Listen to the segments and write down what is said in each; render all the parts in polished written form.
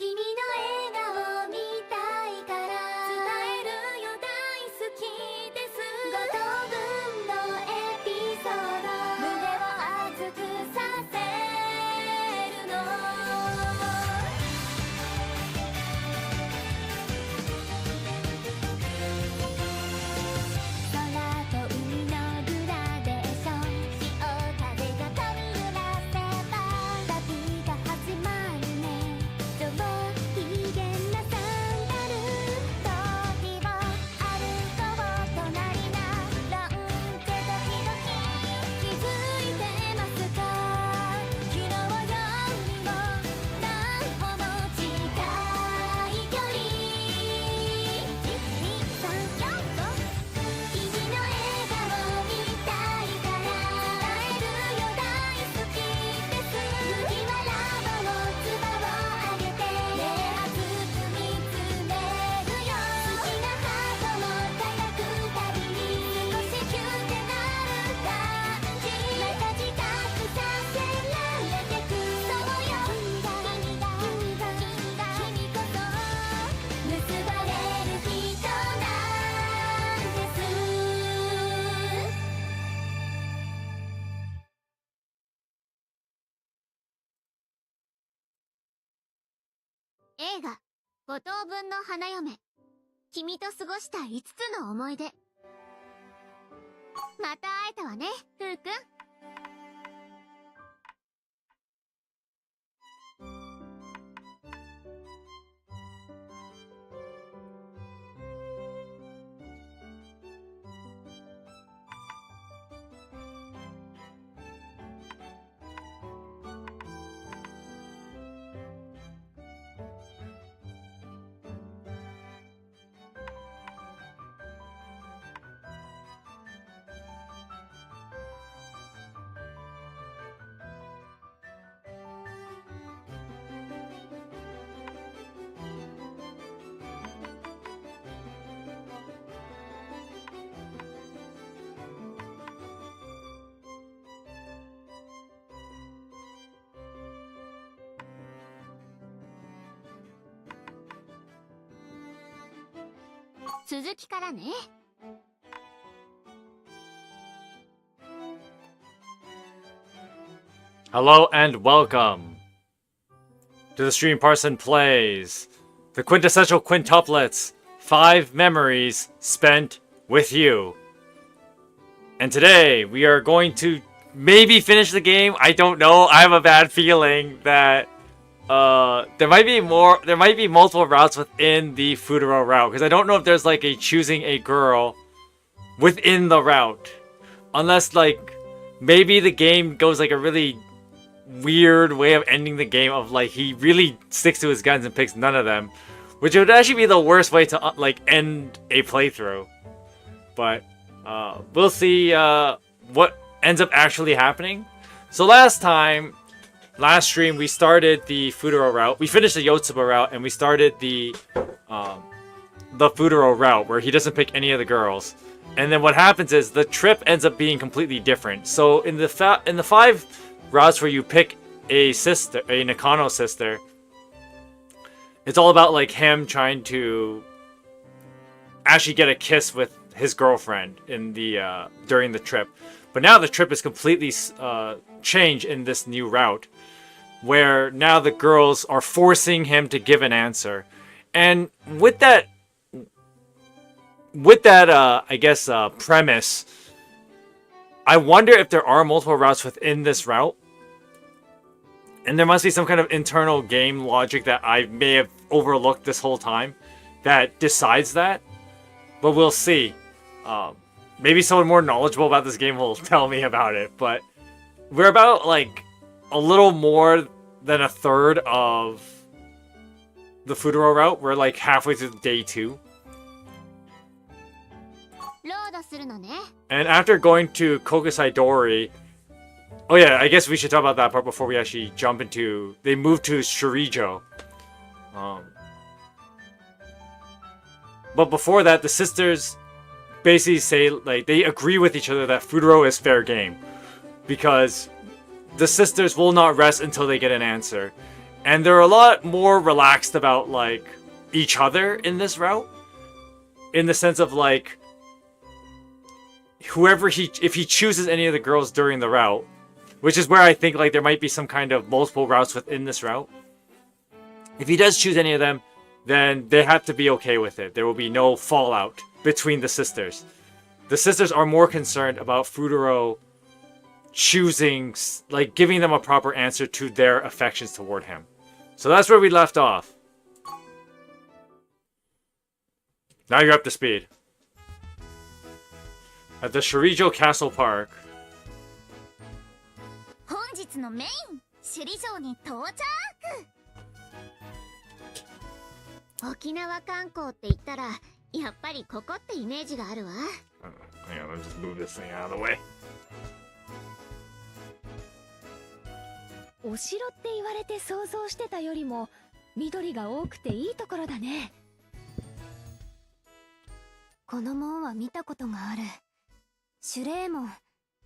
君の笑顔見たいから伝えるよ大好きです5等分のエピソード胸を熱くさせるの空と海のグラデーション潮風が髪揺らせば旅が始まるね上機嫌なサンダル時を歩こう隣なラウンジドキドキ気づいてますか昨日よりも何歩も近い距離12345君の笑顔見たいから伝えるよ大好きです麦わら帽つばをあげて目熱く見つめるよ好きなハートも叩くたびに少しキュンってなる感じまた自覚させられてくそうよ君が君こそ結ばれる人なんです映画5等分の花嫁君と過ごした5つの思い出また会えたわねふうくん続きからねHello and welcome to the Streaming Parson plays the Quintessential Quintuplets 5 memories spent with you. And today we are going to maybe finish the game. I don't know. I have a bad feeling that there might be multiple routes within the Futaro route, because I don't know if there's like a choosing a girl within the route, unless like maybe the game goes like a really weird way of ending the game of like he really sticks to his guns and picks none of them, which would actually be the worst way to like end a playthrough. But we'll see what ends up actually happening. So last stream we started the Futaro route. We finished the Yotsuba route and we started the Futaro route where he doesn't pick any of the girls. And then what happens is the trip ends up being completely different. So in the 5 routes where you pick a sister, a Nakano sister, it's all about like him trying to actually get a kiss with his girlfriend in the during the trip. But now the trip is completely changed in this new route, where now the girls are forcing him to give an answer. And with that I guess premise, I wonder if there are multiple routes within this route. And there must be some kind of internal game logic that I may have overlooked this whole time that decides that. But we'll see. Maybe someone more knowledgeable about this game will tell me about it. But we're about like a little more than a third of the Futaro route. We're like halfway through day 2. And after going to Kokusai Dori, oh yeah, I guess we should talk about that part before we actually jump into... They moved to Shurijo. But before that, the sisters basically say, like, they agree with each other that Futaro is fair game. Because the sisters will not rest until they get an answer. And they're a lot more relaxed about, like, each other in this route. In the sense of, like, if he chooses any of the girls during the route, which is where I think, like, there might be some kind of multiple routes within this route. If he does choose any of them, then they have to be okay with it. There will be no fallout between the sisters. The sisters are more concerned about Futaro choosing, like, giving them a proper answer to their affections toward him. So that's where we left off. Now you're up to speed. At the Shirijo Castle Park. 本日のメイン首里城に到着。沖縄観光って言ったらやっぱりここってイメージがあるわ。Hang on, let me just move this thing out of the way. お城って言われて想像してたよりも緑が多くていいところだね。この門は見たことがある。守礼門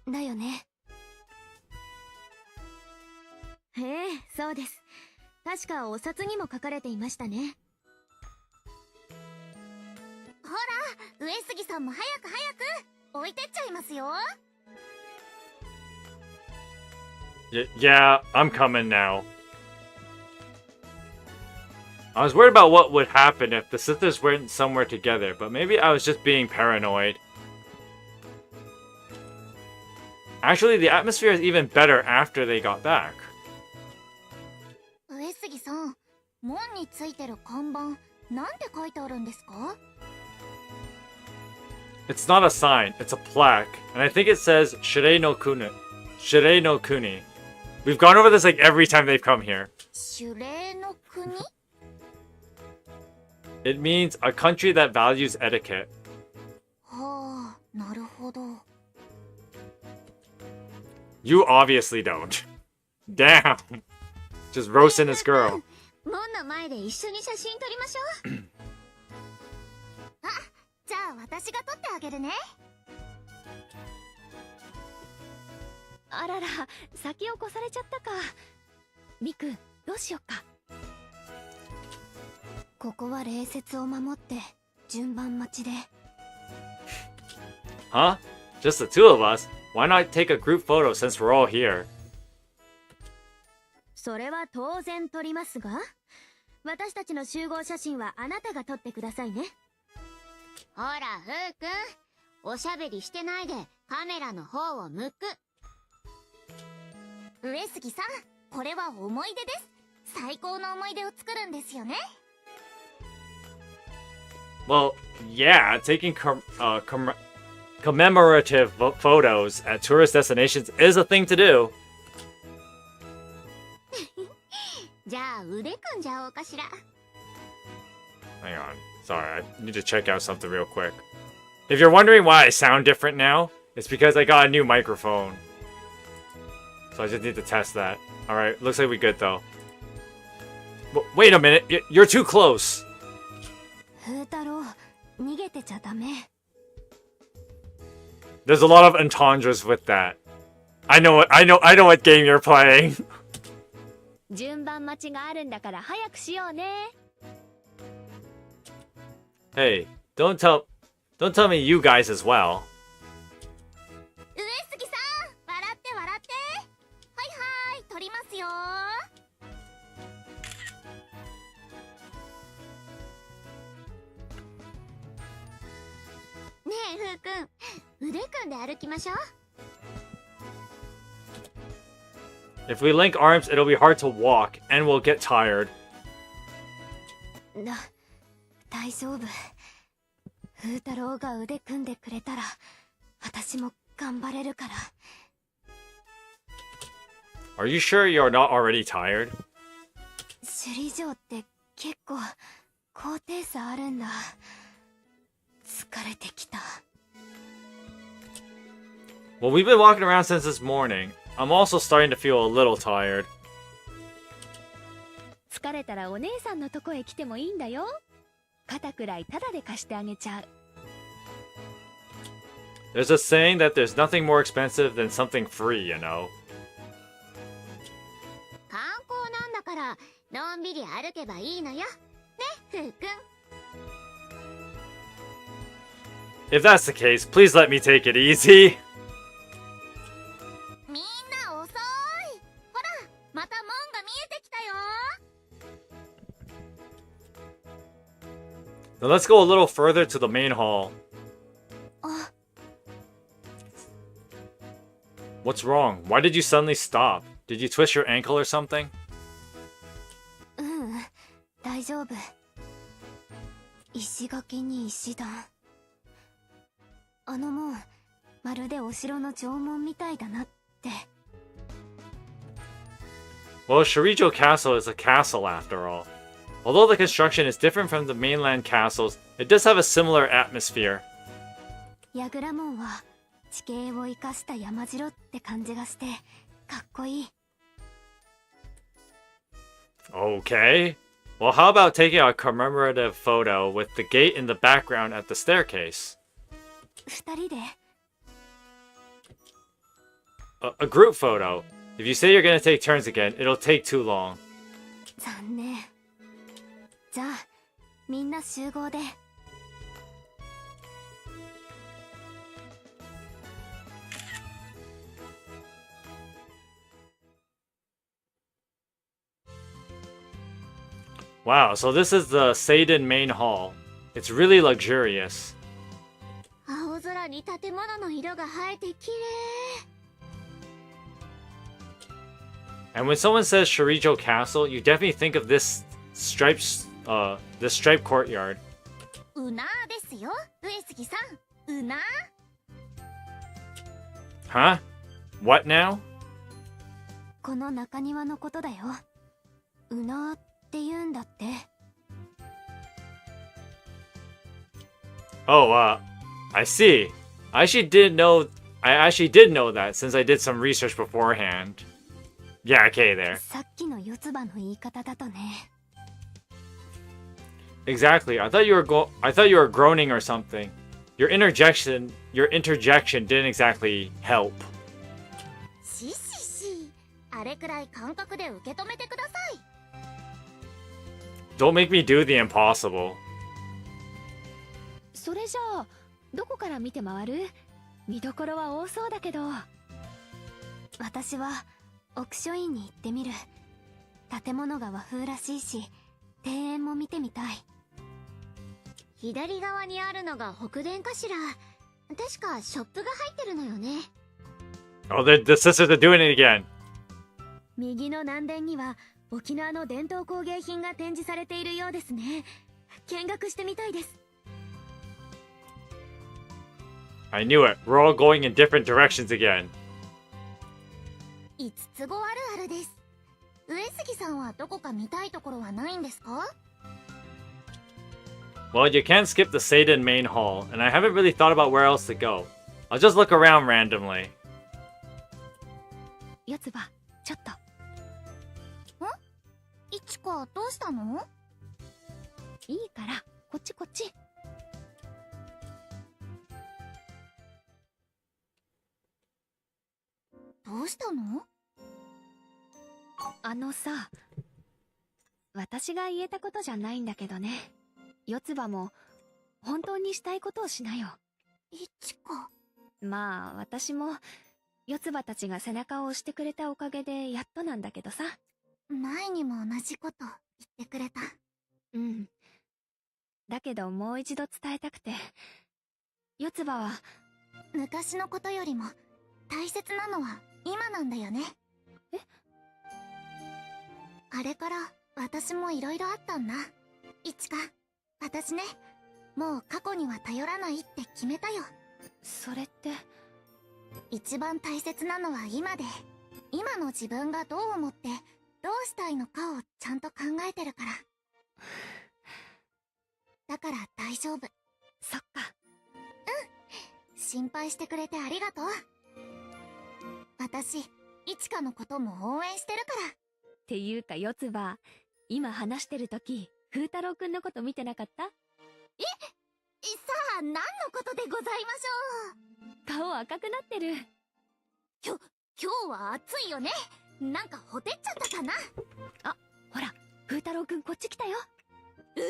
だよね。へえ、そうです。確かお札にも書かれていましたね。ほら、上杉さんも早く置いてっちゃいますよ。Yeah, I'm coming now. I was worried about what would happen if the sisters went somewhere together, but maybe I was just being paranoid. Actually, the atmosphere is even better after they got back. 上杉さん、門についてる看板、なんて書いてあるんですか？ It's not a sign, it's a plaque, and I think it says Shirei no Kuni. Shirei no Kuni. We've gone over this like every time they've come here. 守礼の国？ It means a country that values etiquette. はあ、なるほど。You obviously don't. Damn. Just roasting this girl. 門の前で一緒に写真撮りましょう。あ、じゃあ私が撮ってあげるね。あらら、先を越されちゃったか。ミク、どうしよっか。ここは礼節を守って順番待ちで。Huh? Just the two of us? Why not take a group photo since we're all here? それは当然撮りますが、私たちの集合写真はあなたが撮ってくださいね。ほら、ふうくん、おしゃべりしてないでカメラの方を向く。上杉さん、これは思い出です。最高の思い出を作るんですよね。Well, yeah, taking commemorative photos at tourist destinations is a thing to do. じゃあ腕組んじゃおうかしら。Hang on. Sorry, I need to check out something real quick. If you're wondering why I sound different now, it's because I got a new microphone. So I just need to test that. Alright, looks like we're good though. Wait a minute, you're too close. 風太郎、逃げてちゃダメ。There's a lot of entendres with that. I know what game you're playing. 順番待ちがあるんだから早くしようね。Hey, don't tell me you guys as well. 上杉さん、笑って。はい、撮りますよ。ねえ、ふうくん、腕組んで歩きましょう。If we link arms, it'll be hard to walk, and we'll get tired. 大丈夫。風太郎が腕組んでくれたら、私も頑張れるから。Are you sure you're not already tired? 首里城って結構高低差あるんだ。疲れてきた。Well, we've been walking around since this morning. I'm also starting to feel a little tired. 疲れたらお姉さんのとこへ来てもいいんだよ。肩くらいタダで貸してあげちゃう。There's a saying that there's nothing more expensive than something free, you know. 観光なんだから If that's the case, please let me take it easy. みんな遅い。ほら、また門が見えてきたよ。 Now let's go a little further to the main hall. あ、 What's wrong? Why did you suddenly stop? Did you twist your ankle or something? ううん、大丈夫。石垣に石段。あの門、まるでお城の城門みたいだなって。Well, Shirijo Castle is a castle after all. Although the construction is different from the mainland castles, it does have a similar atmosphere. 櫓門は地形を生かした山城って感じがしてかっこいい。Okay. Well, how about taking a commemorative photo with the gate in the background at the staircase? 二人で A group photo. If you say you're gonna take turns again, it'll take too long. 残念。じゃあみんな集合で。Wow, so this is the Seiden main hall. It's really luxurious. 青空に建物の色が映えて綺麗。 And when someone says Shirijo Castle, you definitely think of this striped courtyard. うなですよ、上杉さん。うな。 Huh? What now? この中庭のことだよ。うなって言うんだって。 Oh, I see. I actually did know that since I did some research beforehand. Yeah, okay there. さっきの四つ葉の言い方だとね。 Exactly. I thought you were groaning or something. Your interjection didn't exactly help. ししし、あれくらい感覚で受け止めてください。 Don't make me do the impossible. それじゃあどこから見て回る？見どころは多そうだけど。私は奥書院に行ってみる。建物が和風らしいし庭園も見てみたい。左側にあるのが北殿かしら。確かショップが入ってるのよね。 Oh, the sisters are doing it again. 右の南殿には沖縄の伝統工芸品が展示されているようですね。見学してみたいです。 I knew it. We're all going in different directions again. 5つ子あるあるです。上杉さんはどこか見たいところはないんですか？ Well, you can't skip the Seiden main hall, and I haven't really thought about where else to go. I'll just look around randomly. 四つ葉、ちょっと。いちかどうしたの？いいからこっちこっち。どうしたの？あのさ、私が言えたことじゃないんだけどね。四つ葉も本当にしたいことをしなよ。いちか。まあ私も四つ葉たちが背中を押してくれたおかげでやっとなんだけどさ。前にも同じこと言ってくれた。うん。だけどもう一度伝えたくて。四つ葉は昔のことよりも大切なのは今なんだよね。え？あれから私もいろいろあったんだ。いちか、私ね、もう過去には頼らないって決めたよ。それって。一番大切なのは今で、今の自分がどう思ってどうしたいのかをちゃんと考えてるから。だから大丈夫。そっか。心配してくれてありがとう。私、いちかのことも応援してるから。っていうか四つ葉、今話してる時、風太郎くんのこと見てなかった？さあ、何のことでございましょう。顔赤くなってる。今日は暑いよね。なんかほてっちゃったかな。あ、ほら、風太郎くんこっち来たよ。い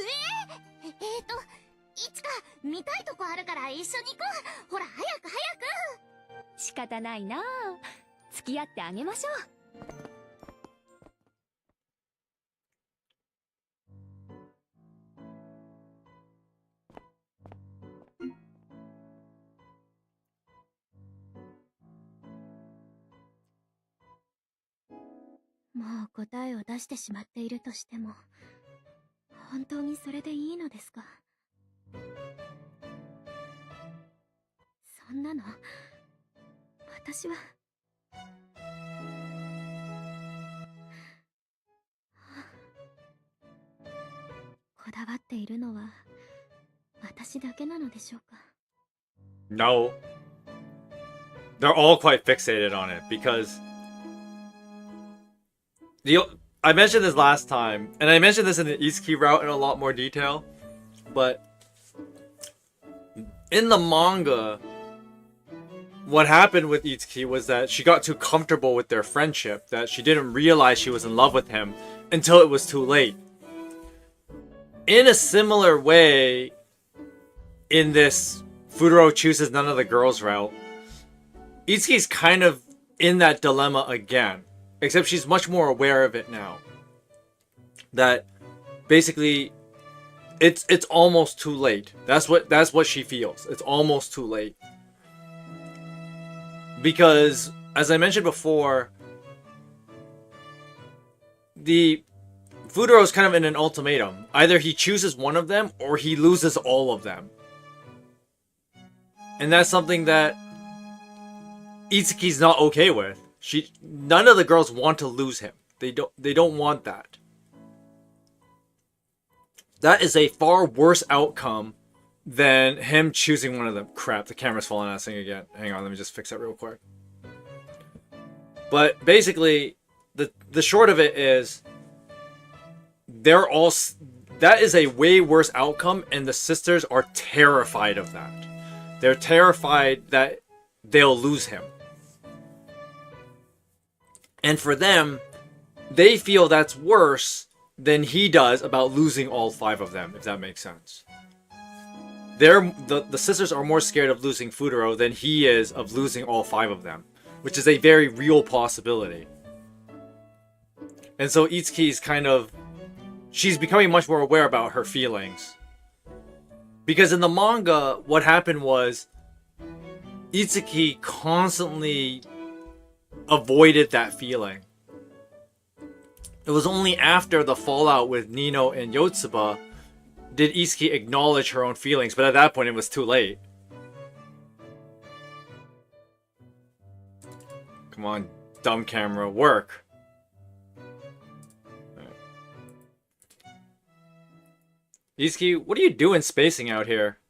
ちか、見たいとこあるから一緒に行こう。ほら早く早く。仕方ないなあ。付き合ってあげましょう。もう答えを出してしまっているとしても、本当にそれでいいのですか？そんなの、私は。こだわっているのは私だけなのでしょうか？ No. They're all quite fixated on it because I mentioned this last time, and I mentioned this in the Itsuki route in a lot more detail, but in the manga, what happened with Itsuki was that she got too comfortable with their friendship that she didn't realize she was in love with him until it was too late. In a similar way, in this Futaro chooses none of the girls route, Itsuki's kind of in that dilemma again, except she's much more aware of it now. That basically it's almost too late. That's what she feels. It's almost too late. Because as I mentioned before, the Futaro's kind of in an ultimatum. Either he chooses one of them or he loses all of them. And that's something that Itsuki's not okay with. None of the girls want to lose him. They don't want that. That is a far worse outcome than him choosing one of them. Crap, the camera's falling out of sync again. Hang on, let me just fix that real quick. But basically, the short of it is, that is a way worse outcome, and the sisters are terrified of that. They're terrified that they'll lose him. And for them, they feel that's worse than he does about losing all 5 of them, if that makes sense. The sisters are more scared of losing Futaro than he is of losing all 5 of them, which is a very real possibility. And so Itsuki's she's becoming much more aware about her feelings. Because in the manga, what happened was Itsuki constantly avoided that feeling. It was only after the fallout with Nino and Yotsuba did Itsuki acknowledge her own feelings, but at that point it was too late. Come on, dumb camera, work. Itsuki, what are you doing spacing out here?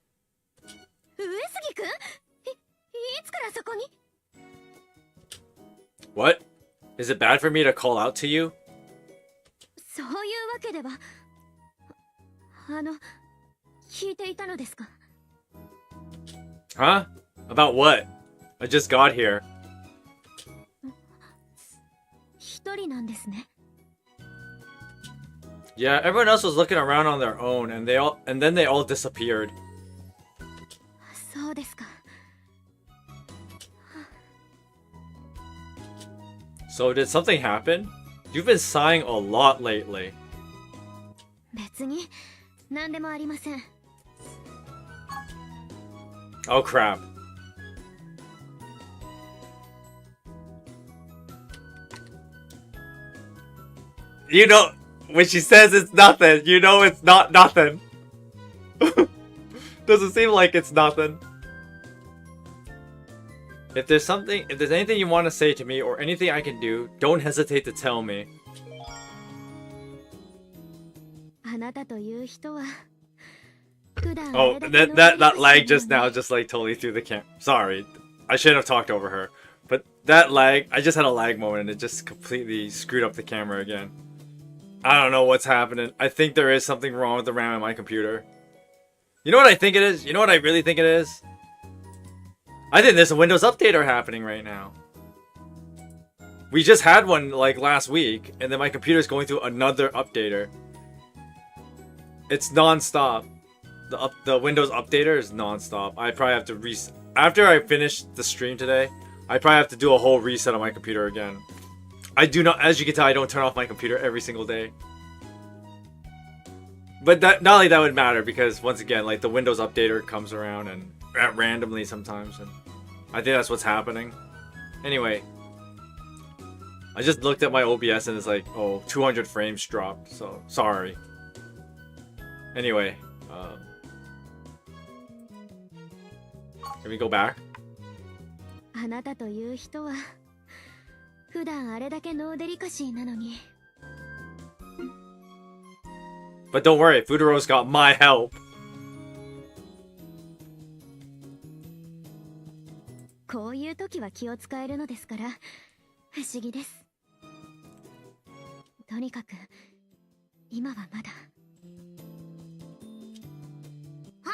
What? Is it bad for me to call out to you? Huh? About what? I just got here. Yeah, everyone else was looking around on their own, and then they all disappeared. So did something happen? You've been sighing a lot lately. Oh crap. You know, when she says it's nothing, you know it's not nothing. Doesn't seem like it's nothing. If there's anything you want to say to me or anything I can do, don't hesitate to tell me. Oh, that lag just now just like totally threw the cam. Sorry, I shouldn't have talked over her. But that lag, I just had a lag moment and it just completely screwed up the camera again. I don't know what's happening. I think there is something wrong with the RAM in my computer. You know what I think it is? You know what I really think it is? I think there's a Windows updater happening right now. We just had one like last week, and then my computer's going through another updater. It's non-stop. the Windows updater is non-stop. I probably have to after I finish the stream today, I probably have to do a whole reset on my computer again. I do not, as you can tell, I don't turn off my computer every single day. But that, not like that would matter, because once again, like the Windows updater comes around and randomly sometimes, and I think that's what's happening. Anyway, I just looked at my OBS and it's like, oh, 200 frames dropped, so sorry. Anyway, can we go back? あなたという人は普段あれだけノーデリカシーなのに。 But don't worry, Futaro's got my help. こういう時は気を使えるのですから不思議です。とにかく今はまだ。あ、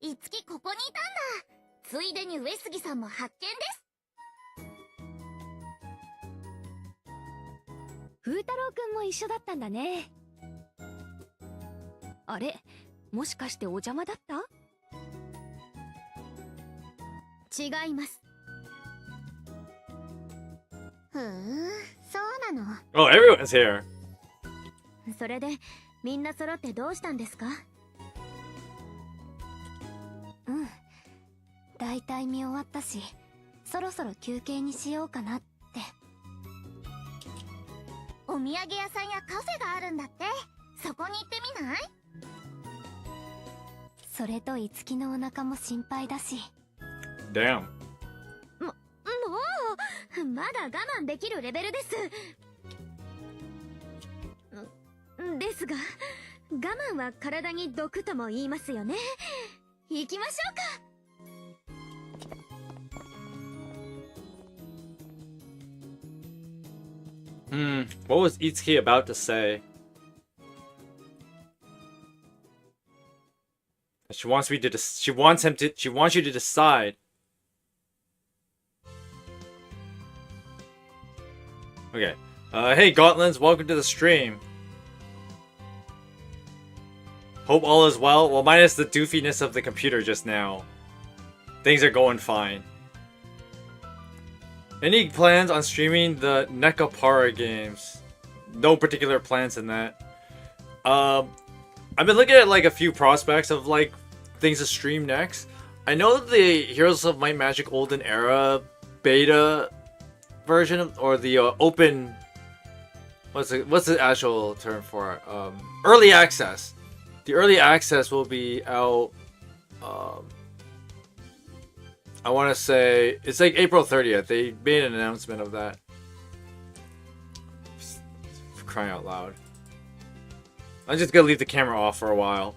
いつきここにいたんだ。ついでに上杉さんも発見です。風太郎くんも一緒だったんだね。あれ、もしかしてお邪魔だった？違います。ふん、そうなの。Oh, everyone's here. それでみんな揃ってどうしたんですか？うん、だいたい見終わったし、そろそろ休憩にしようかなって。お土産屋さんやカフェがあるんだって。そこに行ってみない？それといつきのお腹も心配だし。Damn. もうまだ我慢できるレベルです。ですが、我慢は体に毒とも言いますよね。行きましょうか。What was Itsuki about to say? She wants me to. She wants him to. She wants you to decide. Okay. Hey, Gauntlets, welcome to the stream. Hope all is well. Well, minus the doofiness of the computer just now. Things are going fine. Any plans on streaming the Nekapara games? No particular plans in that. I've been looking at like a few prospects of like things to stream next. I know the Heroes of Might Magic Olden Era beta version of, or the open, what's the actual term for it? Early access. The early access will be out. I want to say it's like April 30th. They made an announcement of that. For crying out loud. I'm just gonna leave the camera off for a while.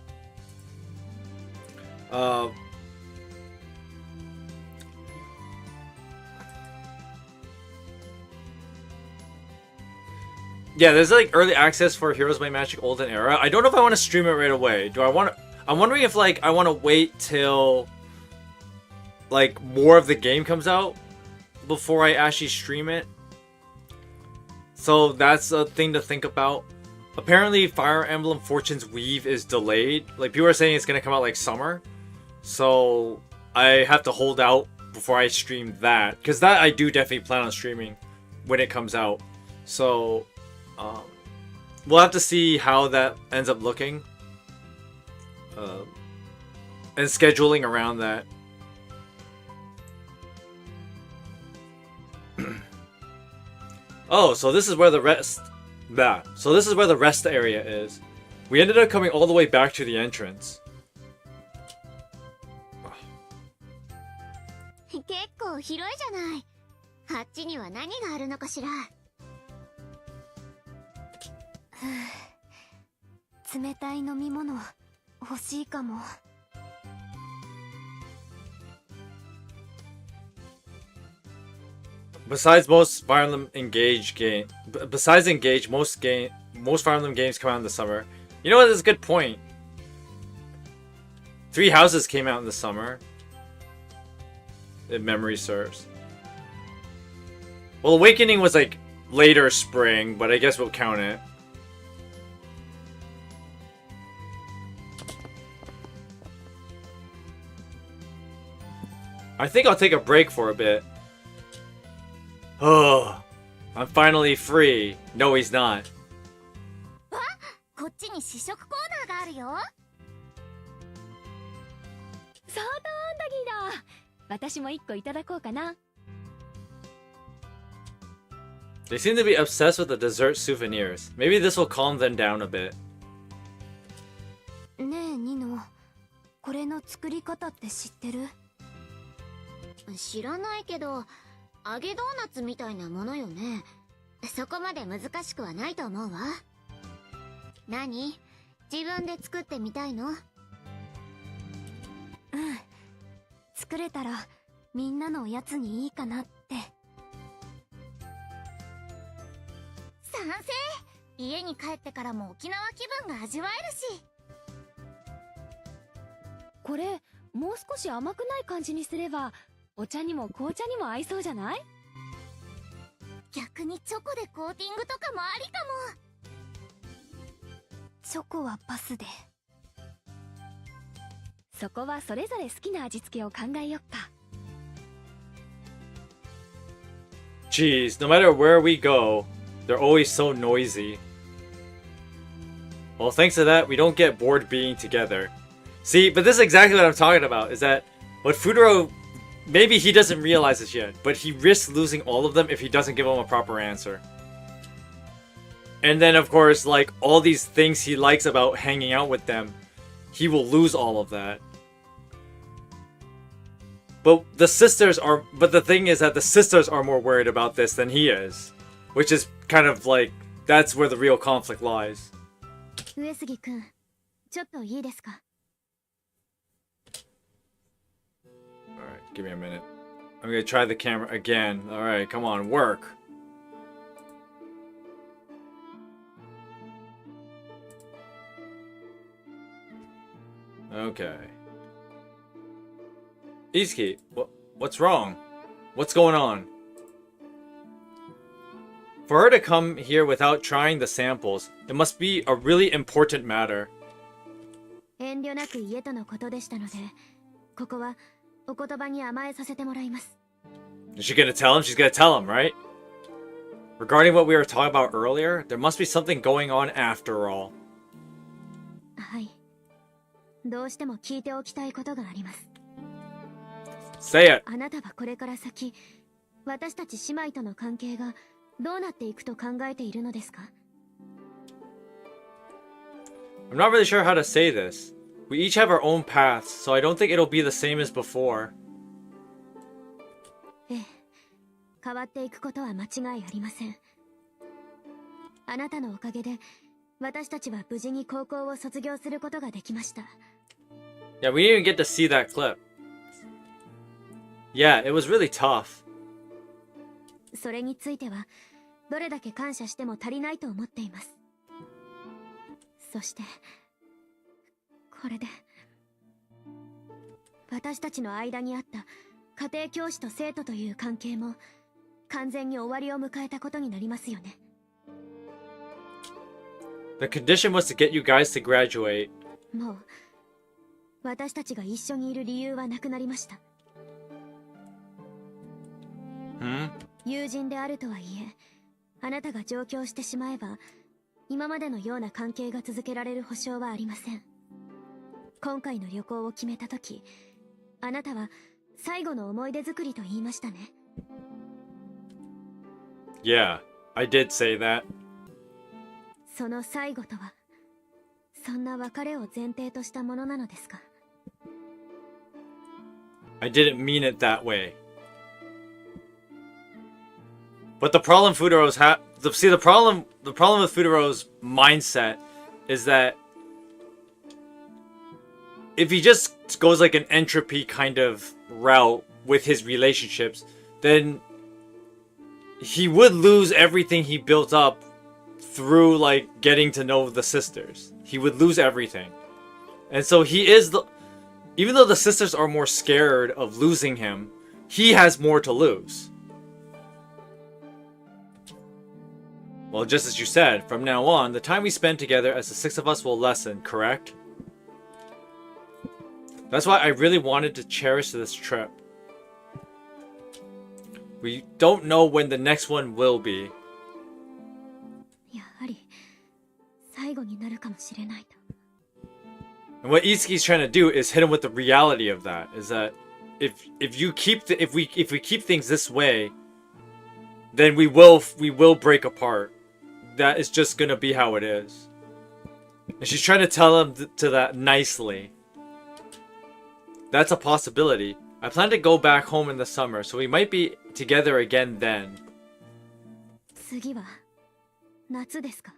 Yeah, there's like early access for Heroes by Magic Olden Era. I don't know if I want to stream it right away. Do I want to? I'm wondering if like I want to wait till like more of the game comes out before I actually stream it. So that's a thing to think about. Apparently Fire Emblem Fortune's Weave is delayed. Like people are saying it's gonna come out like summer. So I have to hold out before I stream that. Because that I do definitely plan on streaming when it comes out. So we'll have to see how that ends up looking. And scheduling around that. Oh, so this is where the rest... So this is where the rest area is. We ended up coming all the way back to the entrance. 結構広いじゃない。あっちには何があるのかしら。冷たい飲み物欲しいかも。Besides most Fire Emblem Engage game, besides Engage, most Fire Emblem games come out in the summer. You know what? That's a good point. Three Houses came out in the summer. If memory serves. Well, Awakening was like later spring, but I guess we'll count it. I think I'll take a break for a bit. Oh, I'm finally free. No, he's not. こっちに試食コーナーがあるよ。そうとんだギーだ。私も一個いただこうかな。They seem to be obsessed with the dessert souvenirs. Maybe this will calm them down a bit. ねえニノ、これの作り方って知ってる？知らないけど、揚げドーナツみたいなものよね。そこまで難しくはないと思うわ。何？自分で作ってみたいの？うん。作れたらみんなのおやつにいいかなって。賛成！家に帰ってからも沖縄気分が味わえるし。これもう少し甘くない感じにすればお茶にも紅茶にも合いそうじゃない？逆にチョコでコーティングとかもありかも。チョコはパスで。そこはそれぞれ好きな味付けを考えよっか。Geez, no matter where we go, they're always so noisy. Well, thanks to that, we don't get bored being together. See, but this is exactly what I'm talking about, is that what Futaro, maybe he doesn't realize this yet, but he risks losing all of them if he doesn't give them a proper answer. And then, of course, like, all these things he likes about hanging out with them, he will lose all of that. But the thing is that the sisters are more worried about this than he is. Which is kind of like, that's where the real conflict lies. 上杉くん、ちょっといいですか？ Alright, give me a minute. I'm gonna try the camera again. Alright, come on, work. Okay. Izuki, what's wrong? What's going on? For her to come here without trying the samples, it must be a really important matter. 遠慮なく家とのことでしたので、ここはお言葉に甘えさせてもらいます。Is she gonna tell him? She's gonna tell him, right? Regarding what we were talking about earlier, there must be something going on after all. はい。どうしても聞いておきたいことがあります。Say it! あなたはこれから先、私たち姉妹との関係がどうなっていくと考えているのですか？ I'm not really sure how to say this. We each have our own paths, so I don't think it'll be the same as before. ええ、変わっていくことは間違いありません。あなたのおかげで、私たちは無事に高校を卒業することができました。Yeah, we didn't even get to see that clip. Yeah, it was really tough. それについては、どれだけ感謝しても足りないと思っています。そして、これで、私たちの間にあった家庭教師と生徒という関係も、完全に終わりを迎えたことになりますよね。The condition was to get you guys to graduate. もう、私たちが一緒にいる理由はなくなりました。友人であるとはいえ、あなたが上京してしまえば、今までのような関係が続けられる保証はありません。今回の旅行を決めたとき、あなたは最後の思い出作りと言いましたね。Yeah, I did say that. その最後とは、そんな別れを前提としたものなのですか？ I didn't mean it that way. But the problem Futaro's the problem with Futaro's mindset is that if he just goes like an entropy kind of route with his relationships, then he would lose everything he built up through like getting to know the sisters. He would lose everything. And so he is even though the sisters are more scared of losing him, he has more to lose. Well, just as you said, from now on, the time we spend together as the six of us will lessen, correct? That's why I really wanted to cherish this trip. We don't know when the next one will be. やはり最後になるかもしれないと。 And what Itsuki's trying to do is hit him with the reality of that. Is that if we keep things this way, then we will break apart. That is just gonna be how it is. And she's trying to tell him to that nicely. That's a possibility. I plan to go back home in the summer, so we might be together again then. 次は夏ですか。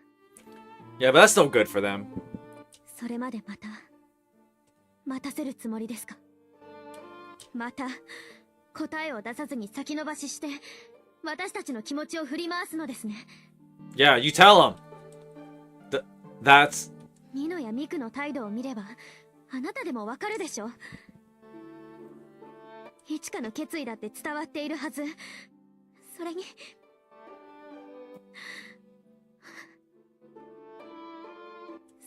Yeah, but that's no good for them. それまで待たせるつもりですか。また答えを出さずに先延ばしして私たちの気持ちを振り回すのですね。 Yeah, you tell him. That's... ニノやミクの態度を見ればあなたでもわかるでしょ。イチカの決意だって伝わっているはず。それに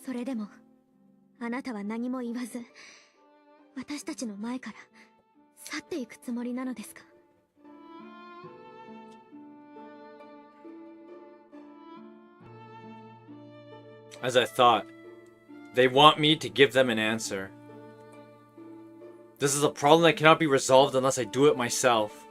それでもあなたは何も言わず私たちの前から去っていくつもりなのですか。 As I thought. They want me to give them an answer. This is a problem that cannot be resolved unless I do it myself.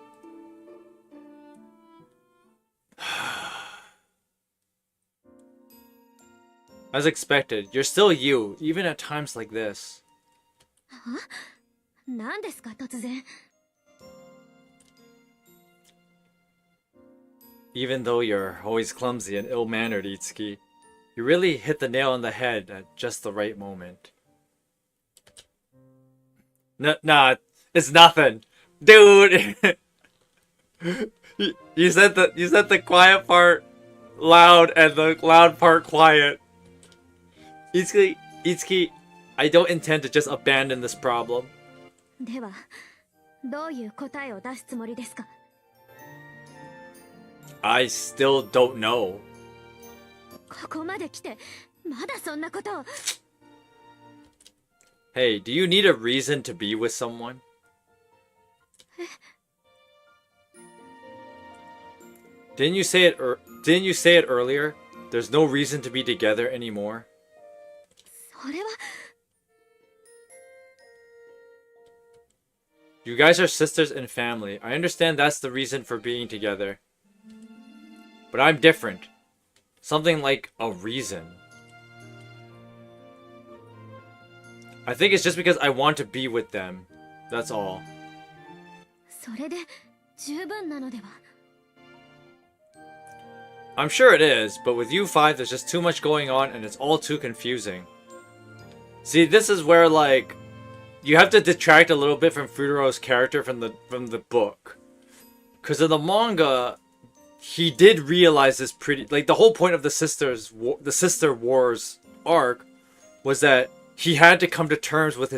As expected, you're still you, even at times like this. 何ですか突然。 Even though you're always clumsy and ill-mannered, Itsuki, you really hit the nail on the head at just the right moment. Nah, it's nothing. Dude! you said the quiet part loud and the loud part quiet. Itsuki, I don't intend to just abandon this problem. ではどういう答えを出すつもりですか。 I still don't know. ここまで来てまだそんなことを。 Hey, do you need a reason to be with someone? Didn't you say it earlier? There's no reason to be together anymore. それは。 You guys are sisters and family. I understand that's the reason for being together. But I'm different. Something like a reason. I think it's just because I want to be with them. That's all. それで十分なのでは。 I'm sure it is, but with you five, there's just too much going on and it's all too confusing. See, this is where, like, you have to detract a little bit from Futaro's character from the book. Because in the manga, he did realize this pretty... Like, the whole point of the Sister Wars arc was that he had to come to terms with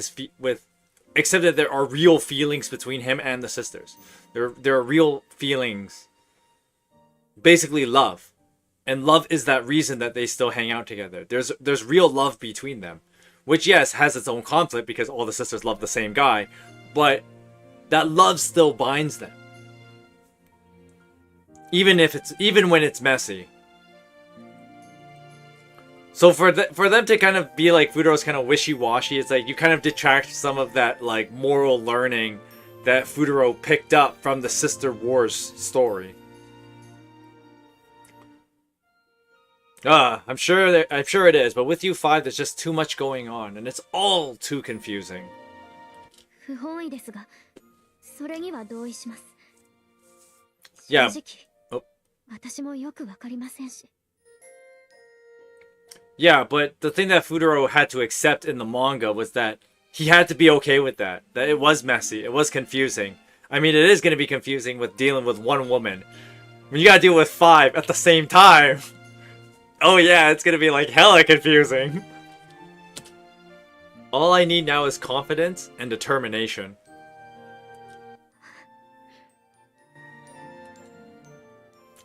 except that there are real feelings between him and the sisters. There are real feelings. Basically love. And love is that reason that they still hang out together. There's real love between them. Which, yes, has its own conflict because all the sisters love the same guy. But that love still binds them. Even when it's messy. So for them to kind of be like Futaro's kind of wishy-washy, it's like you kind of detract some of that like moral learning that Futaro picked up from the Sister Wars story. I'm sure it is, but with you five, there's just too much going on, and it's all too confusing. 不本意ですが、それには同意します。 Yeah. 正直、私もよくわかりませんし。 Yeah, but the thing that Futaro had to accept in the manga was that he had to be okay with that. That it was messy, it was confusing. I mean, it is going to be confusing with dealing with one woman. When you gotta deal with five at the same time. Oh yeah, it's gonna be like hella confusing. All I need now is confidence and determination.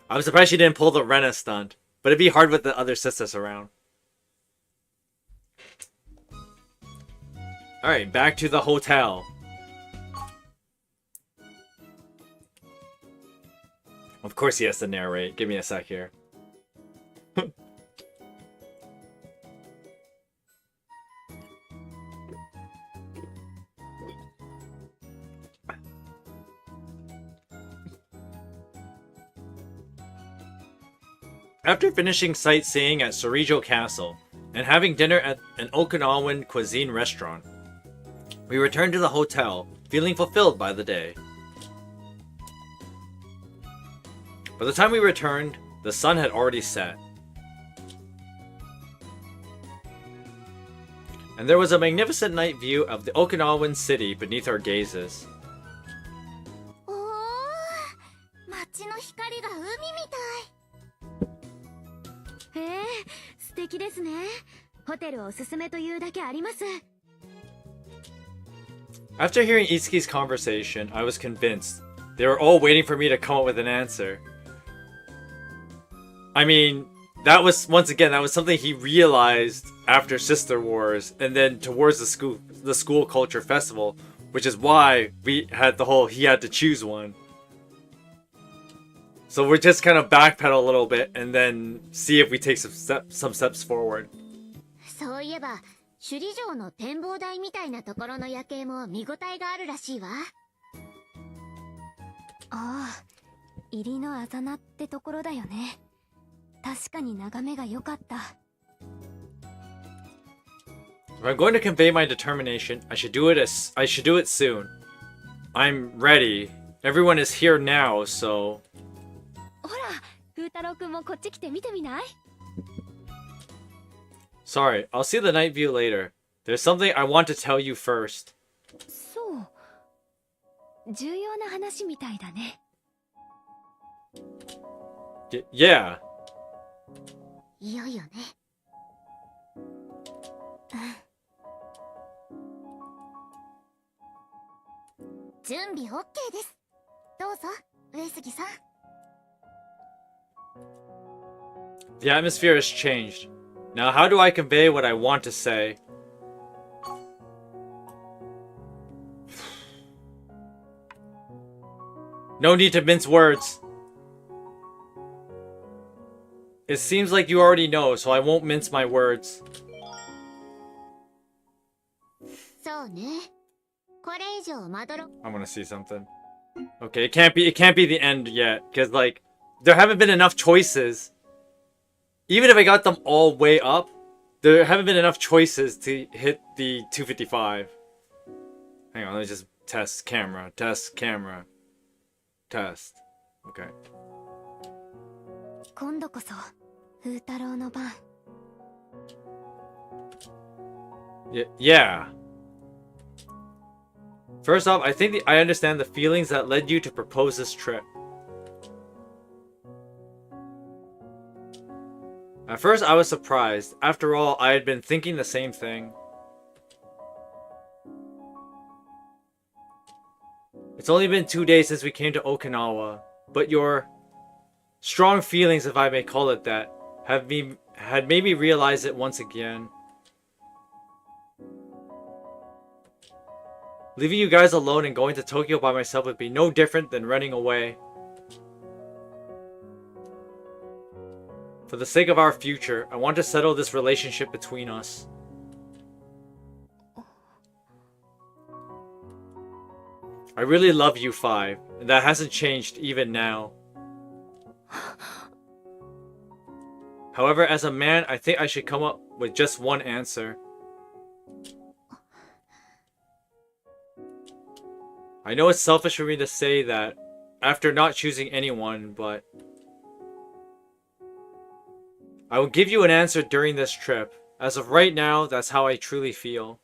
I'm surprised she didn't pull the Rena stunt, but it'd be hard with the other sisters around. Alright, back to the hotel. Of course he has to narrate. Give me a sec here. After finishing sightseeing at Sorijo Castle and having dinner at an Okinawan cuisine restaurant, we returned to the hotel, feeling fulfilled by the day. By the time we returned, the sun had already set. And there was a magnificent night view of the Okinawan city beneath our gazes. おお、街の光が海みたい。へえ、素敵ですね。ホテルおすすめというだけあります。After hearing Itsuki's conversation, I was convinced. They were all waiting for me to come up with an answer. I mean, that was, once again, that was something he realized after Sister Wars, and then towards the school culture festival, which is why we had the whole he had to choose one. So we're just kind of backpedal a little bit and then see if we take some steps forward. そういえば、首里城の展望台みたいなところの夜景も見応えがあるらしいわ。ああ、入りのあざなってところだよね。確かに眺めが良かった。If I'm going to convey my determination, I should do it soon. I'm ready. Everyone is here now, so. ほら、風太郎くんもこっち来て見てみない？ Sorry, I'll see the night view later. There's something I want to tell you first. そう。重要な話みたいだね。Yeah. いよいよね。準備 OK です。どうぞ、上杉さん。The atmosphere has changed. Now how do I convey what I want to say? No need to mince words. It seems like you already know, so I won't mince my words. そうね。これ以上まどろ。I want to see something. Okay, it can't be the end yet, because like there haven't been enough choices. Even if I got them all way up, there haven't been enough choices to hit the 255. Hang on, let me just test camera, test. Okay. 今度こそ風太郎の番。Yeah. First off, I think I understand the feelings that led you to propose this trip. At first, I was surprised. After all, I had been thinking the same thing. It's only been 2 days since we came to Okinawa, but your strong feelings, if I may call it that, had made me realize it once again. Leaving you guys alone and going to Tokyo by myself would be no different than running away. For the sake of our future, I want to settle this relationship between us. I really love you, Five, and that hasn't changed even now. However, as a man, I think I should come up with just one answer. I know it's selfish for me to say that after not choosing anyone, but I will give you an answer during this trip. As of right now, that's how I truly feel.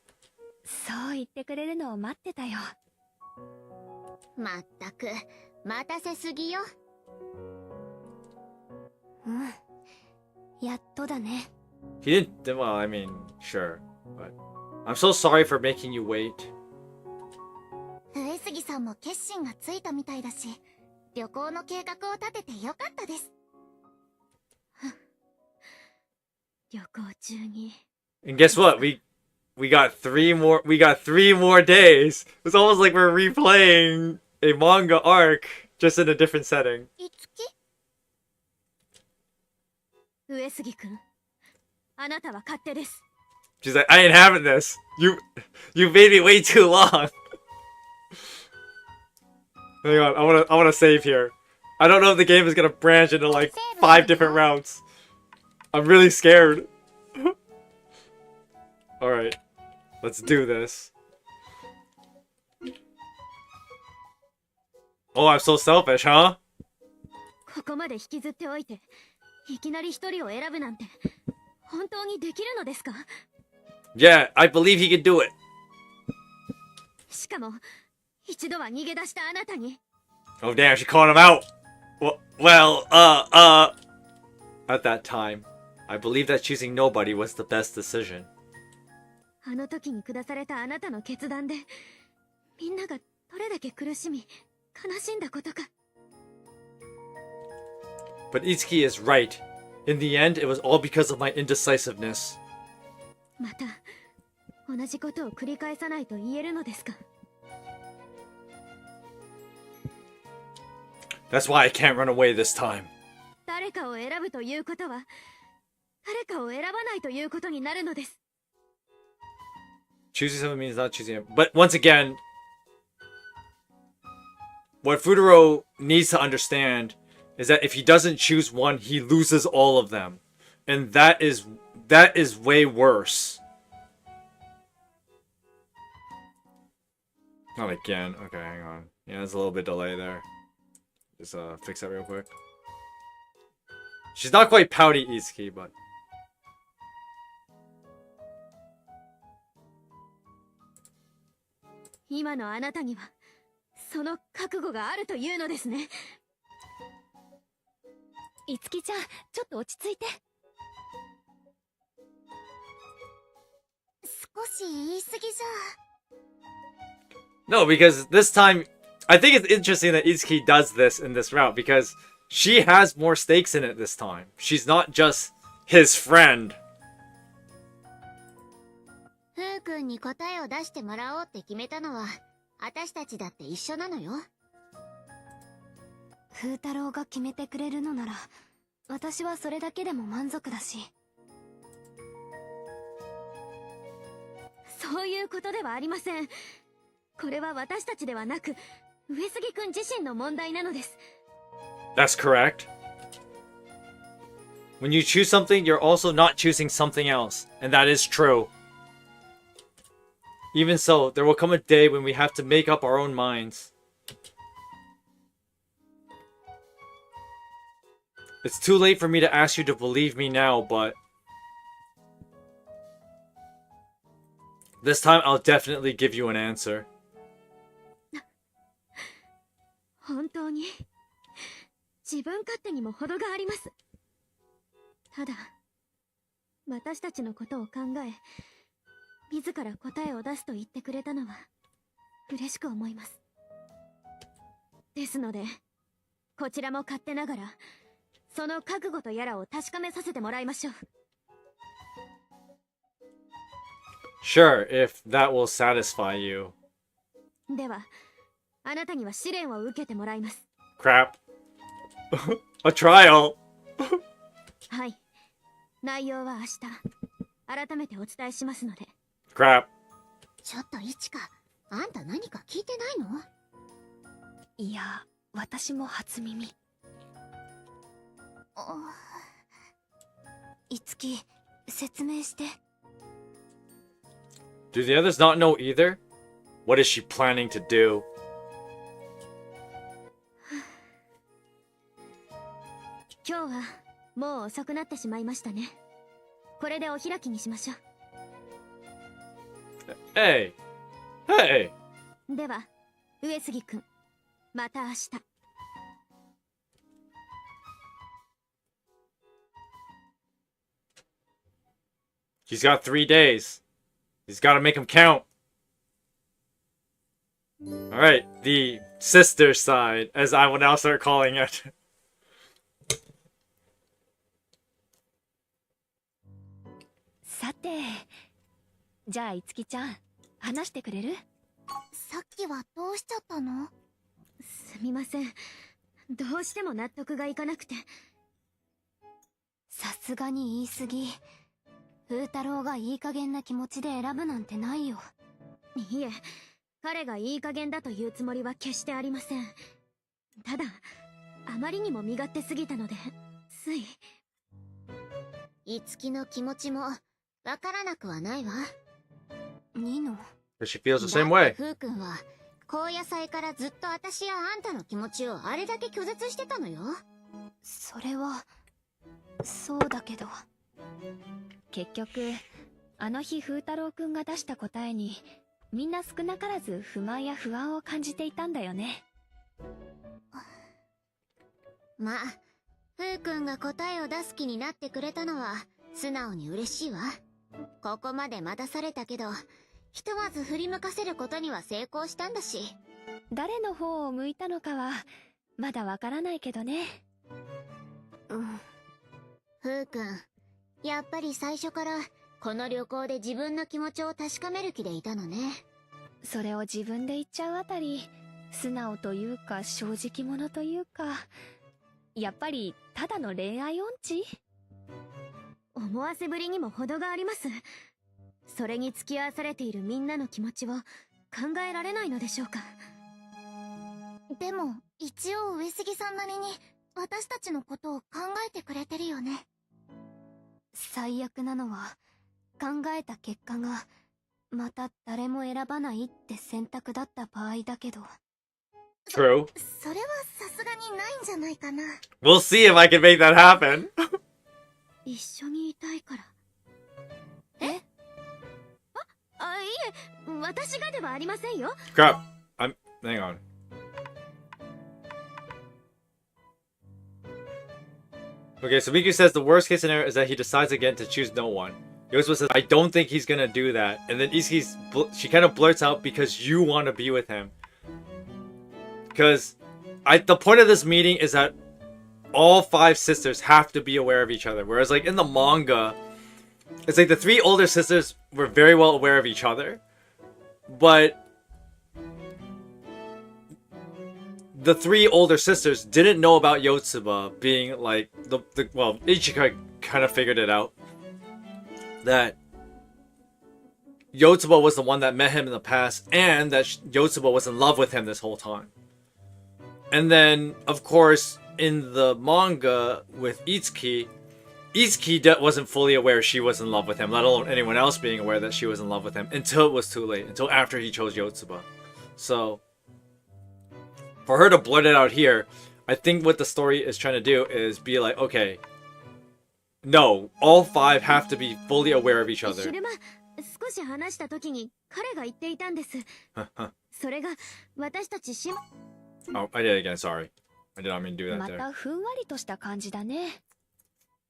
そう言ってくれるのを待ってたよ。まったく、待たせすぎよ。うん。やっとだね。He didn't, well, I mean, sure, but I'm so sorry for making you wait. 上杉さんも決心がついたみたいだし、旅行の計画を立ててよかったです。旅行中に。And guess what? We got three more days. It's almost like we're replaying a manga arc just in a different setting. いつき上杉君、あなたは勝手です。 She's like, I ain't having this. You made me wait too long. Hang on, I wanna save here. I don't know if the game is gonna branch into like 5 different routes. I'm really scared. Alright. Let's do this. Oh, I'm so selfish, huh? ここまで引きずっておいて、いきなり一人を選ぶなんて本当にできるのですか？ Yeah, I believe he can do it. しかも一度は逃げ出したあなたに。 Oh damn, she called him out. Well, at that time, I believe that choosing nobody was the best decision. あの時に下されたあなたの決断で、みんながどれだけ苦しみ悲しんだことか。 But Itsuki is right. In the end, it was all because of my indecisiveness. また同じことを繰り返さないと言えるのですか？ That's why I can't run away this time. 誰かを選ぶということは誰かを選ばないということになるのです。 Choosing someone means not choosing him. But once again, what Futaro needs to understand is that if he doesn't choose one, he loses all of them. And that is way worse. Not again. Okay, hang on. Yeah, there's a little bit delay there. Just fix that real quick. She's not quite pouty Itsuki, but... 今のあなたにはその覚悟があるというのですね。いつきちゃん、ちょっと落ち着いて。少し言い過ぎじゃ。 No, because this time... I think it's interesting that Itsuki does this in this route, because she has more stakes in it this time. She's not just his friend. ふうくんに答えを出してもらおうって決めたのは私たちだって一緒なのよ。風太郎が決めてくれるのなら私はそれだけでも満足だし。そういうことではありません。これは私たちではなく上杉くん自身の問題なのです。 That's correct. When you choose something, you're also not choosing something else, and that is true. Even so, there will come a day when we have to make up our own minds. It's too late for me to ask you to believe me now, but... this time I'll definitely give you an answer. 本当に自分勝手にも程があります。ただ私たちのことを考え自ら答えを出すと言ってくれたのは嬉しく思います。ですのでこちらも勝手ながらその覚悟とやらを確かめさせてもらいましょう。 Sure, if that will satisfy you. ではあなたには試練を受けてもらいます。 Crap. A trial. はい、内容は明日改めてお伝えしますので。 Crap. ちょっといちか、あんた何か聞いてないの？いや、私も初耳。いつき、説明して。 Do the others not know either? What is she planning to do? 今日はもう遅くなってしまいましたね。これでお開きにしましょう。 Hey. Hey. では、上杉くん、また明日。 He's got 3 days. He's got to make them count. Alright, the sister side, as I will now start calling it. さて、じゃあいつきちゃん、話してくれる？さっきはどうしちゃったの？すみません。どうしても納得がいかなくて。さすがに言い過ぎ。風太郎がいい加減な気持ちで選ぶなんてないよ。いえ、彼がいい加減だというつもりは決してありません。ただ、あまりにも身勝手すぎたので、つい。いつきの気持ちもわからなくはないわ。ニノ。She feels the same だ way. ってふうくんは高野菜からずっと私やあんたの気持ちをあれだけ拒絶してたのよ。それは、そうだけど。結局、あの日風太郎くんが出した答えに、みんな少なからず不満や不安を感じていたんだよね。まあ、ふうくんが答えを出す気になってくれたのは素直に嬉しいわ。ここまで待たされたけど、ひとまず振り向かせることには成功したんだし。誰の方を向いたのかは、まだわからないけどね。ふうくん、やっぱり最初からこの旅行で自分の気持ちを確かめる気でいたのね。それを自分で言っちゃうあたり、素直というか正直者というか、やっぱりただの恋愛音痴？思わせぶりにも程があります。それに付き合わされているみんなの気持ちを考えられないのでしょうか。でも、一応上杉さんなりに私たちのことを考えてくれてるよね。最悪なのは、考えた結果が、また誰も選ばないって選択だった場合だけど。True. それはさすがにないんじゃないかな。We'll see if I can make that happen. 一緒にいたいから。え？いえ、私がではありませんよ。Crap. Hang on. Okay, so Miku says the worst case scenario is that he decides again to choose no one. Yosua says, I don't think he's gonna do that. And then she kind of blurts out, because you want to be with him. Because the point of this meeting is that all 5 sisters have to be aware of each other. Whereas like in the manga, it's like the 3 older sisters were very well aware of each other. But the 3 older sisters didn't know about Yotsuba being like well, Ichika kind of figured it out. That Yotsuba was the one that met him in the past, and that Yotsuba was in love with him this whole time. And then, of course, in the manga with Itsuki wasn't fully aware she was in love with him, let alone anyone else being aware that she was in love with him, until it was too late, until after he chose Yotsuba. So, for her to blurt it out here, I think what the story is trying to do is be like, okay, no, all 5 have to be fully aware of each other. 少し話した時に彼が言っていたんです。それが私たちOh, I did it again, sorry. I did not mean to do that ま there. たふんわりとした感じだね。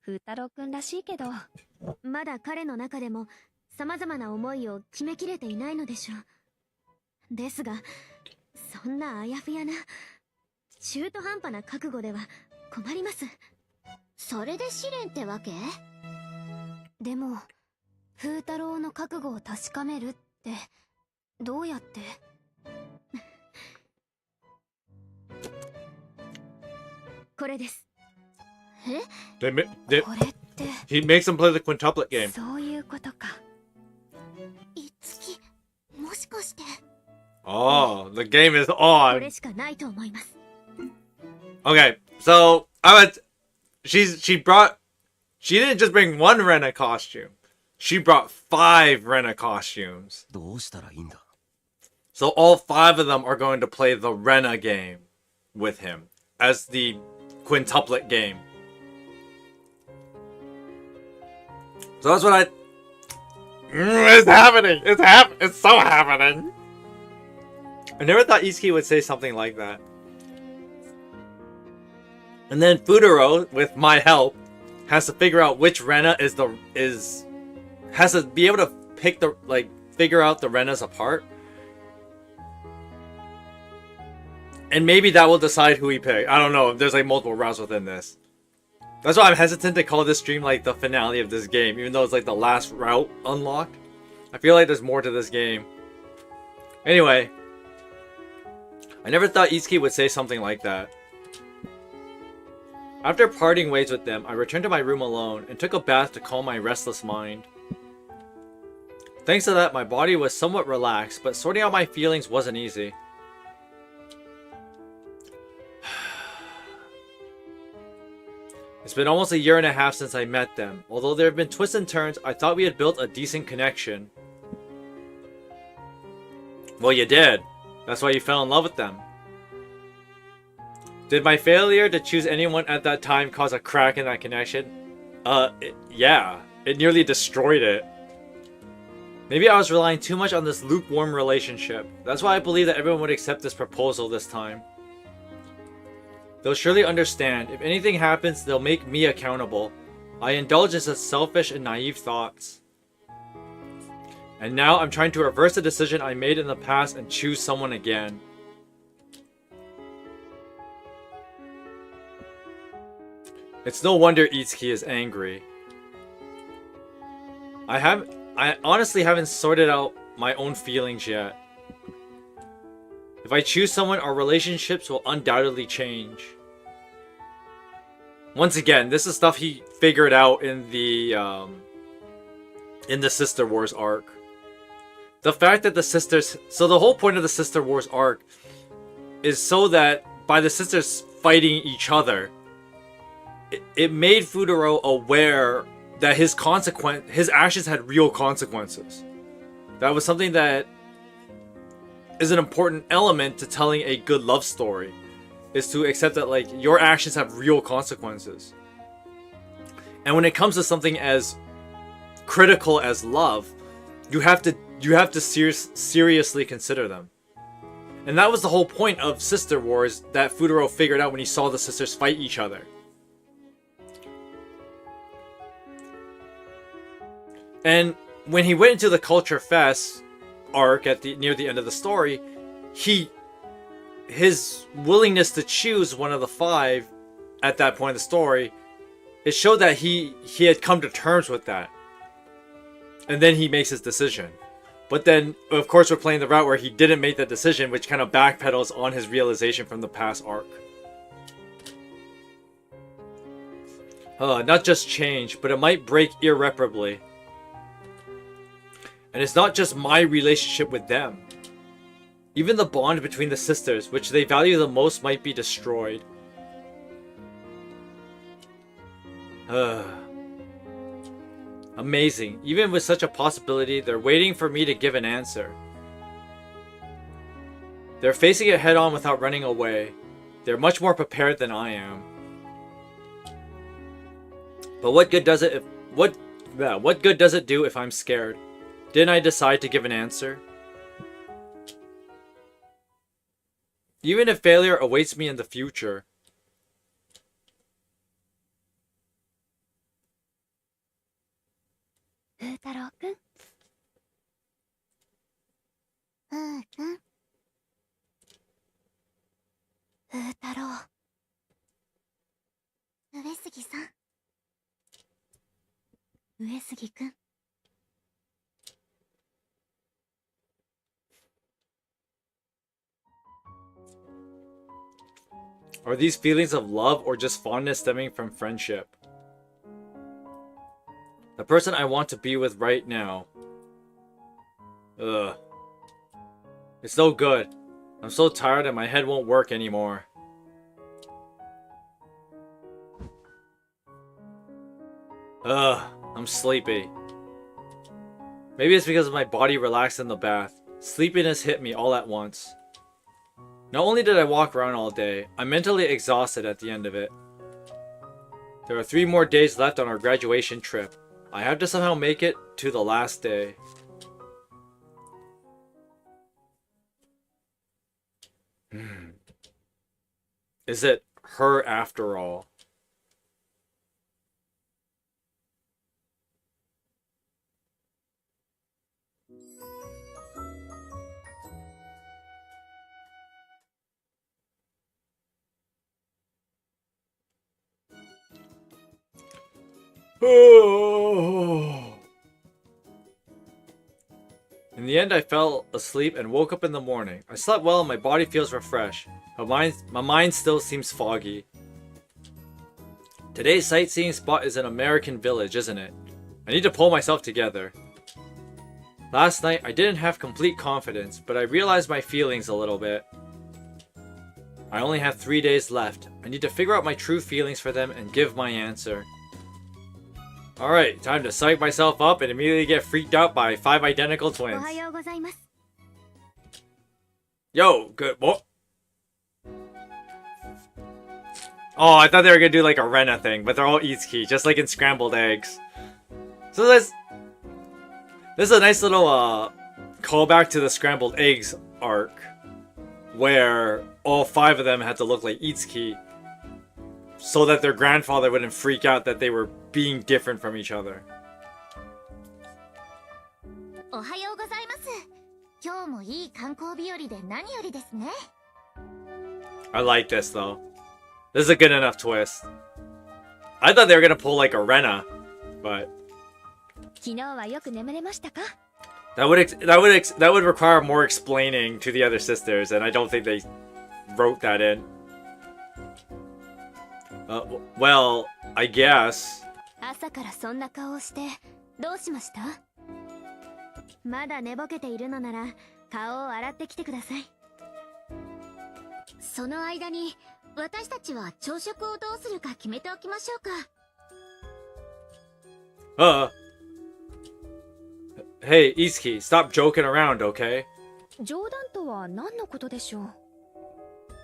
風太郎くんらしいけど、まだ彼の中でも様々な思いを決めきれていないのでしょう。ですが、そんなあやふやな中途半端な覚悟では困ります。それで試練ってわけ？でも、風太郎の覚悟を確かめるってどうやって？これです。これって、he makes them play the quintuplet game. そういうことか。いつき、もしかして。Oh, the game is on. これしかないと思います。Okay, so she didn't just bring one Rena costume. She brought 5 Rena costumes. どうしたらいいんだ? So all 5 of them are going to play the Rena game with him as the quintuplet game. So that's what it's happening. It's so happening. I never thought Itsuki would say something like that. And then Futaro, with my help, has to figure out which Rena has to be able to pick figure out the Renas apart. And maybe that will decide who he picks. I don't know. There's like multiple routes within this. That's why I'm hesitant to call this stream like the finale of this game, even though it's like the last route unlocked. I feel like there's more to this game. Anyway, I never thought Itsuki would say something like that. After parting ways with them, I returned to my room alone and took a bath to calm my restless mind. Thanks to that, my body was somewhat relaxed, but sorting out my feelings wasn't easy. It's been almost a year and a half since I met them. Although there have been twists and turns, I thought we had built a decent connection. Well, you did. That's why you fell in love with them. Did my failure to choose anyone at that time cause a crack in that connection? Yeah. It nearly destroyed it. Maybe I was relying too much on this lukewarm relationship. That's why I believe that everyone would accept this proposal this time. They'll surely understand. If anything happens, they'll make me accountable. I indulge in such selfish and naive thoughts. And now I'm trying to reverse the decision I made in the past and choose someone again. It's no wonder Itsuki is angry. I honestly haven't sorted out my own feelings yet. If I choose someone, our relationships will undoubtedly change. Once again, this is stuff he figured out in the Sister Wars arc. The fact that the sisters... So the whole point of the Sister Wars arc is so that by the sisters fighting each other, it made Futaro aware that his actions had real consequences. That was something that is an important element to telling a good love story, is to accept that like your actions have real consequences. And when it comes to something as critical as love, you have to seriously consider them. And that was the whole point of Sister Wars that Futaro figured out when he saw the sisters fight each other. And when he went into the Culture Fest arc near the end of the story, his willingness to choose one of the five at that point in the story, it showed that he had come to terms with that. And then he makes his decision. But then, of course, we're playing the route where he didn't make that decision, which kind of backpedals on his realization from the past arc. Not just change, but it might break irreparably. And it's not just my relationship with them. Even the bond between the sisters, which they value the most, might be destroyed. Amazing. Even with such a possibility, they're waiting for me to give an answer. They're facing it head on without running away. They're much more prepared than I am. But what good does it what good does it do if I'm scared? Didn't I decide to give an answer? Even if failure awaits me in the future. Futaro君。Futaro。上杉さん。上杉君。Are these feelings of love or just fondness stemming from friendship? The person I want to be with right now. Ugh. It's no good. I'm so tired and my head won't work anymore. Ugh. I'm sleepy. Maybe it's because my body relaxed in the bath. Sleepiness hit me all at once. Not only did I walk around all day, I'm mentally exhausted at the end of it. There are 3 more days left on our graduation trip. I have to somehow make it to the last day. Is it her after all? In the end, I fell asleep and woke up in the morning. I slept well and my body feels refreshed. My mind still seems foggy. Today's sightseeing spot is an American village, isn't it? I need to pull myself together. Last night, I didn't have complete confidence, but I realized my feelings a little bit. I only have 3 days left. I need to figure out my true feelings for them and give my answer. Alright, time to psych myself up and immediately get freaked out by 5 identical twins. Yo, good boy. Oh, I thought they were gonna do like a Rena thing, but they're all Itsuki, just like in Scrambled Eggs. So this is a nice little callback to the Scrambled Eggs arc, where all 5 of them had to look like Itsuki, so that their grandfather wouldn't freak out that they were being different from each other. I like this though. This is a good enough twist. I thought they were gonna pull like a Rena, but that would require more explaining to the other sisters, and I don't think they wrote that in. Well, I guess. 朝からそんな顔をしてどうしました？まだ寝ぼけているのなら顔を洗ってきてください。その間に私たちは朝食をどうするか決めておきましょうか。Hey, Itsuki, stop joking around, okay? 冗談とは何のことでしょう？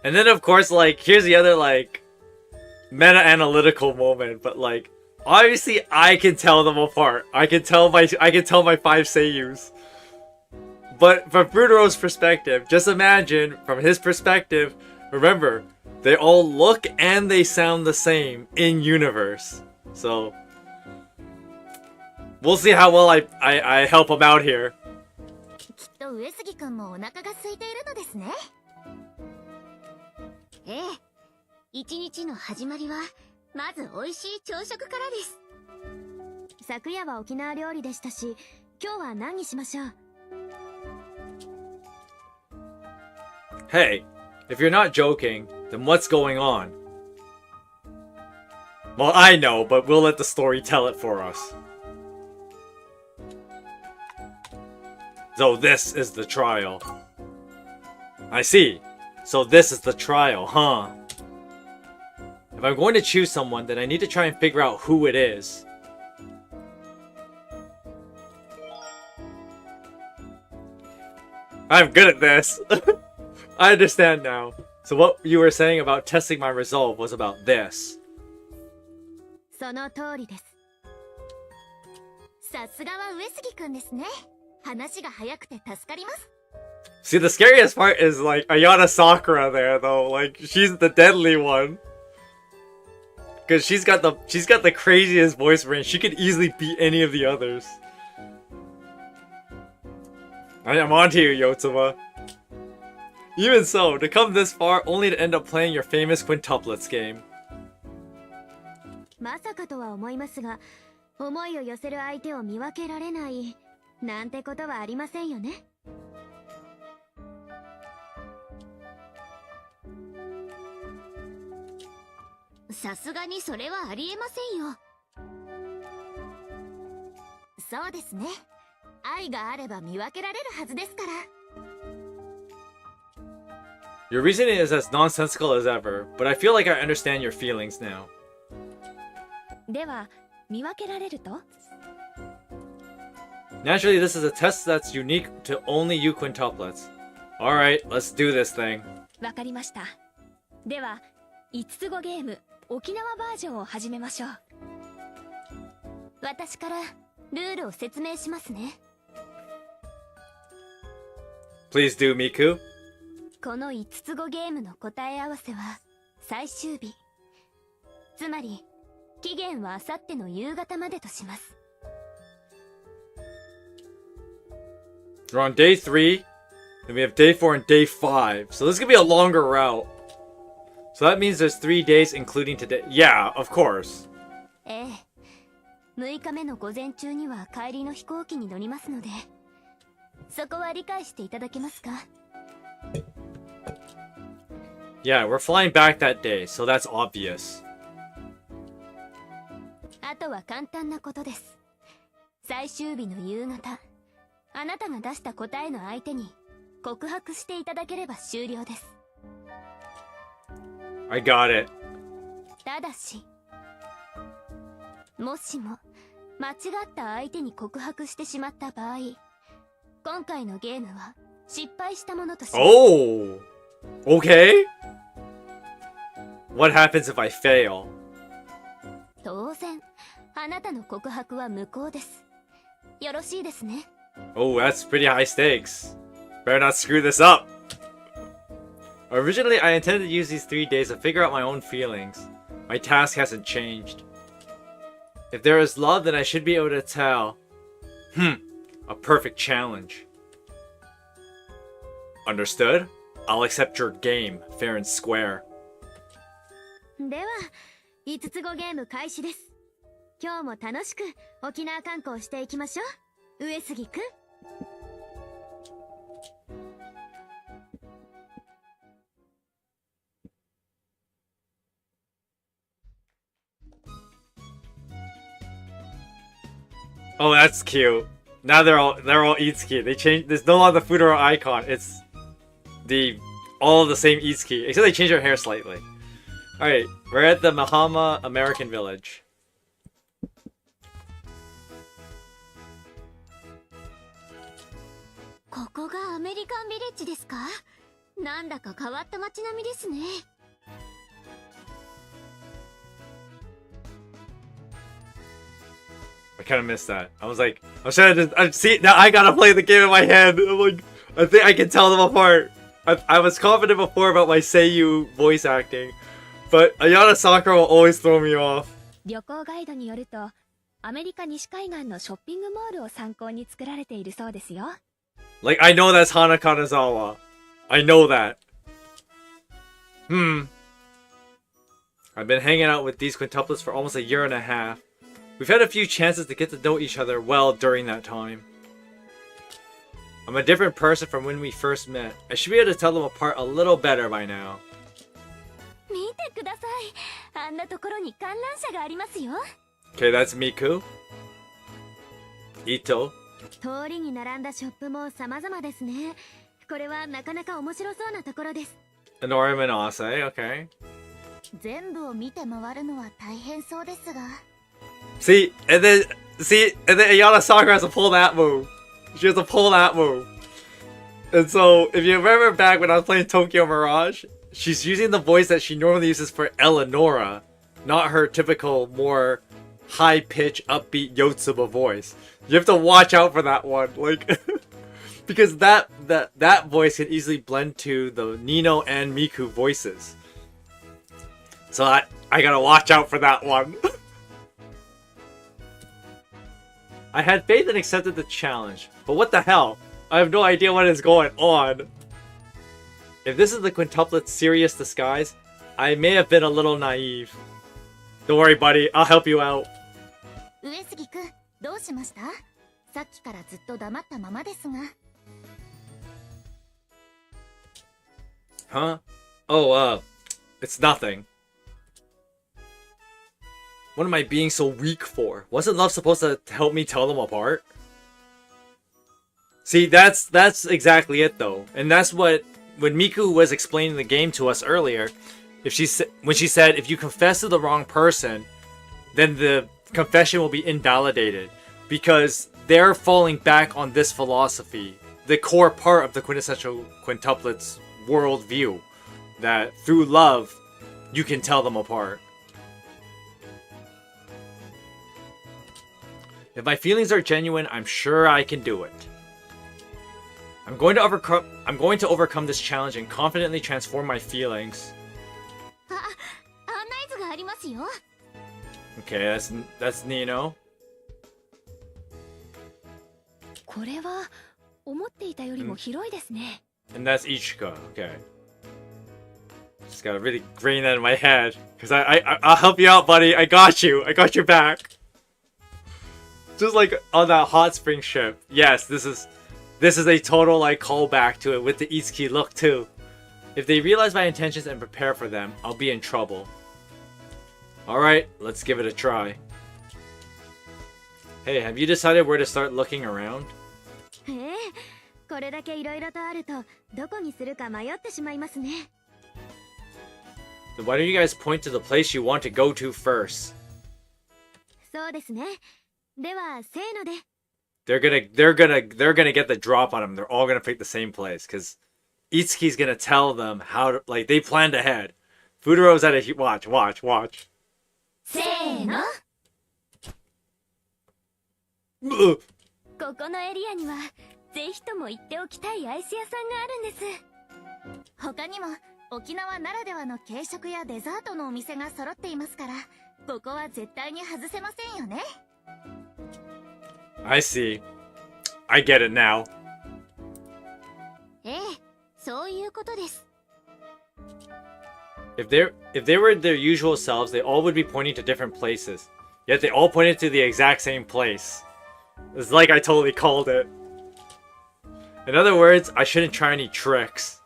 And then of course, like, here's the other like meta-analytical moment, but like, obviously I can tell them apart. I can tell my 5 seiyus. But from Futaro's perspective, just imagine from his perspective, remember, they all look and they sound the same in universe. So we'll see how well I help him out here. きっと上杉くんもお腹が空いているのですね。ええ、一日の始まりはまず美味しい朝食からです。昨夜は沖縄料理でしたし、今日は何にしましょう？ Hey, if you're not joking, then what's going on? Well, I know, but we'll let the story tell it for us. So this is the trial. I see. So this is the trial, huh? If I'm going to choose someone, then I need to try and figure out who it is. I'm good at this. I understand now. So what you were saying about testing my resolve was about this. その通りです。さすがは上杉くんですね。話が早くて助かります。 See, the scariest part is like Ayana Sakura there though. Like she's the deadly one. Cause she's got the craziest voice range. She could easily beat any of the others. I'm onto you, Yotsuma. Even so, to come this far only to end up playing your famous Quintuplets game. まさかとは思いますが、思いを寄せる相手を見分けられないなんてことはありませんよね。さすがにそれはありえませんよ。そうですね。愛があれば見分けられるはずですから。Your reasoning is as nonsensical as ever, but I feel like I understand your feelings now. では、見分けられると？ Naturally, this is a test that's unique to only you quintuplets. Alright, let's do this thing. わかりました。では、5つ子ゲーム沖縄バージョンを始めましょう。私からルールを説明しますね。Please do, Miku. この5つ子ゲームの答え合わせは最終日。つまり、期限は明後日の夕方までとします。We're on day 3, then we have day 4 and day 5. So this is gonna be a longer route. So that means there's 3 days including today. Yeah, of course. ええ。6日目の午前中には帰りの飛行機に乗りますので、そこは理解していただけますか？ Yeah, we're flying back that day, so that's obvious. 簡単なことです。最終日の夕方、あなたが出した答えの相手に告白していただければ終了です。I got it. ただし、もしも間違った相手に告白してしまった場合、今回のゲームは失敗したものとします。Oh! Okay! What happens if I fail? 当然、あなたの告白は無効です。よろしいですね。Oh, that's pretty high stakes. Better not screw this up! Originally, I intended to use these 3 days to figure out my own feelings. My task hasn't changed. If there is love, then I should be able to tell. A perfect challenge. Understood? I'll accept your game, fair and square. では、5つ子ゲーム開始です。今日も楽しく沖縄観光していきましょう。上杉くん。Oh, that's cute. Now they're all Itsuki. They changed. There's no longer the Futaro icon. It's all the same Itsuki, except they changed her hair slightly. All right, we're at the Mahama American Village. ここがアメリカンビレッジですか？なんだか変わった街並みですね。I kind of missed that. I was like, I'm trying to see now. I gotta play the game in my head. I'm like, I think I can tell them apart. I was confident before about my Seiyu voice acting, but Ayana Sakura will always throw me off. 旅行ガイドによると、アメリカ西海岸のショッピングモールを参考に作られているそうですよ。Like, I know that's Hana Kanazawa. I know that. I've been hanging out with these quintuplets for almost a year and a half. We've had a few chances to get to know each other well during that time. I'm a different person from when we first met. I should be able to tell them apart a little better by now. 見てください。あんなところに観覧車がありますよ。Okay, that's Miku. Ito. 通りに並んだショップも様々ですね。これはなかなか面白そうなところです。Honori Manase, okay. 全部を見て回るのは大変そうですが。And then Ayana Sakura has to pull that move. She has to pull that move. And so, if you remember back when I was playing Tokyo Mirage, she's using the voice that she normally uses for Eleonora, not her typical, more high-pitched, upbeat Yotsuba voice. You have to watch out for that one, like, because that voice can easily blend to the Nino and Miku voices. So I gotta watch out for that one. I had faith and accepted the challenge, but what the hell? I have no idea what is going on. If this is the quintuplet's serious disguise, I may have been a little naive. Don't worry, buddy. I'll help you out. 上杉くん、どうしました？さっきからずっと黙ったままですが。Huh? Oh, it's nothing. What am I being so weak for? Wasn't love supposed to help me tell them apart? See, that's exactly it though. And that's what, when Miku was explaining the game to us earlier, when she said, if you confess to the wrong person, then the confession will be invalidated. Because they're falling back on this philosophy, the core part of the Quintessential Quintuplets worldview, that through love, you can tell them apart. If my feelings are genuine, I'm sure I can do it. I'm going to overcome this challenge and confidently transform my feelings. Okay, that's Nino. これは思っていたよりも広いですね。And that's Ichika. Okay. Just gotta really grain that in my head, cause I'll help you out, buddy. I got you. I got your back. Just like on that hot spring ship. Yes, this is a total like callback to it with the Itsuki look too. If they realize my intentions and prepare for them, I'll be in trouble. Alright, let's give it a try. Hey, have you decided where to start looking around? へえ、これだけ色々とあるとどこにするか迷ってしまいますね。 Then why don't you guys point to the place you want to go to first? そうですね。ではせーので。 They're gonna get the drop on them. They're all gonna pick the same place because Itsuki's gonna tell them how to, like, they planned ahead. Futaro's at a watch. せーの。 Ugh. ここのエリアにはぜひとも行っておきたいアイス屋さんがあるんです。他にも沖縄ならではの軽食やデザートのお店が揃っていますから、ここは絶対に外せませんよね。 I see. I get it now. ええ、そういうことです。 If they were their usual selves, they all would be pointing to different places. Yet they all pointed to the exact same place. It's like I totally called it. In other words, I shouldn't try any tricks.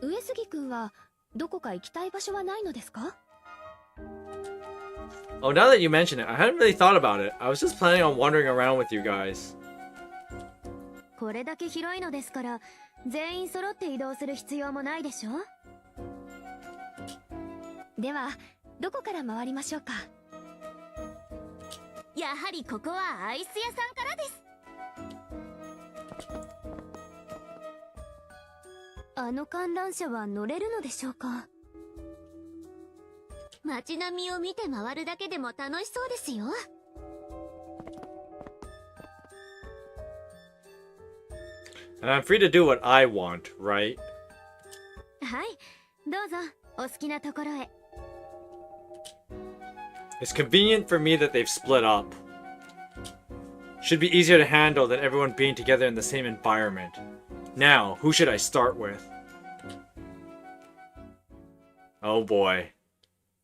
上杉くんはどこか行きたい場所はないのですか？ Oh, now that you mention it, I hadn't really thought about it. I was just planning on wandering around with you guys. これだけ広いのですから全員揃って移動する必要もないでしょ。ではどこから回りましょうか。やはりここはアイス屋さんからです。あの観覧車は乗れるのでしょうか。街並みを見て回るだけでも楽しそうですよ。 And I'm free to do what I want, right? はい、どうぞお好きなところへ。 It's convenient for me that they've split up. Should be easier to handle than everyone being together in the same environment. Now, who should I start with? Oh boy.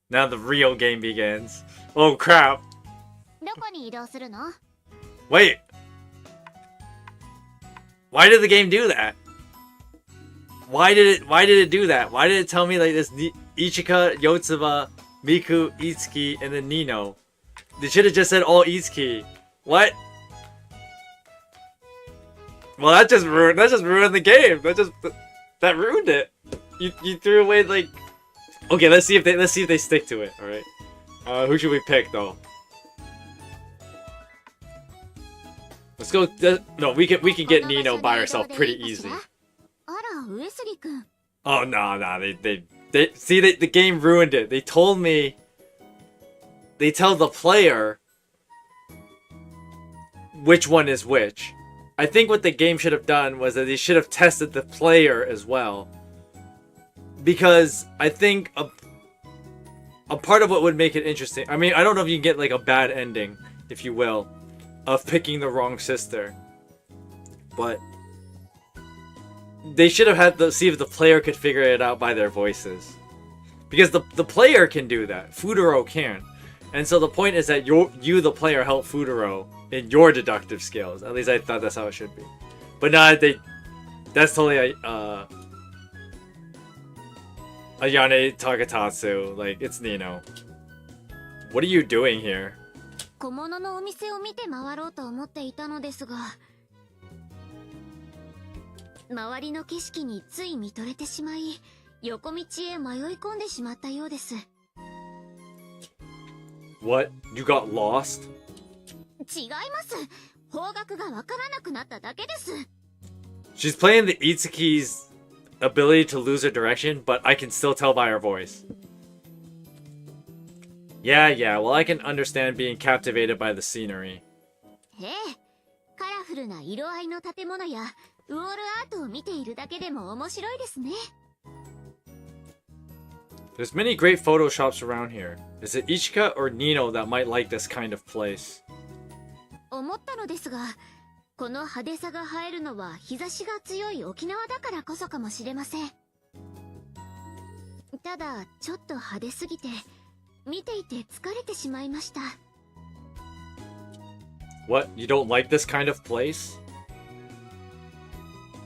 Now the real game begins. Oh crap. どこに移動するの？ Wait. Why did the game do that? Why did it do that? Why did it tell me like this Ichika, Yotsuba, Miku, Itsuki, and then Nino? They should have just said all Itsuki. What? Well, that just ruined the game. That ruined it. You threw away like. Okay, let's see if they stick to it. All right. Who should we pick though? Let's go. No, we can get Nino by herself pretty easy. Oh no, they see the game ruined it. They told me. They tell the player which one is which. I think what the game should have done was that they should have tested the player as well. Because I think a part of what would make it interesting. I mean, I don't know if you can get like a bad ending, if you will, of picking the wrong sister. But they should have had to see if the player could figure it out by their voices. Because the player can do that. Futaro can't. And so the point is that you the player, help Futaro in your deductive skills. At least I thought that's how it should be. But nah, that's totally Ayane Takatatsu. Like, it's Nino. What are you doing here? 小物のお店を見て回ろうと思っていたのですが、周りの景色につい見とれてしまい、横道へ迷い込んでしまったようです。 What? You got lost? 違います。方角がわからなくなっただけです。 She's playing the Itsuki's ability to lose her direction, but I can still tell by her voice. Yeah, well, I can understand being captivated by the scenery. ええ、カラフルな色合いの建物やウォールアートを見ているだけでも面白いですね。 There's many great photo shops around here. Is it Ichika or Nino that might like this kind of place? 思ったのですが、この派手さが映えるのは日差しが強い沖縄だからこそかもしれません。ただちょっと派手すぎて見ていて疲れてしまいました。 What? You don't like this kind of place?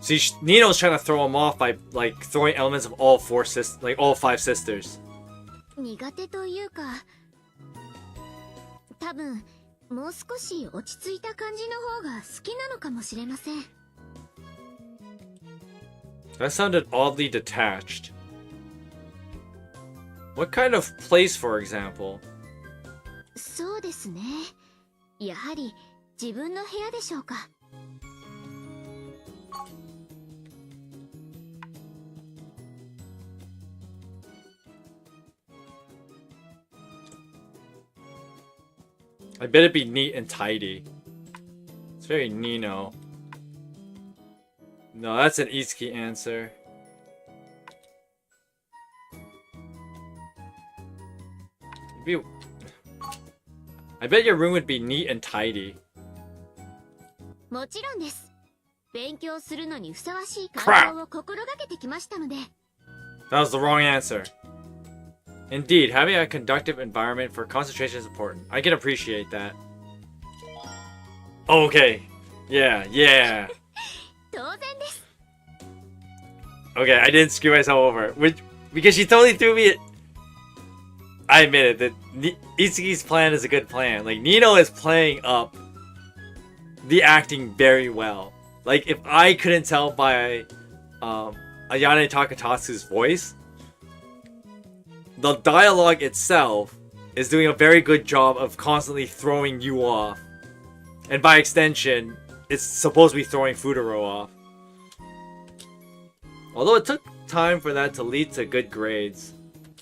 See, Nino's trying to throw him off by like throwing elements of all all 5 sisters. 苦手というか、多分もう少し落ち着いた感じの方が好きなのかもしれません。 That sounded oddly detached. What kind of place, for example? そうですね。やはり自分の部屋でしょうか。I bet it'd be neat and tidy. It's very Nino. No, that's an Itsuki answer. I bet your room would be neat and tidy. もちろんです。勉強するのにふさわしい環境を心がけてきましたので。That was the wrong answer. Indeed, having a conductive environment for concentration is important. I can appreciate that. Okay. Yeah, yeah. 当然です。 Okay, I didn't screw myself over. Because she totally threw me. I admit it, that Itsuki's plan is a good plan. Like, Nino is playing up the acting very well. Like, if I couldn't tell by Ayane Takatatsu's voice, the dialogue itself is doing a very good job of constantly throwing you off. And by extension, it's supposed to be throwing Futaro off. Although it took time for that to lead to good grades.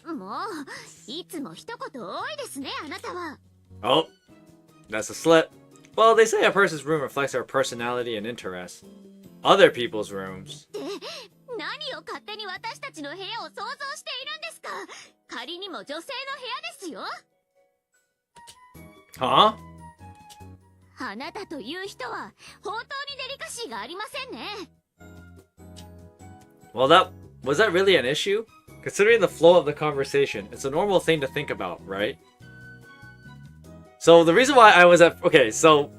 もういつも一言多いですね、あなたは。 Oh, that's a slip. Well, they say a person's room reflects their personality and interests. Other people's rooms. で、何を勝手に私たちの部屋を想像しているんですか。仮にも女性の部屋ですよ。 Huh? あなたという人は本当にデリカシーがありませんね。 Well, was that really an issue? Considering the flow of the conversation, it's a normal thing to think about, right? So the reason why I was at... Okay, so...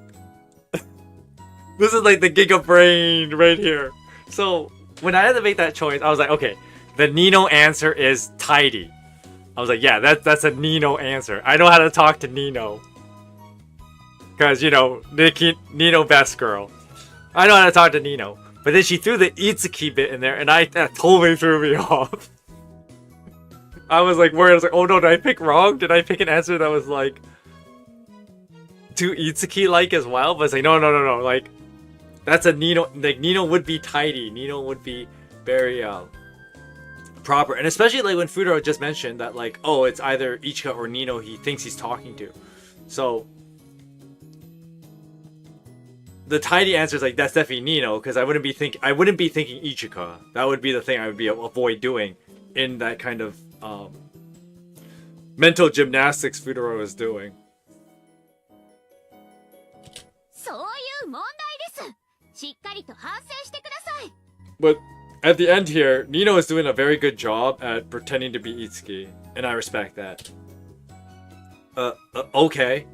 this is like the Giga Brain right here. So, when I had to make that choice, I was like, okay, the Nino answer is tidy. I was like, yeah, that's a Nino answer. I know how to talk to Nino. Because, you know, Nino best girl. I know how to talk to Nino. But then she threw the Itsuki bit in there, and that totally threw me off. I was like worried. I was like, oh no, did I pick wrong? Did I pick an answer that was like too Itsuki-like as well? But it's like, no. Like, that's a Nino. Like, Nino would be tidy. Nino would be very proper. And especially like when Futaro just mentioned that, like, oh, it's either Ichika or Nino he thinks he's talking to. So the tidy answer is like, that's definitely Nino, because I wouldn't be thinking Ichika. That would be the thing I would be avoid doing in that kind of mental gymnastics Futaro is doing. そういう問題です。しっかりと反省してください。 But at the end here, Nino is doing a very good job at pretending to be Itsuki, and I respect that. Okay.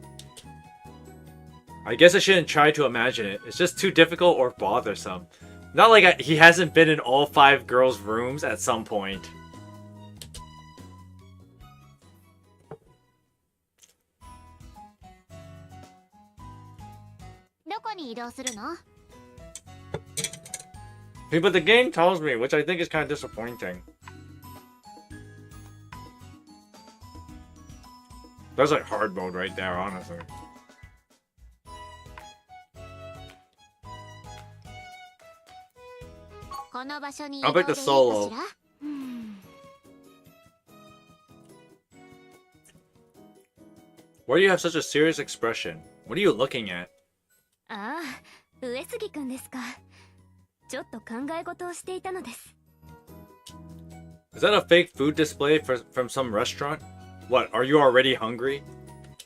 I guess I shouldn't try to imagine it. It's just too difficult or bothersome. Not like he hasn't been in all 5 girls' rooms at some point. But the game tells me, which I think is kind of disappointing. That's like hard mode right there, honestly. I'll pick the solo. Why do you have such a serious expression? What are you looking at? ああ、上杉くんですか。ちょっと考え事をしていたのです。 Is that a fake food display from some restaurant? What, are you already hungry?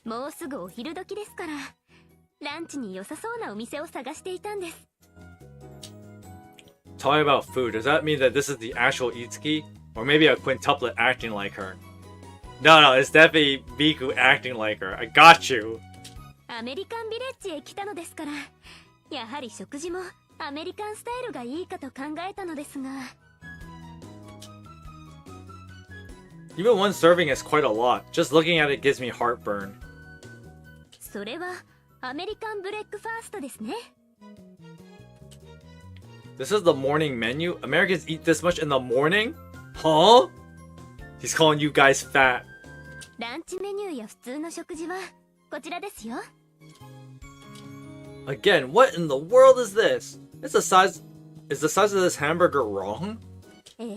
もうすぐお昼時ですから、ランチに良さそうなお店を探していたんです。 Talking about food, does that mean that this is the actual Itsuki? Or maybe a quintuplet acting like her? No, it's definitely Miku acting like her. I got you! アメリカンビレッジへ来たのですから、やはり食事もアメリカンスタイルがいいかと考えたのですが。 Even one serving is quite a lot. Just looking at it gives me heartburn. それはアメリカンブレックファーストですね。 This is the morning menu? Americans eat this much in the morning? Huh? He's calling you guys fat. ランチメニューや普通の食事はこちらですよ。 Again, what in the world is this? Is the size of this hamburger wrong? ええ、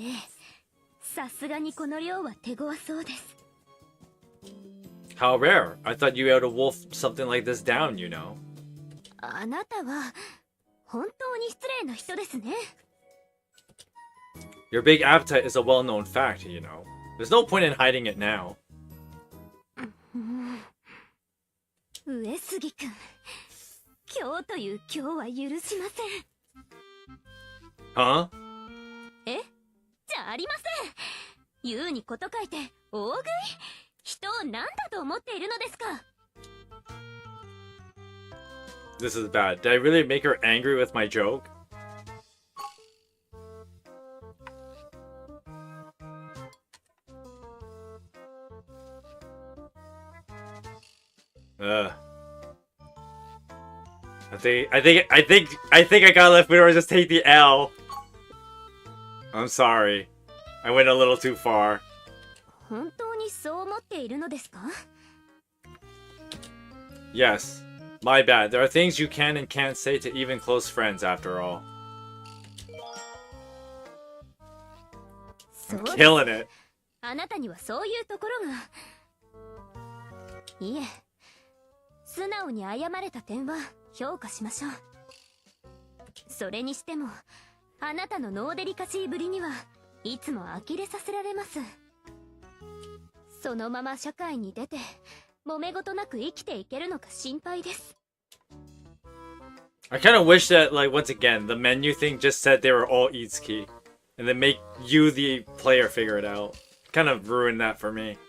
さすがにこの量は手強そうです。 How rare. I thought you had to wolf something like this down, you know. あなたは本当に失礼な人ですね。 Your big appetite is a well-known fact, you know. There's no point in hiding it now. 上杉君、今日という今日は許しません。 Huh? え？じゃありません。言うにこと書いて大食い？人を何だと思っているのですか？ This is bad. Did I really make her angry with my joke? I think I gotta let Futaro just take the L. I'm sorry. I went a little too far. 本当にそう思っているのですか？ Yes. My bad. There are things you can and can't say to even close friends after all. そう I'm です。 killing it. あなたにはそういうところが。いえ、素直に謝れた点は評価しましょう。それにしても、あなたのノーデリカシーぶりにはいつも呆れさせられます。そのまま社会に出て、揉め事なく生きていけるのか心配です。 I kind of wish that, like, once again, the menu thing just said they were all Itsuki. And then make you, the player, figure it out. Kind of ruined that for me.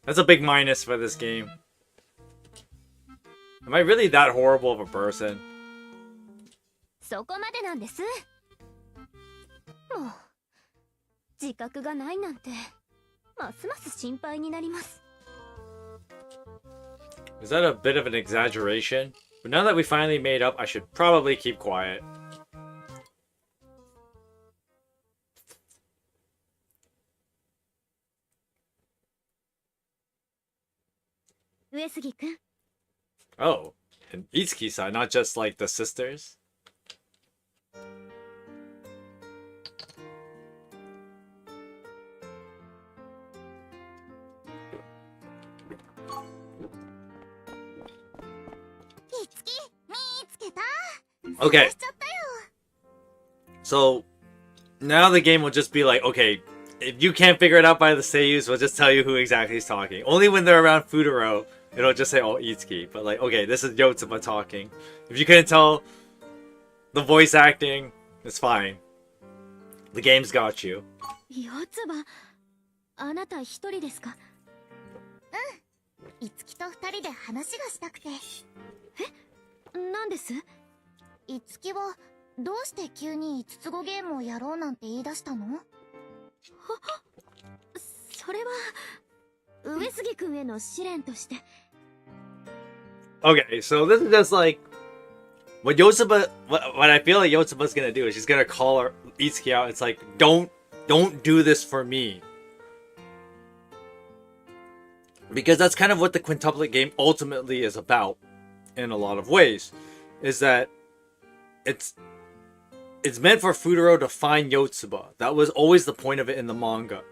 That's a big minus for this game. Am I really that horrible of a person? そこまでなんです。もう、自覚がないなんて、ますます心配になります。 Is that a bit of an exaggeration? But now that we finally made up, I should probably keep quiet. 上杉君。 Oh, and Itsuki-san, not just like the sisters? いつき見つけた。 Okay. しちゃったよ。 So, now the game will just be like, okay, if you can't figure it out by the seiyus, we'll just tell you who exactly is talking. Only when they're around Futaro, it'll just say, oh, Itsuki. But like, okay, this is Yotsuba talking. If you couldn't tell the voice acting, it's fine. The game's got you. 四つ葉、あなた一人ですか？いつきと二人で話がしたくて。なんです？いつきはどうして急に五つ子ゲームをやろうなんて言い出したの？それは上杉君への試練として。 Okay, so this is just like what Yotsuba. What I feel like Yotsuba's gonna do is she's gonna call her Itsuki out. It's like, don't do this for me, because that's kind of what the quintuplet game ultimately is about, in a lot of ways, is that it's meant for Futaro to find Yotsuba. That was always the point of it in the manga.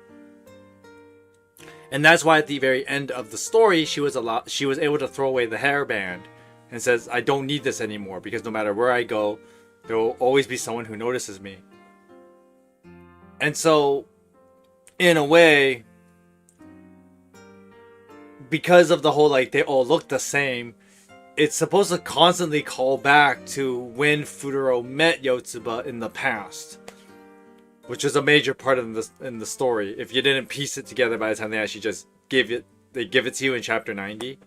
And that's why at the very end of the story, she was able to throw away the hairband and says, I don't need this anymore, because no matter where I go, there will always be someone who notices me. And so, in a way, because of the whole, like, they all look the same, it's supposed to constantly call back to when Futaro met Yotsuba in the past, which is a major part of in the story. If you didn't piece it together by the time they actually just give it to you in chapter 90.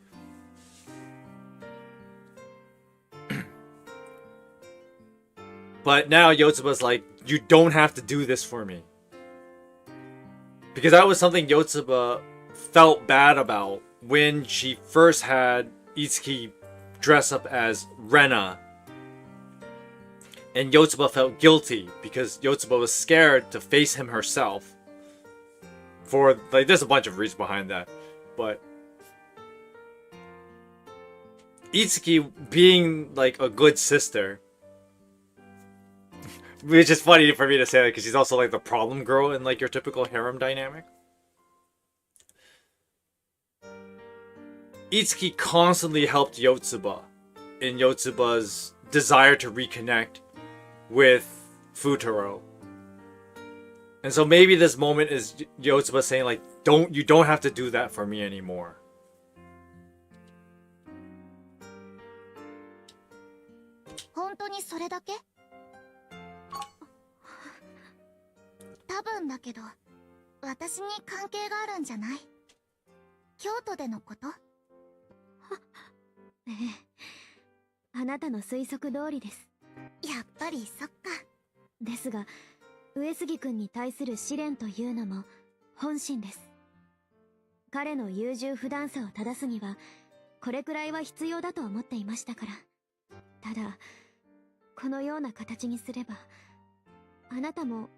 But now Yotsuba's like, you don't have to do this for me. Because that was something Yotsuba felt bad about when she first had Itsuki dress up as Rena. And Yotsuba felt guilty because Yotsuba was scared to face him herself. For, like, there's a bunch of reasons behind that. But Itsuki being, like, a good sister, which is funny for me to say that because she's also, like, the problem girl in, like, your typical harem dynamic. Itsuki constantly helped Yotsuba in Yotsuba's desire to reconnect with Futaro. And so maybe this moment is Yotsuba saying, like, you don't have to do that for me anymore. 本当にそれだけ？多分だけど、私に関係があるんじゃない？京都でのこと？ええ、あなたの推測通りです。やっぱりそっか。ですが、上杉君に対する試練というのも本心です。彼の優柔不断さを正すには、これくらいは必要だと思っていましたから。ただ、このような形にすれば、あなたも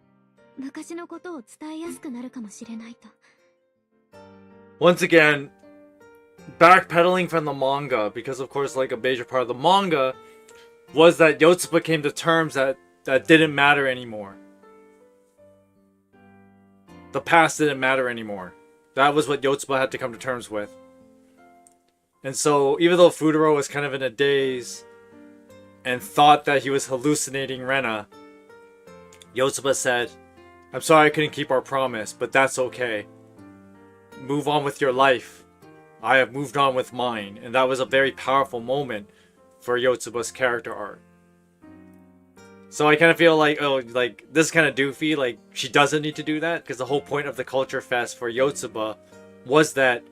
昔のことを伝えやすくなるかもしれないと。Once again, backpedaling from the manga, because of course, like, a major part of the manga was that Yotsuba came to terms that didn't matter anymore. The past didn't matter anymore. That was what Yotsuba had to come to terms with. And so, even though Futaro was kind of in a daze and thought that he was hallucinating Rena, Yotsuba said, "I'm sorry I couldn't keep our promise, but that's okay. Move on with your life. I have moved on with mine." And that was a very powerful moment for Yotsuba's character arc. So I kind of feel like, oh, like, this is kind of doofy. Like, she doesn't need to do that, because the whole point of the Culture Fest for Yotsuba was that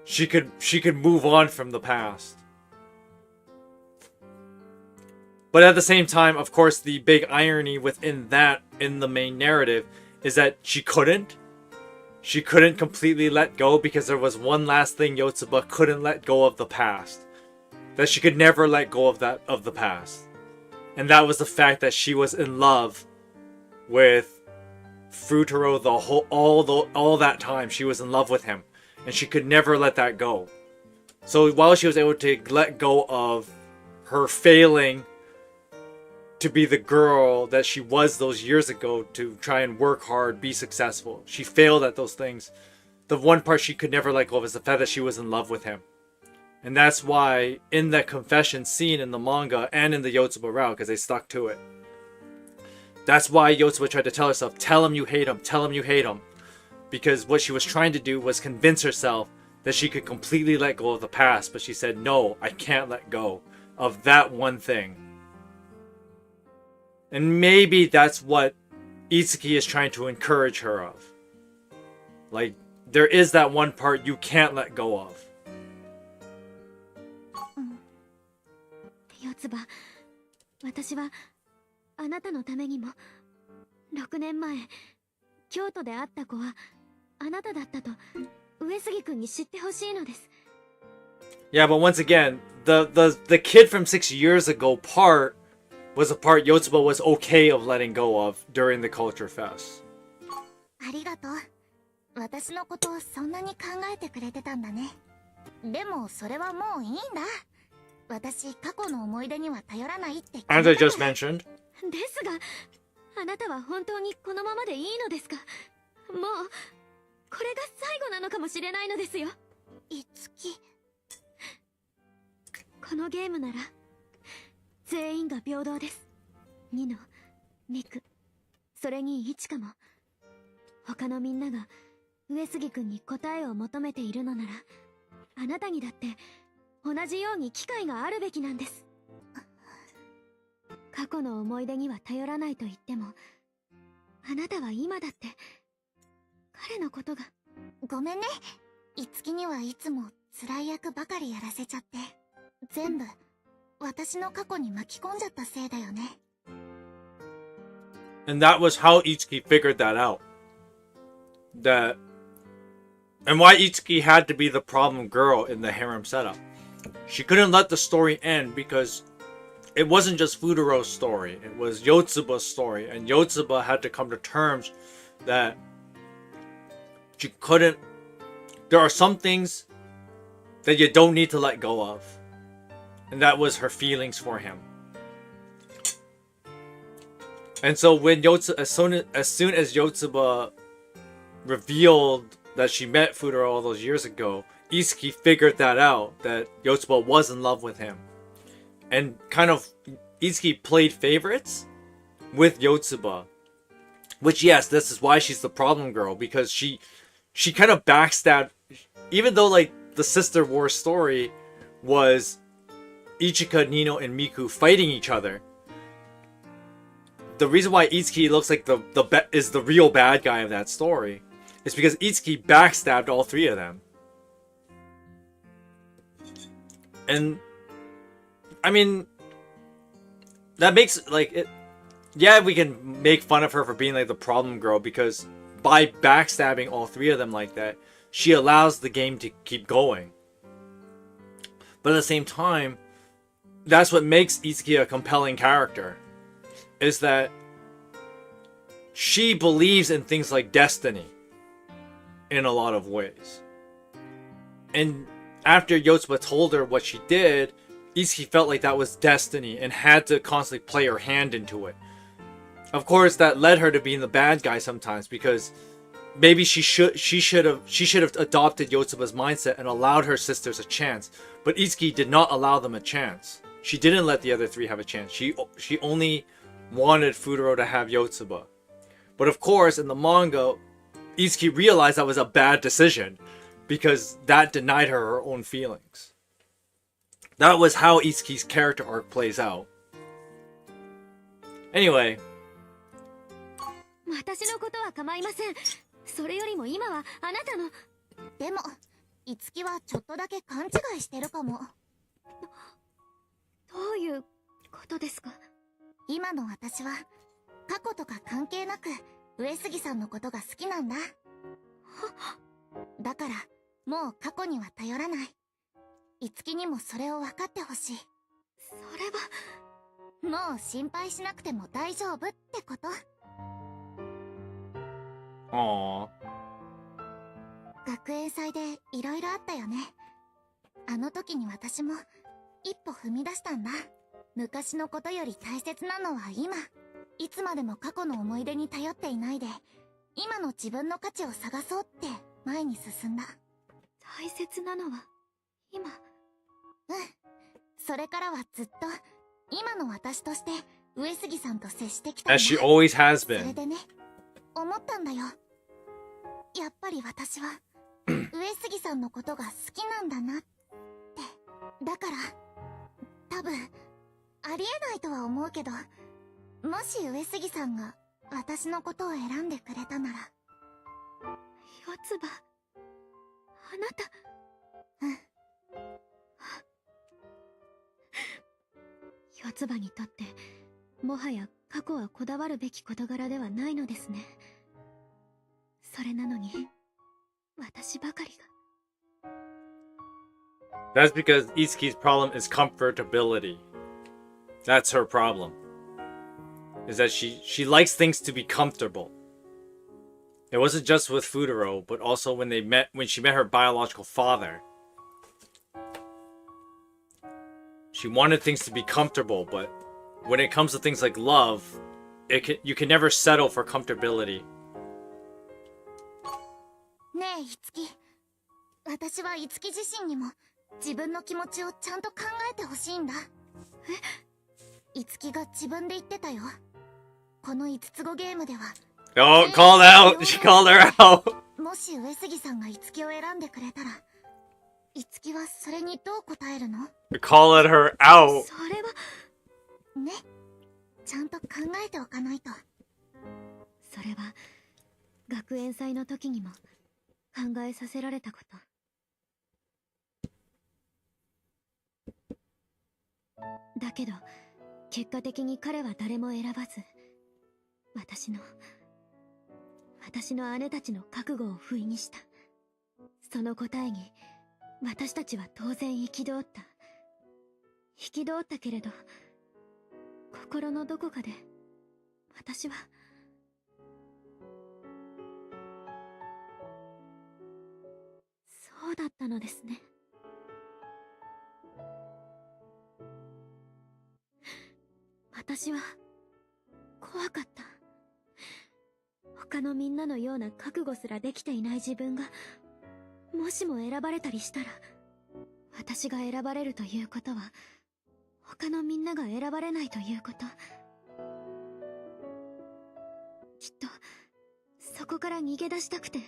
she could move on from the past. But at the same time, of course, the big irony within that, in the main narrative, is that she couldn't. She couldn't completely let go because there was one last thing Yotsuba couldn't let go of the past. That she could never let go of the past. And that was the fact that she was in love with Futaro all that time. She was in love with him. And she could never let that go. So while she was able to let go of her failing to be the girl that she was those years ago, to try and work hard, be successful, she failed at those things. The one part she could never let go of is the fact that she was in love with him. And that's why in that confession scene in the manga and in the Yotsuba route, because they stuck to it, that's why Yotsuba tried to tell herself, tell him you hate him, tell him you hate him. Because what she was trying to do was convince herself that she could completely let go of the past, but she said, no, I can't let go of that one thing. And maybe that's what Itsuki is trying to encourage her of. Like, there is that one part you can't let go of. 四つ葉、私はあなたのためにも6年前京都で会った子はあなただったと上杉君に知ってほしいのです。 Yeah, but once again, the kid from 6 years ago part was a part Yotsuba was okay of letting go of during the Culture Fest. ありがとう。私のことをそんなに考えてくれてたんだね。でもそれはもういいんだ。私過去の思い出には頼らないって決めたから。 As I just mentioned. ですが、あなたは本当にこのままでいいのですか？もうこれが最後なのかもしれないのですよ。いつき。このゲームなら全員が平等です。2のミク、それにイチカも。他のみんなが上杉君に答えを求めているのなら、あなたにだって同じように機会があるべきなんです。過去の思い出には頼らないと言っても、あなたは今だって彼のことが。ごめんね。いつきにはいつも辛い役ばかりやらせちゃって、全部私の過去に巻き込んじゃったせいだよね。And that was how Itsuki figured that out. And why Itsuki had to be the problem girl in the harem setup. she couldn't let the story end because it wasn't just Futaro's story. It was Yotsuba's story, and Yotsuba had to come to terms that she couldn't. There are some things that you don't need to let go of, and that was her feelings for him. And so when as soon as Yotsuba revealed that she met Futaro all those years ago, Itsuki figured that out, that Yotsuba was in love with him. And kind of, Itsuki played favorites with Yotsuba. Which, yes, this is why she's the problem girl, because she kind of backstabbed, even though, like, the Sister War story was Ichika, Nino, and Miku fighting each other. The reason why Itsuki looks like is the real bad guy of that story is because Itsuki backstabbed all three of them. And I mean, that makes, like, it. Yeah, we can make fun of her for being like the problem girl, because by backstabbing all three of them like that, she allows the game to keep going. But at the same time, that's what makes Itsuki a compelling character, is that she believes in things like destiny in a lot of ways. And after Yotsuba told her what she did, Itsuki felt like that was destiny and had to constantly play her hand into it. Of course, that led her to being the bad guy sometimes, because maybe she should have adopted Yotsuba's mindset and allowed her sisters a chance. But Itsuki did not allow them a chance. She didn't let the other three have a chance. She only wanted Futaro to have Yotsuba. But of course, in the manga, Itsuki realized that was a bad decision, because that denied her her own feelings. That was how Itsuki's character arc plays out. Anyway. 私のことは構いません。それよりも今はあなたの。でも、いつきはちょっとだけ勘違いしてるかも。どういうことですか？今の私は、過去とか関係なく、上杉さんのことが好きなんだ。だから、もう過去には頼らない。いつきにもそれを分かってほしい。それは、もう心配しなくても大丈夫ってこと。学園祭でいろいろあったよね。あの時に私も一歩踏み出したんだ。昔のことより大切なのは今。いつまでも過去の思い出に頼っていないで、今の自分の価値を探そうって前に進んだ。大切なのは今。それからはずっと今の私として上杉さんと接してきたんだ。As she always has それ been. でね、思ったんだよ。やっぱり私は上杉さんのことが好きなんだなって。だから多分ありえないとは思うけど、もし上杉さんが私のことを選んでくれたなら。四つ葉、あなた。四つ葉にとってもはや過去はこだわるべき事柄ではないのですね。それなのに私ばかりが。That's because Itsuki's problem is comfortability. That's her problem. Is that she likes things to be comfortable. It wasn't just with Futaro, but also when she met her biological father. She wanted things to be comfortable, but when it comes to things like love, you can never settle for comfortability. ねえ、いつき。私はいつき自身にも自分の気持ちをちゃんと考えてほしいんだ。いつきが自分で言ってたよ。この5つ子ゲームでは。Oh, called out! She called her out! もし上杉さんがいつきを選んでくれたら、いつきはそれにどう答えるの？ Called her out! それは。ね。ちゃんと考えておかないと。それは学園祭の時にも考えさせられたこと。だけど結果的に彼は誰も選ばず、私の姉たちの覚悟を不意にした。その答えに私たちは当然憤った。憤ったけれど、心のどこかで私はそうだったのですね。私は怖かった。他のみんなのような覚悟すらできていない自分がもしも選ばれたりしたら、私が選ばれるということは他のみんなが選ばれないということ。きっとそこから逃げ出したくて、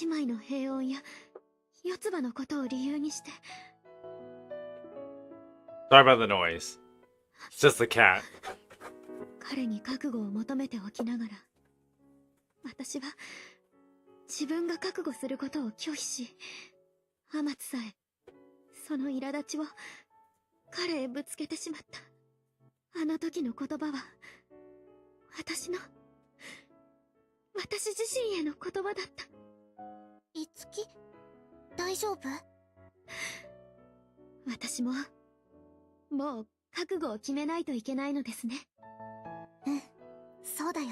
姉妹の平穏や四つ葉のことを理由にして。 Sorry about the noise. It's just the cat. 彼に覚悟を求めておきながら、私は自分が覚悟することを拒否し、アマツさえその苛立ちを彼へぶつけてしまった。あの時の言葉は私自身への言葉だった。いつき、大丈夫？私ももう覚悟を決めないといけないのですね。うん、そうだよ。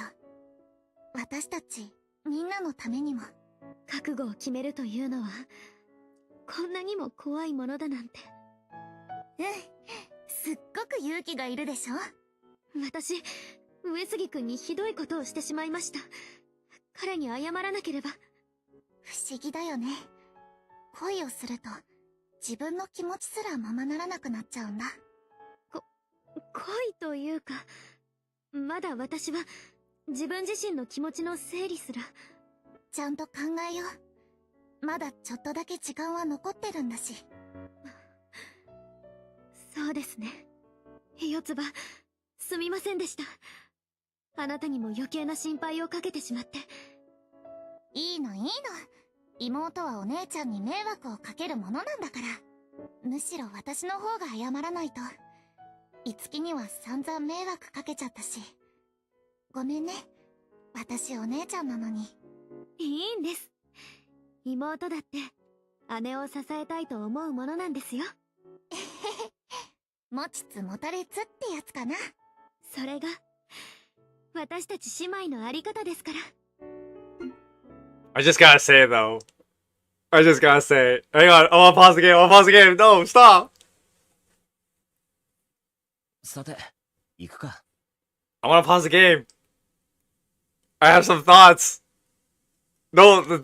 私たちみんなのためにも。覚悟を決めるというのはこんなにも怖いものだなんて。うん、すっごく勇気がいるでしょ。私、上杉君にひどいことをしてしまいました。彼に謝らなければ。不思議だよね。恋をすると自分の気持ちすらままならなくなっちゃうんだ。恋というか、まだ私は自分自身の気持ちの整理すら。ちゃんと考えよう。まだちょっとだけ時間は残ってるんだし。そうですね。四つ葉、すみませんでした。あなたにも余計な心配をかけてしまって。いいのいいの。妹はお姉ちゃんに迷惑をかけるものなんだから。むしろ私の方が謝らないと。いつきには散々迷惑かけちゃったし。ごめんね。私お姉ちゃんなのに。いいんです。妹だって姉を支えたいと思うものなんですよ。持ちつ持たれつってやつかな。それが私たち姉妹のあり方ですから。I just gotta say though. I just gotta say. Hang on, I wanna pause the game. I wanna pause the game. No, stop. さて、行くか。I wanna pause the game. I have some thoughts. No, the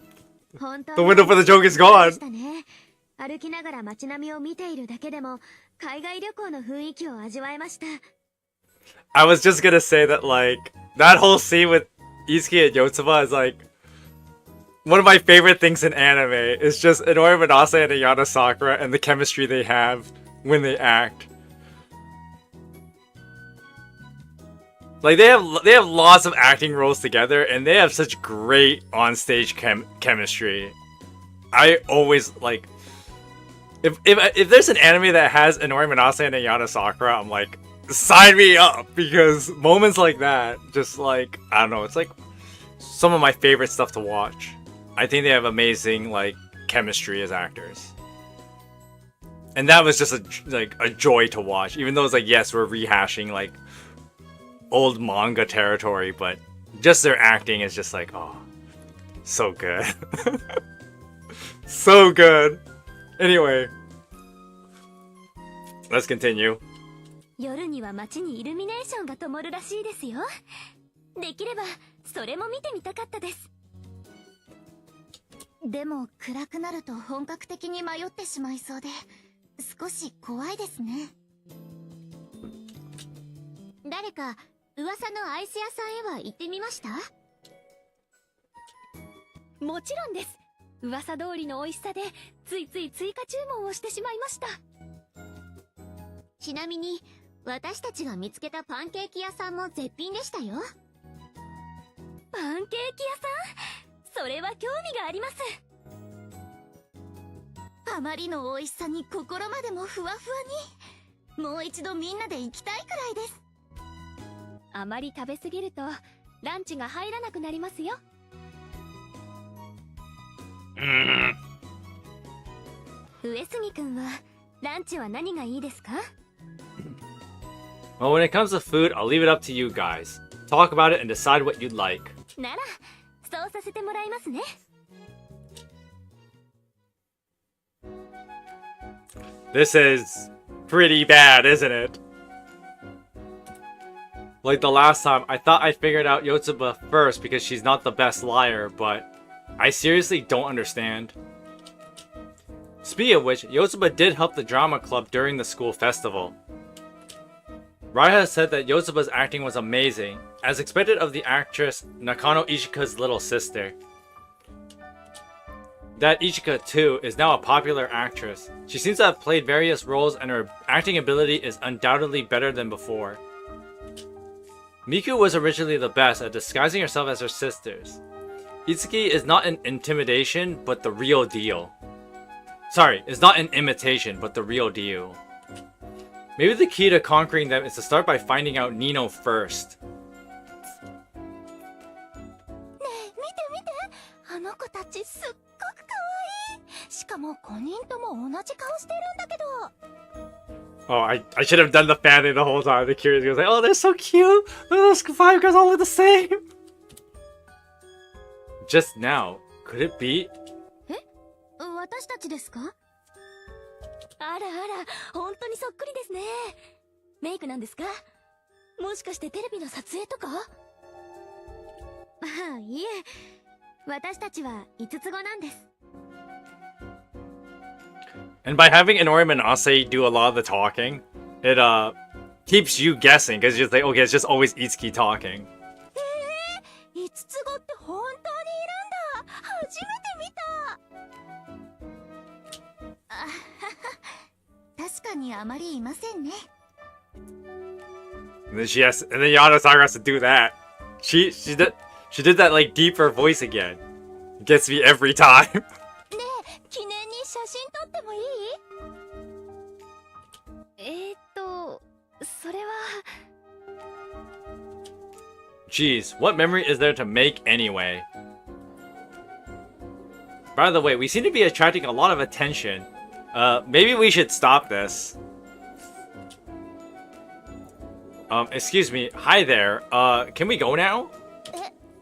window for the joke is gone. 歩きながら街並みを見ているだけでも海外旅行の雰囲気を味わえました。I was just gonna say that, like, that whole scene with Izuki and Yotsuba is like one of my favorite things in anime. It's just Inoue Manase and Ayana Sakura and the chemistry they have when they act. Like they have lots of acting roles together, and they have such great on-stage chemistry. I always like if there's an anime that has Inoue Manase and Ayana Sakura, I'm like, sign me up, because moments like that, just like, I don't know, it's like some of my favorite stuff to watch. I think they have amazing like chemistry as actors. And that was just a joy to watch, even though it's like, yes, we're rehashing like old manga territory, but just their acting is just like, oh, so good. So good. Anyway, let's continue. 夜には街にイルミネーションが灯るらしいですよ。できればそれも見てみたかったです。でも暗くなると本格的に迷ってしまいそうで少し怖いですね。誰か噂のアイス屋さんへは行ってみました？もちろんです。噂通りの美味しさでついつい追加注文をしてしまいました。ちなみに私たちが見つけたパンケーキ屋さんも絶品でしたよ。パンケーキ屋さん、それは興味があります。あまりの美味しさに心までもふわふわに。もう一度みんなで行きたいくらいです。あまり食べ過ぎるとランチが入らなくなりますよ。上杉くんはランチは何がいいですか？ Well, when it comes to food, I'll leave it up to you guys. Talk about it and decide what you'd like. ならそうさせてもらいますね。This is pretty bad, isn't it? Like the last time, I thought I figured out Yotsuba first because she's not the best liar, but I seriously don't understand. Speaking of which, Yotsuba did help the drama club during the school festival. Raiha said that Yotsuba's acting was amazing, as expected of the actress Nakano Ichika's little sister. That Ichika, too, is now a popular actress. She seems to have played various roles and her acting ability is undoubtedly better than before. Miku was originally the best at disguising herself as her sisters. Itsuki is not an intimidation, but the real deal. Sorry, is not an imitation, but the real deal. Maybe the key to conquering them is to start by finding out Nino first. ねえ見て見て、あの子たちすっごく可愛い。しかも5人とも同じ顔してるんだけど。 Oh, I should have done the fanning the whole time. The curious was like, oh, they're so cute. Those 5 girls all look the same. Just now, could it be? 私たちですか？あらあら、本当にそっくりですね。メイクなんですか？もしかしてテレビの撮影とか？あ、いえ、私たちは5つ子なんです。 And by having Inori Manase do a lot of the talking, it keeps you guessing because you're just like, okay, it's just always Itsuki talking. 5つ子って本当にいるんだ。初めて見た。あはは、確かにあまりいませんね。 And then Yano Sakura has to do that. She did that like deeper voice again. It gets me every time. ねえ、記念に写真撮ってもいい？それは。 Jeez, what memory is there to make anyway? By the way, we seem to be attracting a lot of attention. Maybe we should stop this. Excuse me. Hi there. Can we go now?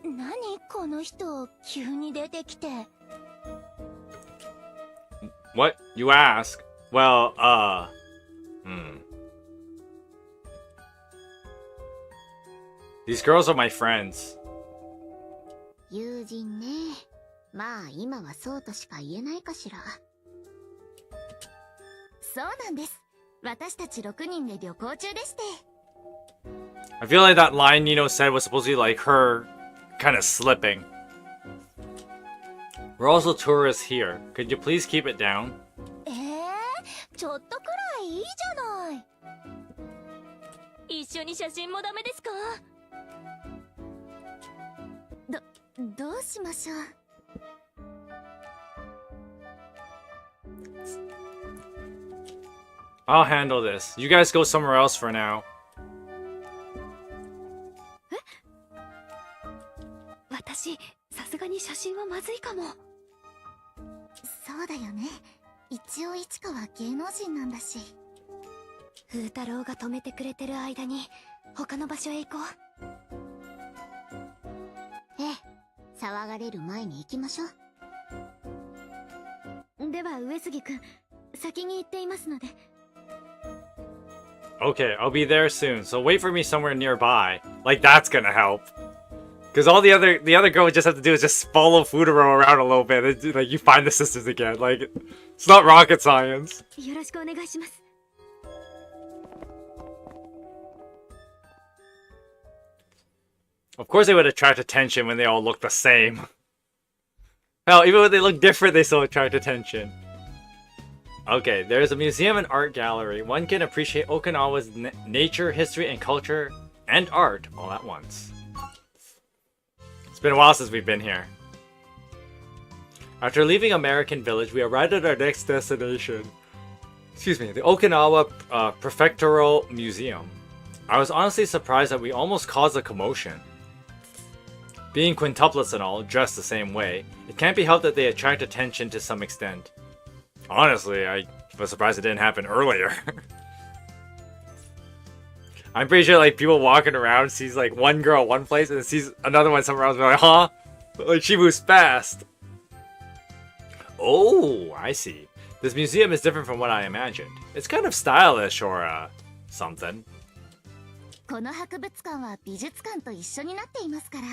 何この人急に出てきて。 What? You ask? Well, These girls are my friends. 友人ね。まあ今はそうとしか言えないかしら。そうなんです。私たち6人で旅行中でして。 I feel like that line Nino said was supposed to be like her kind of slipping. We're also tourists here. Could you please keep it down? ちょっとくらいいいじゃない。一緒に写真もダメですか？どうしましょう。 I'll handle this. You guys go somewhere else for now. 私、さすがに写真はまずいかも。そうだよね。一応一花は芸能人なんだし。風太郎が止めてくれてる間に他の場所へ行こう。ええ、騒がれる前に行きましょう。では上杉くん、先に行っていますので。 Okay, I'll be there soon, so wait for me somewhere nearby. Like that's gonna help. Because all the other girl would just have to do is just follow Futaro around a little bit. And, like you find the sisters again. Like it's not rocket science. よろしくお願いします。 Of course they would attract attention when they all look the same. Hell, even when they look different, they still attract attention. Okay, there's a museum and art gallery. One can appreciate Okinawa's nature, history, and culture, and art all at once. It's been a while since we've been here. After leaving American Village, we arrived at our next destination. Excuse me, the Okinawa Prefectural Museum. I was honestly surprised that we almost caused a commotion. Being quintuplets and all, dressed the same way, it can't be helped that they attract attention to some extent. Honestly, I But surprised it didn't happen earlier. I'm pretty sure like people walking around sees like one girl one place and sees another one somewhere else and like, huh? But, like she moves fast. Oh, I see. This museum is different from what I imagined. It's kind of stylish or something. この博物館は美術館と一緒になっていますから、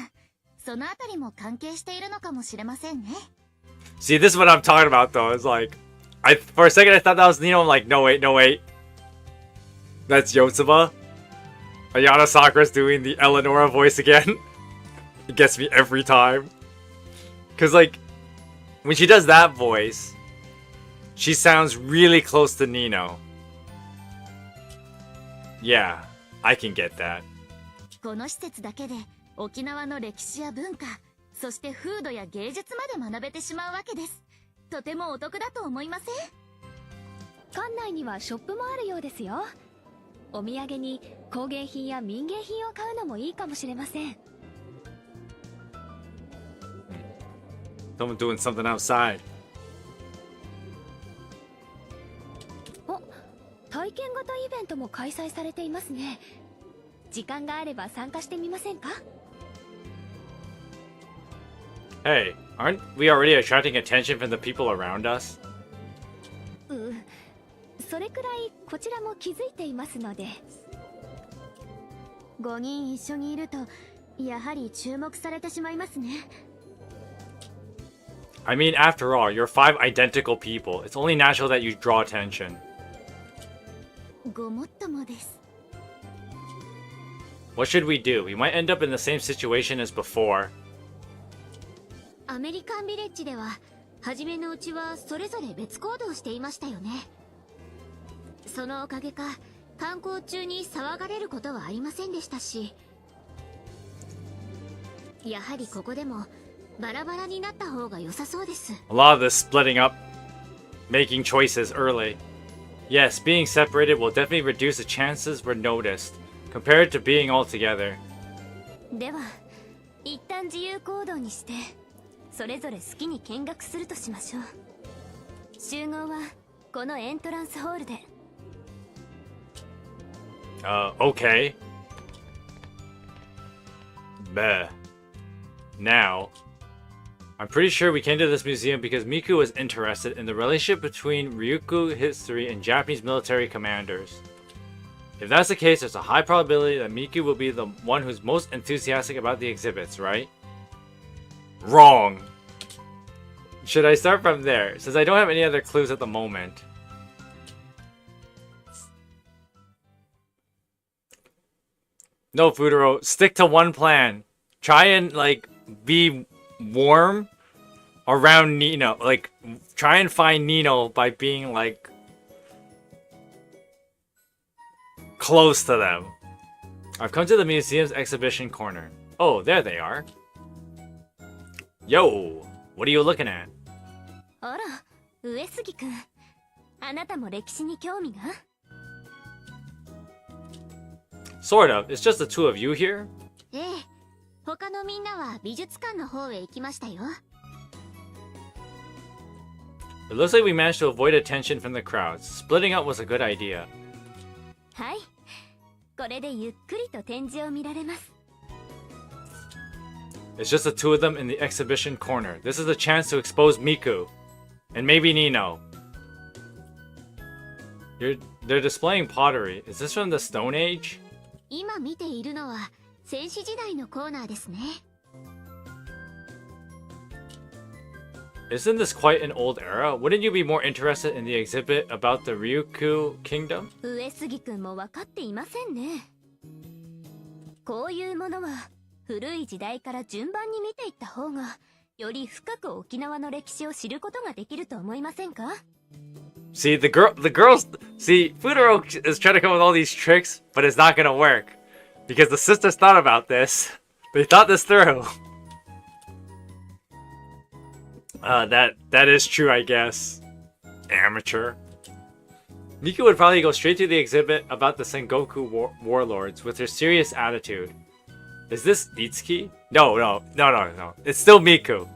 そのあたりも関係しているのかもしれませんね。See, this is what I'm talking about though. It's like, for a second I thought that was Nino. I'm like, no wait, no wait. That's Yotsuba. Ayana Sakura's doing the Eleonora voice again. It gets me every time. Cause like, when she does that voice, she sounds really close to Nino. Yeah, I can get that. この施設だけで沖縄の歴史や文化、そして風土や芸術まで学べてしまうわけです。とてもお得だと思いません？館内にはショップもあるようですよ。お土産に工芸品や民芸品を買うのもいいかもしれません。Someone doing something outside. お、体験型イベントも開催されていますね。時間があれば参加してみませんか？ Hey, aren't we already attracting attention from the people around us? それくらいこちらも気づいていますので。5人一緒にいるとやはり注目されてしまいますね。I mean, after all, you're 5 identical people. It's only natural that you draw attention. ごもっともです。 What should we do? We might end up in the same situation as before. アメリカンビレッジでは初めのうちはそれぞれ別行動していましたよね。そのおかげか観光中に騒がれることはありませんでしたし、やはりここでもバラバラになった方が良さそうです。 A lot of this splitting up, making choices early. Yes, being separated will definitely reduce the chances we're noticed, compared to being all together. では一旦自由行動にしてそれぞれ好きに見学するとしましょう。集合はこのエントランスホールで。Okay. Bleh. Now, I'm pretty sure we came to this museum because Miku was interested in the relationship between Ryukyu history and Japanese military commanders. If that's the case, there's a high probability that Miku will be the one who's most enthusiastic about the exhibits, right? Wrong. Should I start from there, since I don't have any other clues at the moment? No, Futaro, stick to one plan. Try and, like, be warm around Nino. Like, try and find Nino by being, like, close to them. I've come to the museum's exhibition corner. Oh, there they are. Yo, what are you looking at? あら、上杉くん。あなたも歴史に興味が？ Sort of. It's just the two of you here? ええ。他のみんなは美術館の方へ行きましたよ。It looks like we managed to avoid attention from the crowds. Splitting up was a good idea. はい。これでゆっくりと展示を見られます。 It's just the two of them in the exhibition corner. This is a chance to expose Miku. And maybe Nino. They're displaying pottery. Is this from the Stone Age? 今見ているのは戦士時代のコーナーですね。 Isn't this quite an old era? Wouldn't you be more interested in the exhibit about the Ryukyu Kingdom? 上杉くんも分かっていませんね。こういうものは古い時代から順番に見ていった方がより深く沖縄の歴史を知ることができると思いませんか？ See, the girls, see, Futaro is trying to come with all these tricks, but it's not gonna work. Because the sisters thought about this. They thought this through. That is true, I guess. Amateur. Miku would probably go straight to the exhibit about the Sengoku warlords with her serious attitude. Is this Itsuki? No. It's still Miku.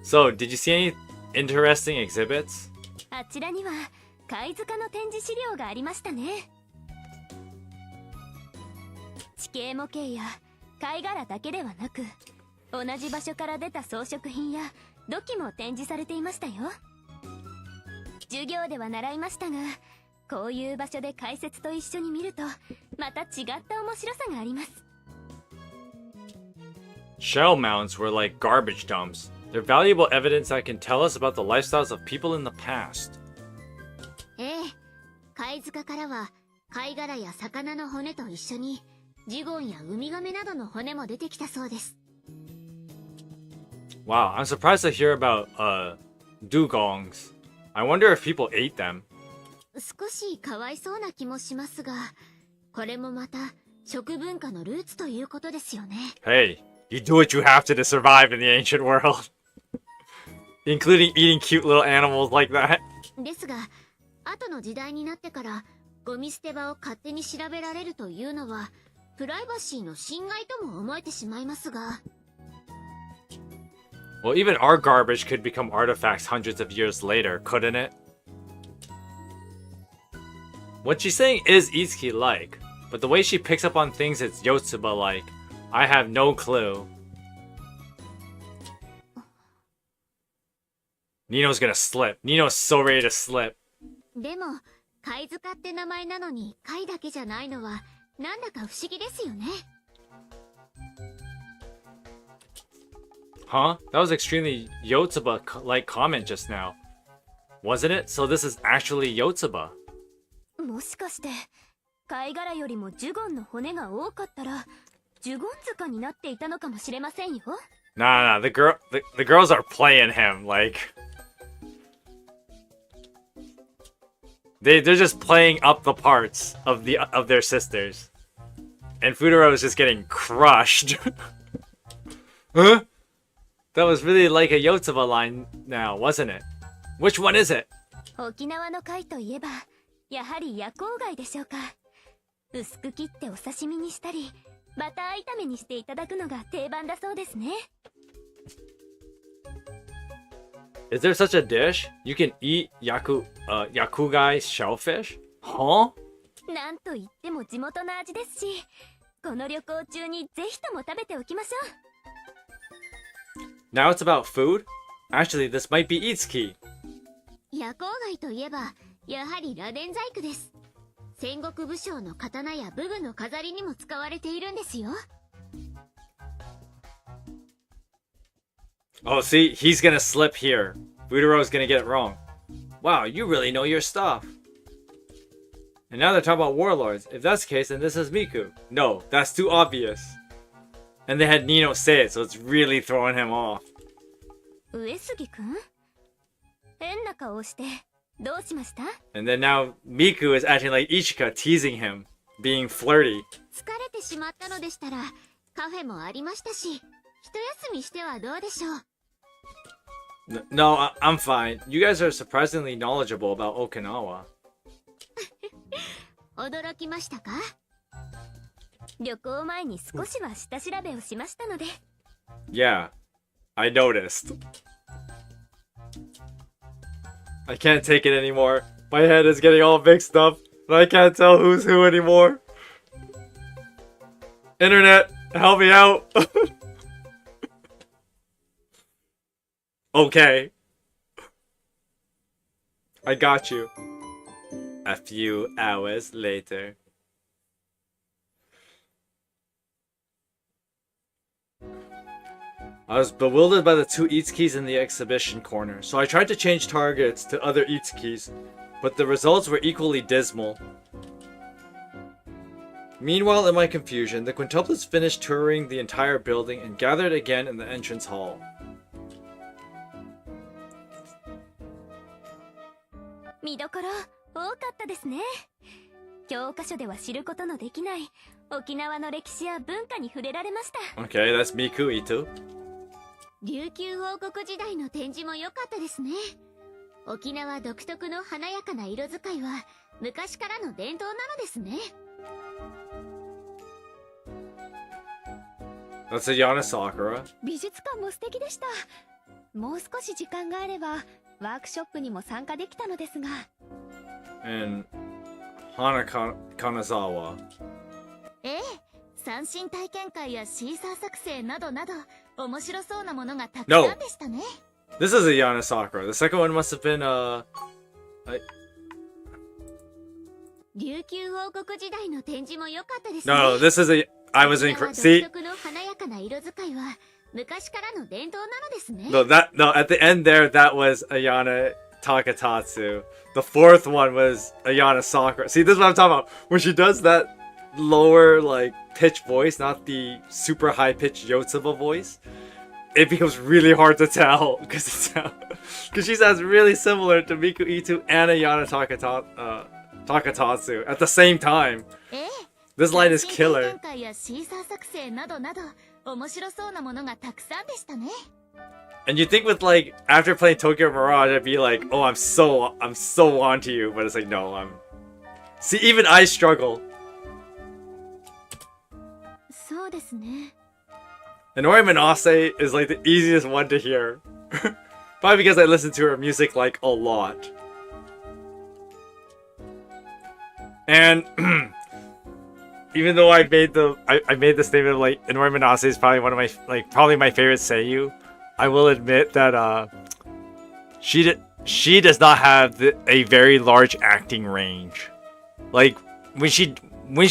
So, did you see any interesting exhibits? あちらには貝塚の展示資料がありましたね。地形模型や貝殻だけではなく、同じ場所から出た装飾品や土器も展示されていましたよ。授業では習いましたが、こういう場所で解説と一緒に見るとまた違った面白さがあります。 Shell mounds were like garbage dumps. They're valuable evidence that can tell us about the lifestyles of people in the past. ええ、貝塚からは貝殻や魚の骨と一緒にジゴンやウミガメなどの骨も出てきたそうです。 Wow, I'm surprised to hear about dugongs. I wonder if people ate them. 少しかわいそうな気もしますが、これもまた食文化のルーツということですよね。 Hey, you do what you have to survive in the ancient world. Including eating cute little animals like that. ですが、後の時代になってからゴミ捨て場を勝手に調べられるというのはプライバシーの侵害とも思えてしまいますが。 Well, even our garbage could become artifacts hundreds of years later, couldn't it? What she's saying is Itsuki-like, but the way she picks up on things it's Yotsuba-like. I have no clue. Nino's gonna slip. Nino's so ready to slip. でも貝塚って名前なのに貝だけじゃないのはなんだか不思議ですよね。 Huh? That was extremely Yotsuba-like comment just now. Wasn't it? So this is actually Yotsuba. もしかして貝殻よりもジュゴンの骨が多かったらジュゴン塚になっていたのかもしれませんよ。 Nah, the girls are playing him, like... They're just playing up the parts of their sisters. And Futaro is just getting crushed. Huh? That was really like a Yotsuba line now, wasn't it? Which one is it? 沖縄の貝といえばやはり夜光貝でしょうか。薄く切ってお刺身にしたりバター炒めにしていただくのが定番だそうですね。 Is there such a dish? You can eat yakugai shellfish? Huh? なんといっても地元の味ですし、この旅行中にぜひとも食べておきましょう。 Now it's about food? Actually, this might be Itsuki. 夜光貝といえばやはり螺鈿細工です。戦国武将の刀や武具の飾りにも使われているんですよ。 Oh, see? He's gonna slip here. Futaro's gonna get it wrong. Wow, you really know your stuff. And now they're talking about warlords. If that's the case, then this is Miku. No, that's too obvious. And they had Nino say it, so it's really throwing him off. 上杉くん、変な顔をしてどうしました？ And then now Miku is acting like Ichika, teasing him, being flirty. 疲れてしまったのでしたらカフェもありましたし、一休みしてはどうでしょう。 No, I'm fine. You guys are surprisingly knowledgeable about Okinawa. 驚きましたか？旅行前に少しは下調べをしましたので。 Yeah, I noticed. I can't take it anymore. My head is getting all mixed up, and I can't tell who's who anymore. Internet, help me out. Okay. I got you. A few hours later. I was bewildered by the two Itsukis in the exhibition corner, so I tried to change targets to other Itsukis, but the results were equally dismal. Meanwhile, in my confusion, the quintuplets finished touring the entire building and gathered again in the entrance hall. 見どころ多かったですね。教科書では知ることのできない沖縄の歴史や文化に触れられました。 Okay, that's Miku Ito. 琉球王国時代の展示も良かったですね。沖縄独特の華やかな色使いは昔からの伝統なのですね。 That's Ayana Sakura. 美術館も素敵でした。もう少し時間があればワークショップにも参加できたのですが。 And Hana Kanazawa. ええ、三振体験会やシーサー作成などなど面白そうなものがたくさんでしたね。 This is Ayana Sakura. The second one must have been 琉球王国時代の展示も良かったです No, ね。 no, this is I was こちら incorrect. は See? 独特の華やかな色使いは昔からの伝統なのですね。 No, at the end there, that was Ayana Takatatsu. The fourth one was Ayana Sakura. See, this is what I'm talking about. When she does that lower, like, pitch voice, not the super high pitched Yotsuba voice, it becomes really hard to tell because she sounds really similar to Miku Ito and Ayana Takatatsu at the same time. ええ、 This line is 三振体 killer. 験会やシーサー作成などなど面白そうなものがたくさんでしたね。 And you think with like after playing Tokyo Mirage, I'd be like, oh, I'm so onto you, but it's like no, See, even I struggle. そうですね。 And Ori Manase is like the easiest one to hear. Probably because I listen to her music like a lot. And even though I made the statement of like Ori Manase is probably one of my probably my favorite seiyuu, I will admit that she does not have a very large acting range. Like when she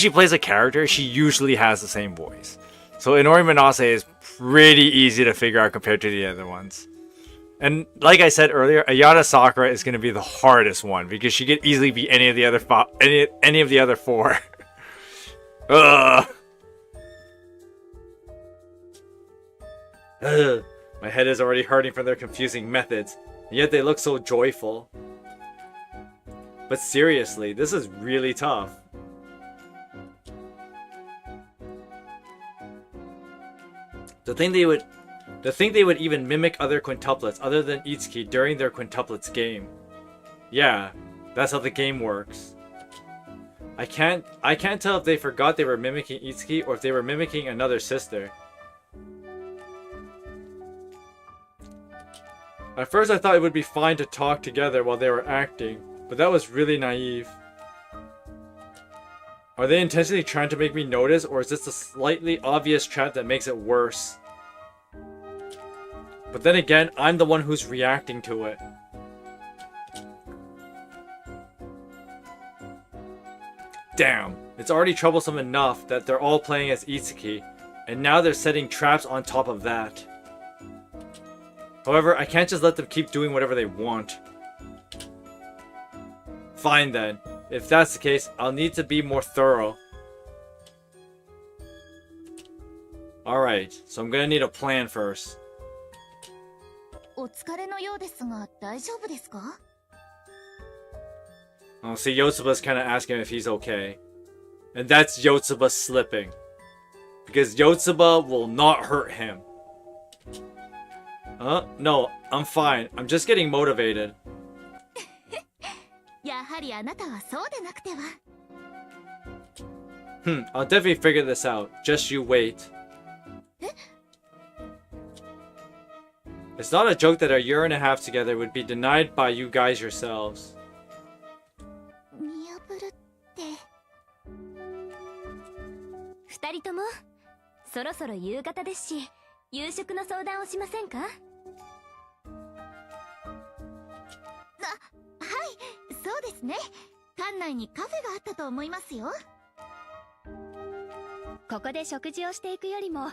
plays a character, she usually has the same voice. So Inori Manase is pretty easy to figure out compared to the other ones. And like I said earlier, Ayana Sakura is going to be the hardest one because she could easily be any of the other any of the other four. Ugh. Ugh. My head is already hurting from their confusing methods, and yet they look so joyful. But seriously, this is really tough. To think they would even mimic other quintuplets other than Itsuki during their quintuplets game. Yeah, that's how the game works. I can't tell if they forgot they were mimicking Itsuki or if they were mimicking another sister. At first I thought it would be fine to talk together while they were acting, but that was really naive. Are they intentionally trying to make me notice, or is this a slightly obvious trap that makes it worse? But then again, I'm the one who's reacting to it. Damn, it's already troublesome enough that they're all playing as Itsuki, and now they're setting traps on top of that. However, I can't just let them keep doing whatever they want. Fine then. If that's the case, I'll need to be more thorough. Alright, so I'm gonna need a plan first. お疲れのようですが大丈夫ですか？ Oh, see, Yotsuba's kinda asking if he's okay. And that's Yotsuba slipping. Because Yotsuba will not hurt him. No, I'm fine. I'm just getting motivated. やはりあなたはそうでなくては。 I'll definitely figure this out. Just you wait. It's not a joke that a year and a half together would be denied by you guys yourselves. 見破るって。二人ともそろそろ夕方ですし、夕食の相談をしませんか？はい、そうですね。館内にカフェがあったと思いますよ。ここで食事をしていくよりも、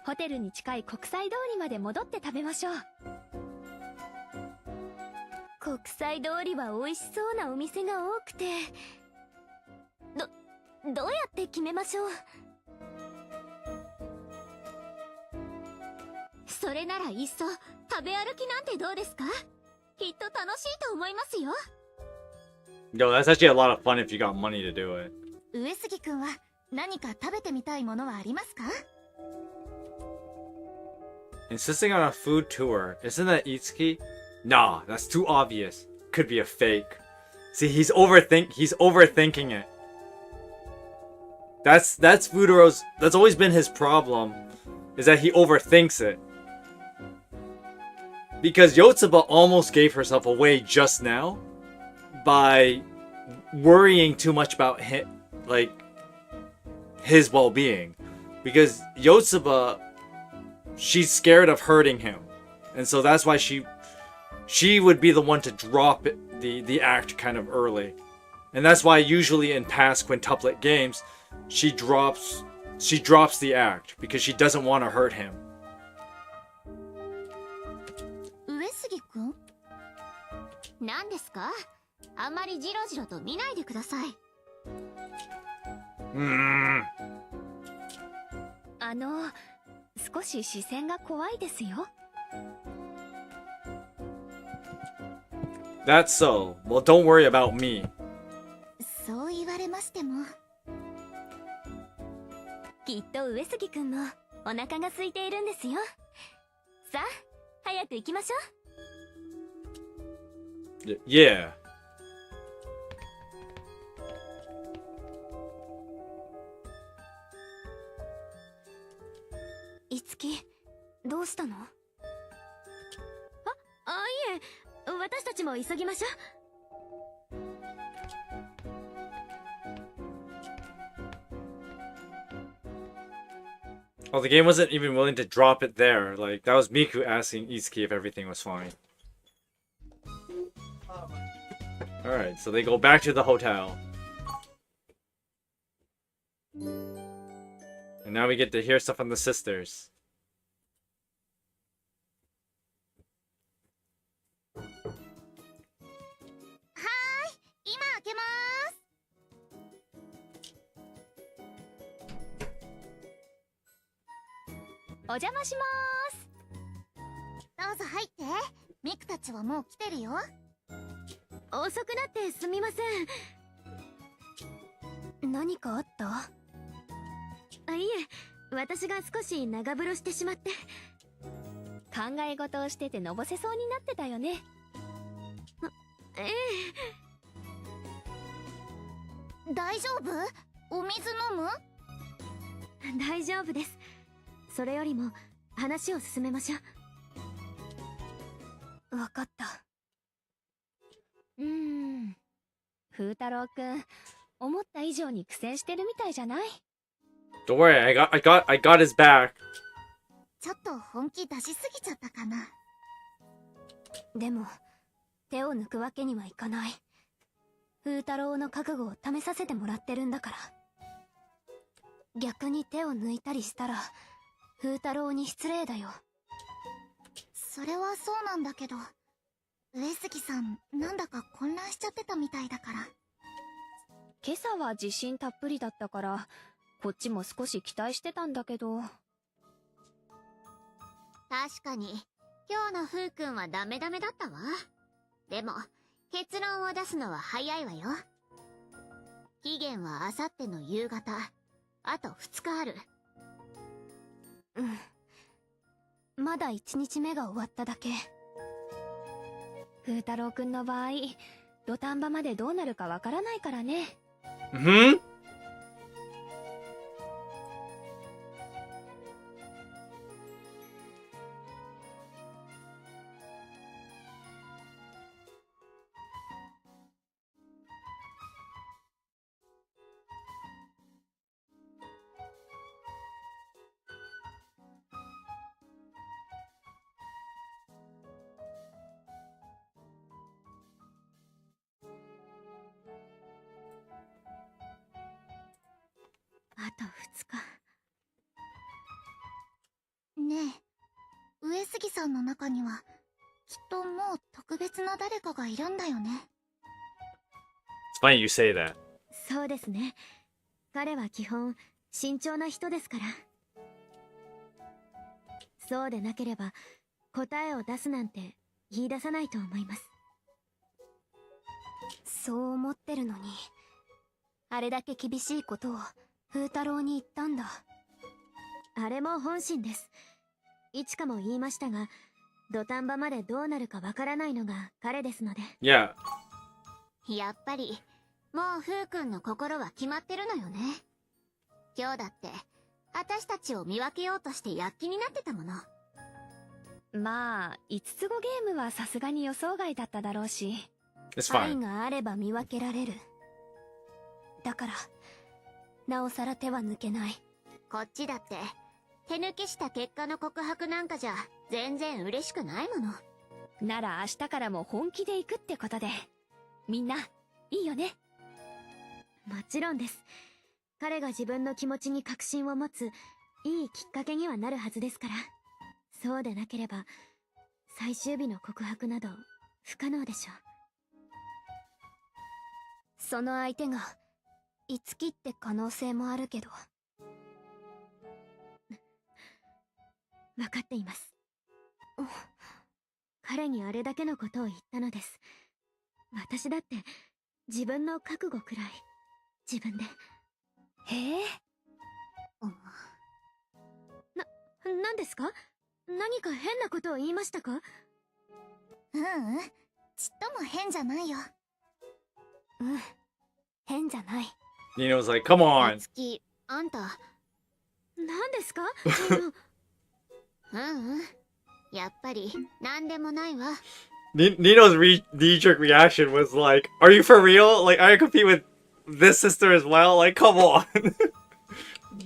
ホテルに近い国際通りまで戻って食べましょう。国際通りは美味しそうなお店が多くて、どうやって決めましょう？それならいっそ食べ歩きなんてどうですか？きっと楽しいと思いますよ。 Yo, that's actually a lot of fun if you got money to do it. 上杉くんは何か食べてみたいものはありますか？ Insisting on a food tour. Isn't that Itsuki? Nah, that's too obvious. Could be a fake. See, he's overthinking it. That's Futaro's. That's always been his problem, is that he overthinks it. Because Yotsuba almost gave herself away just now by worrying too much about his well-being. Because Yotsuba, she's scared of hurting him. And so that's why she would be the one to drop the act kind of early. And that's why usually in past quintuplet games, she drops the act because she doesn't want to hurt him. 上杉くん、何ですか？あんまりジロジロと見ないでください。少し視線が怖いですよ。That's so. Well, don't worry about me. そう言われましても。きっと上杉くんもお腹が空いているんですよ。さあ、早く行きましょう。Yeah. いつき、どうしたの？いえ、私たちも急ぎましょう。Oh, the game wasn't even willing to drop it there. Like, that was Miku asking Itsuki if everything was fine. Alright, so they go back to the hotel. And now we get to hear stuff from the sisters. 今開けます。お邪魔しまーす。どうぞ入って。ミクたちはもう来てるよ。遅くなってすみません。何かあった？いえ、私が少し長風呂してしまって。考え事をしててのぼせそうになってたよね。ええ。大丈夫？お水飲む？大丈夫です。それよりも話を進めましょう。わかった。風太郎くん、思った以上に苦戦してるみたいじゃない？ Don't worry, I got his back. ちょっと本気出しすぎちゃったかな。でも、手を抜くわけにはいかない。風太郎の覚悟を試させてもらってるんだから。逆に手を抜いたりしたら、風太郎に失礼だよ。それはそうなんだけど、上杉さんなんだか混乱しちゃってたみたいだから。今朝は自信たっぷりだったから、こっちも少し期待してたんだけど。確かに今日のふうくんはダメダメだったわ。でも結論を出すのは早いわよ。期限はあさっての夕方。あと2日ある。まだ1日目が終わっただけ。風太郎くんの場合、土壇場までどうなるかわからないからね。あと2日。ねえ、上杉さんの中にはきっともう特別な誰かがいるんだよね。It's funny you say that. そうですね。彼は基本慎重な人ですから。そうでなければ答えを出すなんて言い出さないと思います。そう思ってるのに、あれだけ厳しいことを風太郎に言ったんだ。あれも本心です。いちかも言いましたが、土壇場までどうなるかわからないのが彼ですので。Yeah. やっぱりもうふうくんの心は決まってるのよね。今日だって私たちを見分けようとして躍起になってたもの。まあ、5つ子ゲームはさすがに予想外だっただろうし。It's 愛 fine. があれば見分けられる。だから、なおさら手は抜けない。こっちだって、手抜きした結果の告白なんかじゃ、全然嬉しくないもの。なら明日からも本気で行くってことで。みんな、いいよね。もちろんです。彼が自分の気持ちに確信を持つ、いいきっかけにはなるはずですから。そうでなければ、最終日の告白など、不可能でしょう。その相手が、いつきって可能性もあるけど。わかっています。彼にあれだけのことを言ったのです。私だって自分の覚悟くらい自分で。へえ。何ですか？何か変なことを言いましたか？ちっとも変じゃないよ。変じゃない。Nino's like, come on. 月、あんた。何ですか？やっぱり何でもないわ。Nino's knee-jerk reaction was like, are you for real? Like, I compete with this sister as well? Like, come on.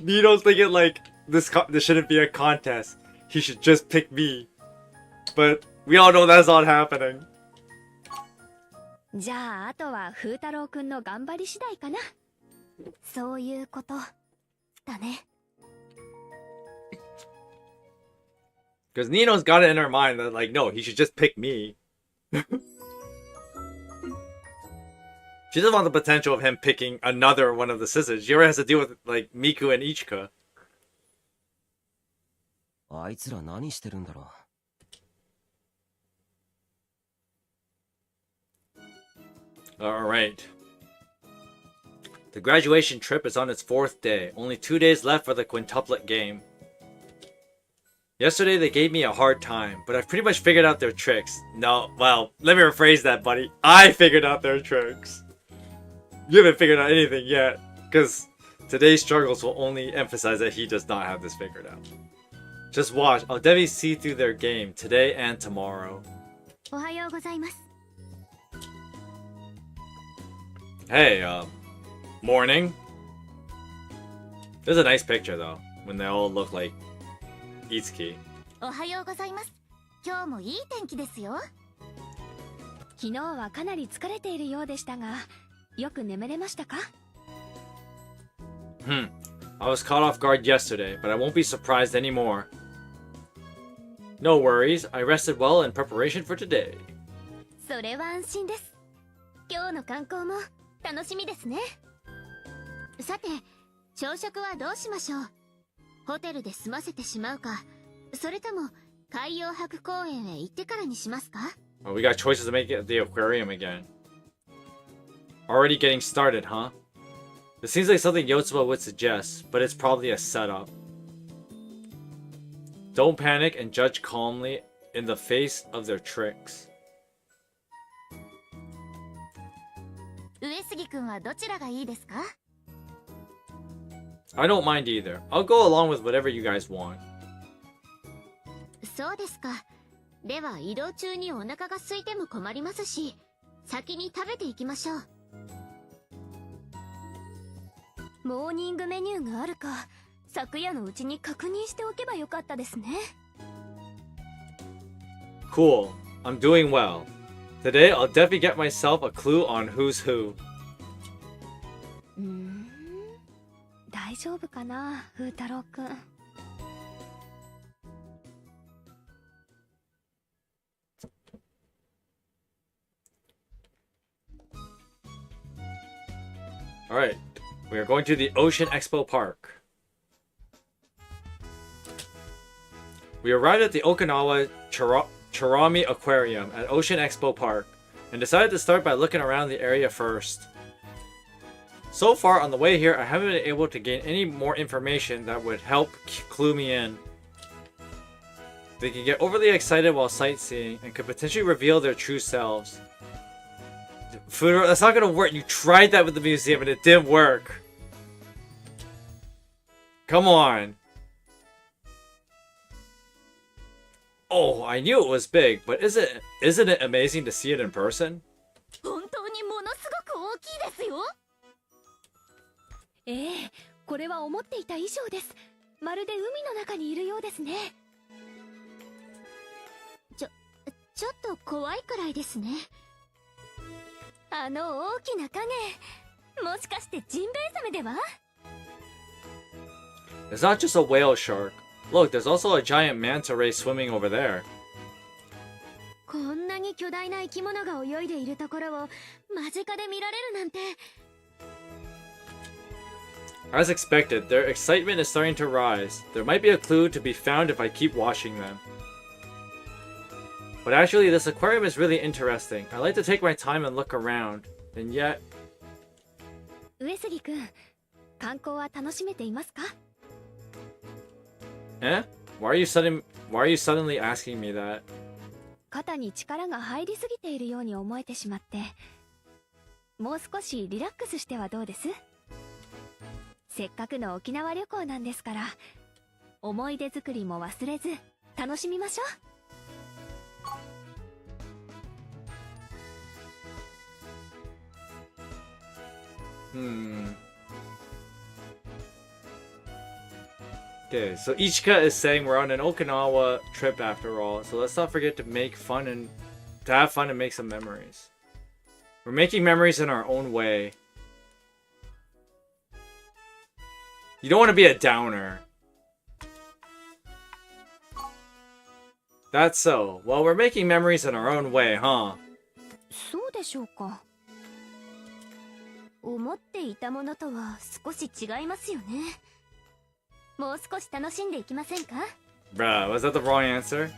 Nino's thinking like, this shouldn't be a contest. He should just pick me. But we all know that's not happening. じゃあ、あとは風太郎くんの頑張り次第かな。そういうこと、だね。Because Nino's got it in her mind that, like, no, he should just pick me. She doesn't want the potential of him picking another one of the sisters. She already has to deal with, like, Miku and Ichika. あいつら何してるんだろう。Alright. The graduation trip is on its 4th day. Only 2 days left for the quintuplet game. Yesterday they gave me a hard time, but I've pretty much figured out their tricks. No, well, let me rephrase that, buddy. I figured out their tricks. You haven't figured out anything yet, because today's struggles will only emphasize that he does not have this figured out. Just watch, I'll definitely see through their game today and tomorrow. おはようございます。 Hey, morning. There's a nice picture though, when they all look like Itsuki. おはようございます。今日もいい天気ですよ。昨日はかなり疲れているようでしたが、よく眠れましたか？ I was caught off guard yesterday, but I won't be surprised anymore. No worries, I rested well in preparation for today. それは安心です。今日の観光も楽しみですね。さて、朝食はどうしましょう？ホテルで済ませてしまうか、それとも海洋博公園へ行ってからにしますか？ Oh, we got choices to make it at the aquarium again. Already getting started, huh? This seems like something Yotsuba would suggest, but it's probably a setup. Don't panic and judge calmly in the face of their tricks. 上杉くんはどちらがいいですか？ I don't mind either. I'll go along with whatever you guys want. そうですか。では移動中にお腹が空いても困りますし、先に食べていきましょう。モーニングメニューがあるか、昨夜のうちに確認しておけばよかったですね。Cool. I'm doing well. Today I'll definitely get myself a clue on who's who. 大丈夫かな、風太郎くん。Alright, we are going to the Ocean Expo Park. We arrived at the Okinawa Chirami Aquarium at Ocean Expo Park and decided to start by looking around the area first. So far on the way here, I haven't been able to gain any more information that would help clue me in. They can get overly excited while sightseeing and could potentially reveal their true selves. Futaro, that's not gonna work. You tried that with the museum and it didn't work. Come on. Oh, I knew it was big, but isn't it amazing to see it in person? 本当にものすごく大きいですよ。ええ、これは思っていた以上です。まるで海の中にいるようですね。ちょっと怖いくらいですね。あの大きな影、もしかしてジンベエザメでは？ It's not just a whale shark. Look, there's also a giant manta ray swimming over there. こんなに巨大な生き物が泳いでいるところを間近で見られるなんて。As expected, their excitement is starting to rise. There might be a clue to be found if I keep watching them. But actually, this aquarium is really interesting. I like to take my time and look around. And yet... 上杉くん、観光は楽しめていますか？ Eh? Why are you suddenly asking me that? 肩に力が入りすぎているように思えてしまって。もう少しリラックスしてはどうです？せっかくの沖縄旅行なんですから、思い出作りも忘れず楽しみましょう。Okay, so Ichika is saying we're on an Okinawa trip after all, so let's not forget to have fun and make some memories. We're making memories in our own way. You don't want to be a downer. That's so. Well, we're making memories in our own way, huh? そうでしょうか。思っていたものとは少し違いますよね。もう少し楽しんでいきませんか？ Bruh, was that the wrong answer?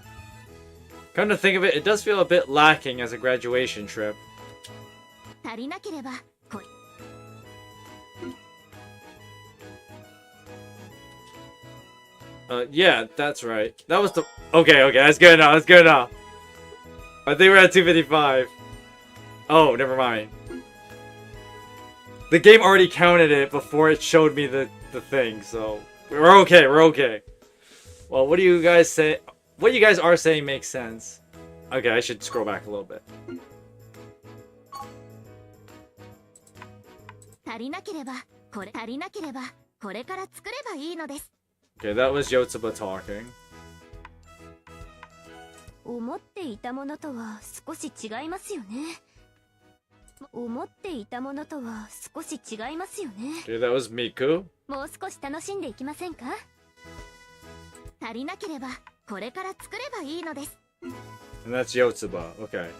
Come to think of it, it does feel a bit lacking as a graduation trip. 足りなければこれ。Yeah, that's right. That was the... Okay, that's good enough, that's good enough. I think we're at 255. Oh, never mind. The game already counted it before it showed me the thing, so... We're okay. Well, what do you guys say? What you guys are saying makes sense. Okay, I should scroll back a little bit. 足りなければこれから作ればいいのです。 Okay, that was Yotsuba talking. 思っていたものとは少し違いますよね。思っていたものとは少し違いますよね。 Okay, that was Miku. もう少し楽しんでいきませんか？足りなければこれから作ればいいのです。 And that's Yotsuba. Okay.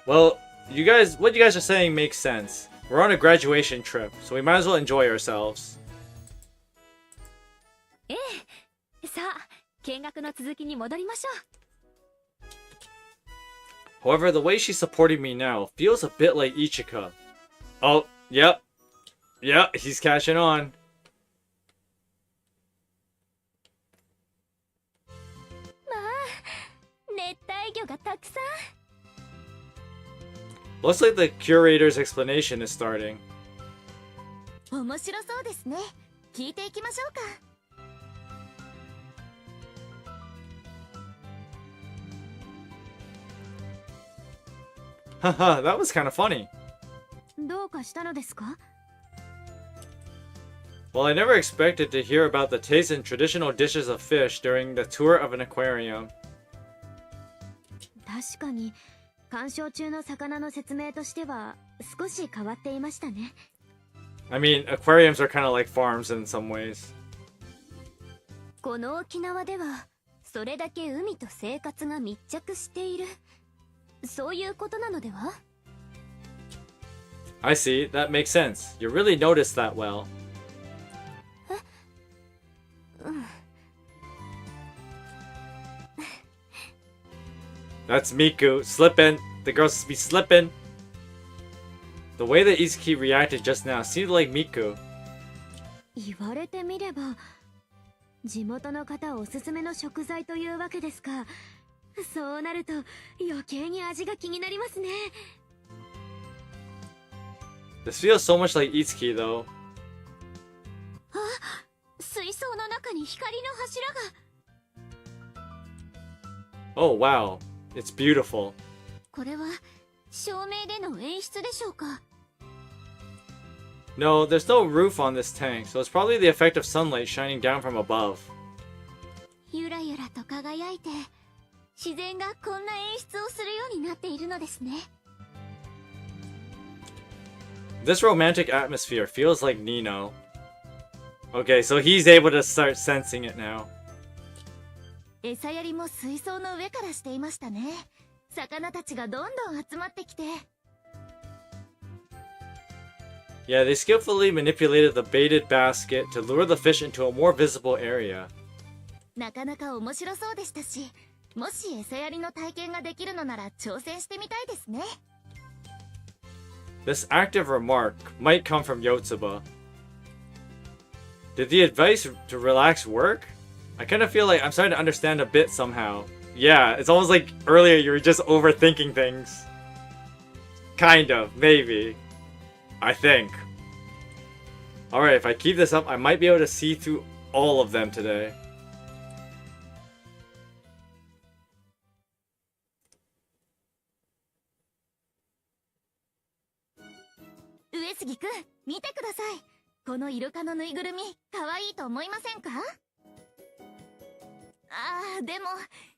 Well, what you guys are saying makes sense. We're on a graduation trip, so we might as well enjoy ourselves. ええ。さあ、見学の続きに戻りましょう。 However, the way she's supporting me now feels a bit like Ichika. Oh, yep. Yep, he's catching on. まあ、熱帯魚がたくさん。 Looks like the curator's explanation is starting. 面白そうですね。聞いていきましょうか。 Haha, that was kind of funny. どうかしたのですか？ Well, I never expected to hear about the taste and traditional dishes of fish during the tour of an aquarium. 確かに鑑賞中の魚の説明としては少し変わっていましたね。 I mean, aquariums are kind of like farms in some ways. この沖縄ではそれだけ海と生活が密着している。そういうことなのでは？ I see, that makes sense. You really noticed that well. うん。 That's Miku, slipping. The girls be slipping. The way that Izuki reacted just now seemed like Miku. 言われてみれば地元の方おすすめの食材というわけですか。そうなると余計に味が気になりますね。 This feels so much like Itsuki though. あ、水槽の中に光の柱が。Oh wow, it's beautiful. これは照明での演出でしょうか？ No, there's no roof on this tank, so it's probably the effect of sunlight shining down from above. ゆらゆらと輝いて、自然がこんな演出をするようになっているのですね。This romantic atmosphere feels like Nino. Okay, so he's able to start sensing it now. 餌やりも水槽の上からしていましたね。魚たちがどんどん集まってきて。Yeah, they skillfully manipulated the baited basket to lure the fish into a more visible area. なかなか面白そうでしたし、もし餌やりの体験ができるのなら挑戦してみたいですね。This active remark might come from Yotsuba. Did the advice to relax work? I kind of feel like I'm starting to understand a bit somehow. Yeah, it's almost like earlier you were just overthinking things. Kind of, maybe. I think. Alright, if I keep this up, I might be able to see through all of them today. Uesugi君、見てください。このイルカのぬいぐるみ、可愛いと思いませんか？ああ、でも、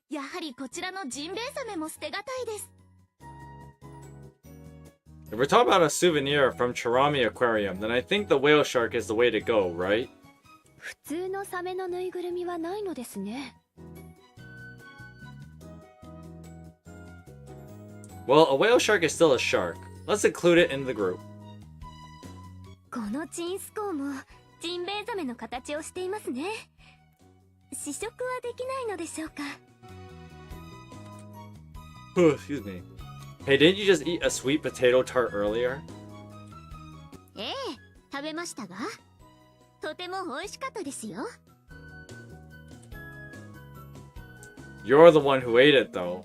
やはりこちらのジンベエザメも捨てがたいです。If we're talking about a souvenir from Chirami Aquarium, then I think the whale shark is the way to go, right? 普通のサメのぬいぐるみはないのですね。Well, a whale shark is still a shark. Let's include it in the group. このチンスコウもジンベエザメの形をしていますね。試食はできないのでしょうか？ Excuse me. Hey, didn't you just eat a sweet potato tart earlier? ええ、食べましたが、とても美味しかったですよ。You're the one who ate it, though.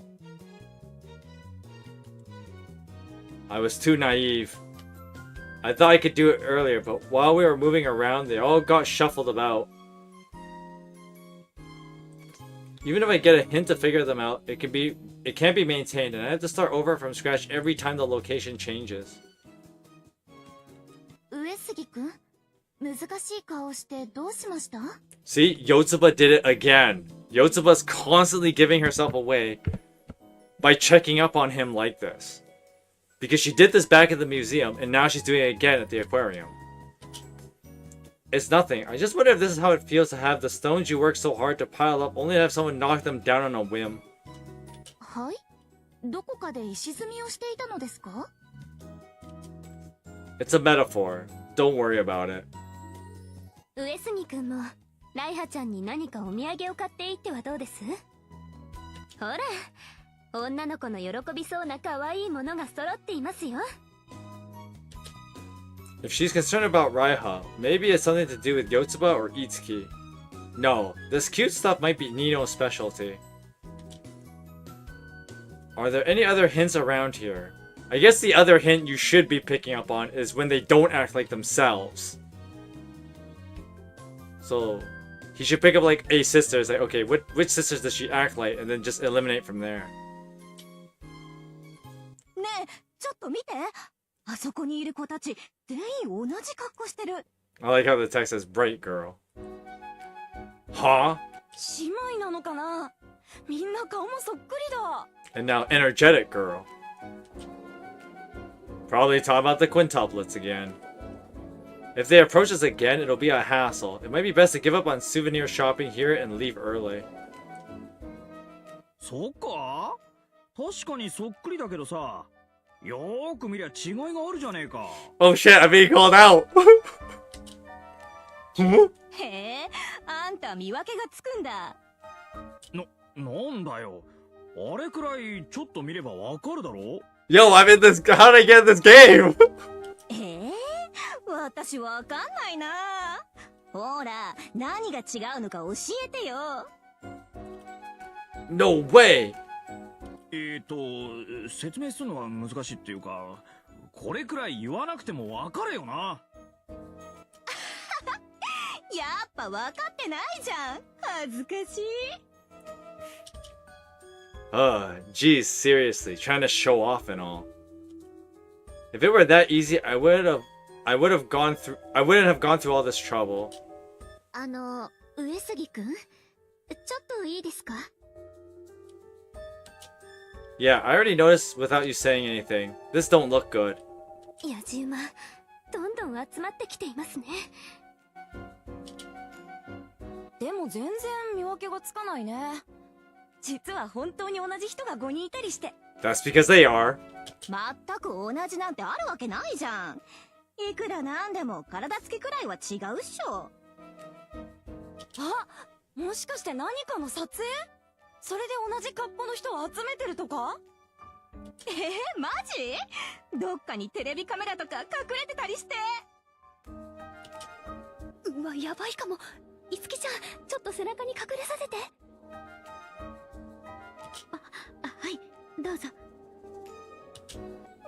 I was too naive. I thought I could do it earlier, but while we were moving around, they all got shuffled about. Even if I get a hint to figure them out, it can't be maintained, and I have to start over from scratch every time the location changes. 上杉くん、難しい顔してどうしました？ See, Yotsuba did it again. Yotsuba's constantly giving herself away by checking up on him like this. Because she did this back at the museum, and now she's doing it again at the aquarium. It's nothing. I just wonder if this is how it feels to have the stones you work so hard to pile up only to have someone knock them down on a whim. はい？どこかで石積みをしていたのですか？ It's a metaphor. Don't worry about it. 上杉くんもライハちゃんに何かお土産を買っていってはどうです？ほら、女の子の喜びそうな可愛いものが揃っていますよ。If she's concerned about Raiha, maybe it's something to do with Yotsuba or Itsuki. No, this cute stuff might be Nino's specialty. Are there any other hints around here? I guess the other hint you should be picking up on is when they don't act like themselves. So, he should pick up like a sister. It's like, okay, which sisters does she act like? And then just eliminate from there. ねえ、ちょっと見て。あそこにいる子たち、全員同じ格好してる。I like how the text says bright girl. Huh? 姉妹なのかな？みんな顔もそっくりだ。And now energetic girl. Probably talk about the quintuplets again. If they approach us again, it'll be a hassle. It might be best to give up on souvenir shopping here and leave early. そっか？確かにそっくりだけどさ。よーく見りゃ違いがあるじゃねえか。Oh shit, I'm being called out! へえ、あんた見分けがつくんだ。なんだよ。あれくらいちょっと見ればわかるだろ？ Yo, I'm in this. How did I get in this game? 私わかんないな。ほら、何が違うのか教えてよ。No way! 説明するのは難しいっていうか、これくらい言わなくてもわかるよな。やっぱわかってないじゃん。恥ずかしい。Geez, seriously, trying to show off and all. If it were that easy, I wouldn't have gone through all this trouble. 上杉くん、ちょっといいですか？ Yeah, I already noticed without you saying anything. This don't look good. 野じ馬、どんどん集まってきていますね。でも全然見分けがつかないね。実は本当に同じ人が5人いたりして。That's because they are. まったく同じなんてあるわけないじゃん。いくらなんでも体つきくらいは違うっしょ。あ、もしかして何かの撮影？それで同じ格好の人を集めてるとか？マジ？どっかにテレビカメラとか隠れてたりして。うわ、やばいかも。いつきちゃん、ちょっと背中に隠れさせて。はい、どうぞ。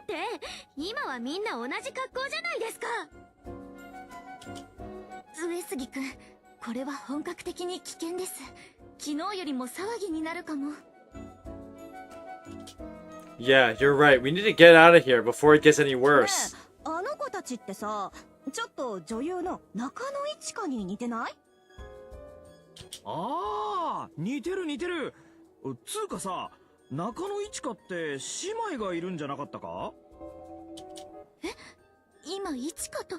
って今はみんな同じ格好じゃないですか。上杉くん、これは本格的に危険です。昨日よりも騒ぎになるかも。Yeah, you're right. We need to get out of here before it gets any worse. ねえ、あの子たちってさ、ちょっと女優の中野一花に似てない？ああ、似てる似てる。つうかさ、中野一花って姉妹がいるんじゃなかったか？今一花と。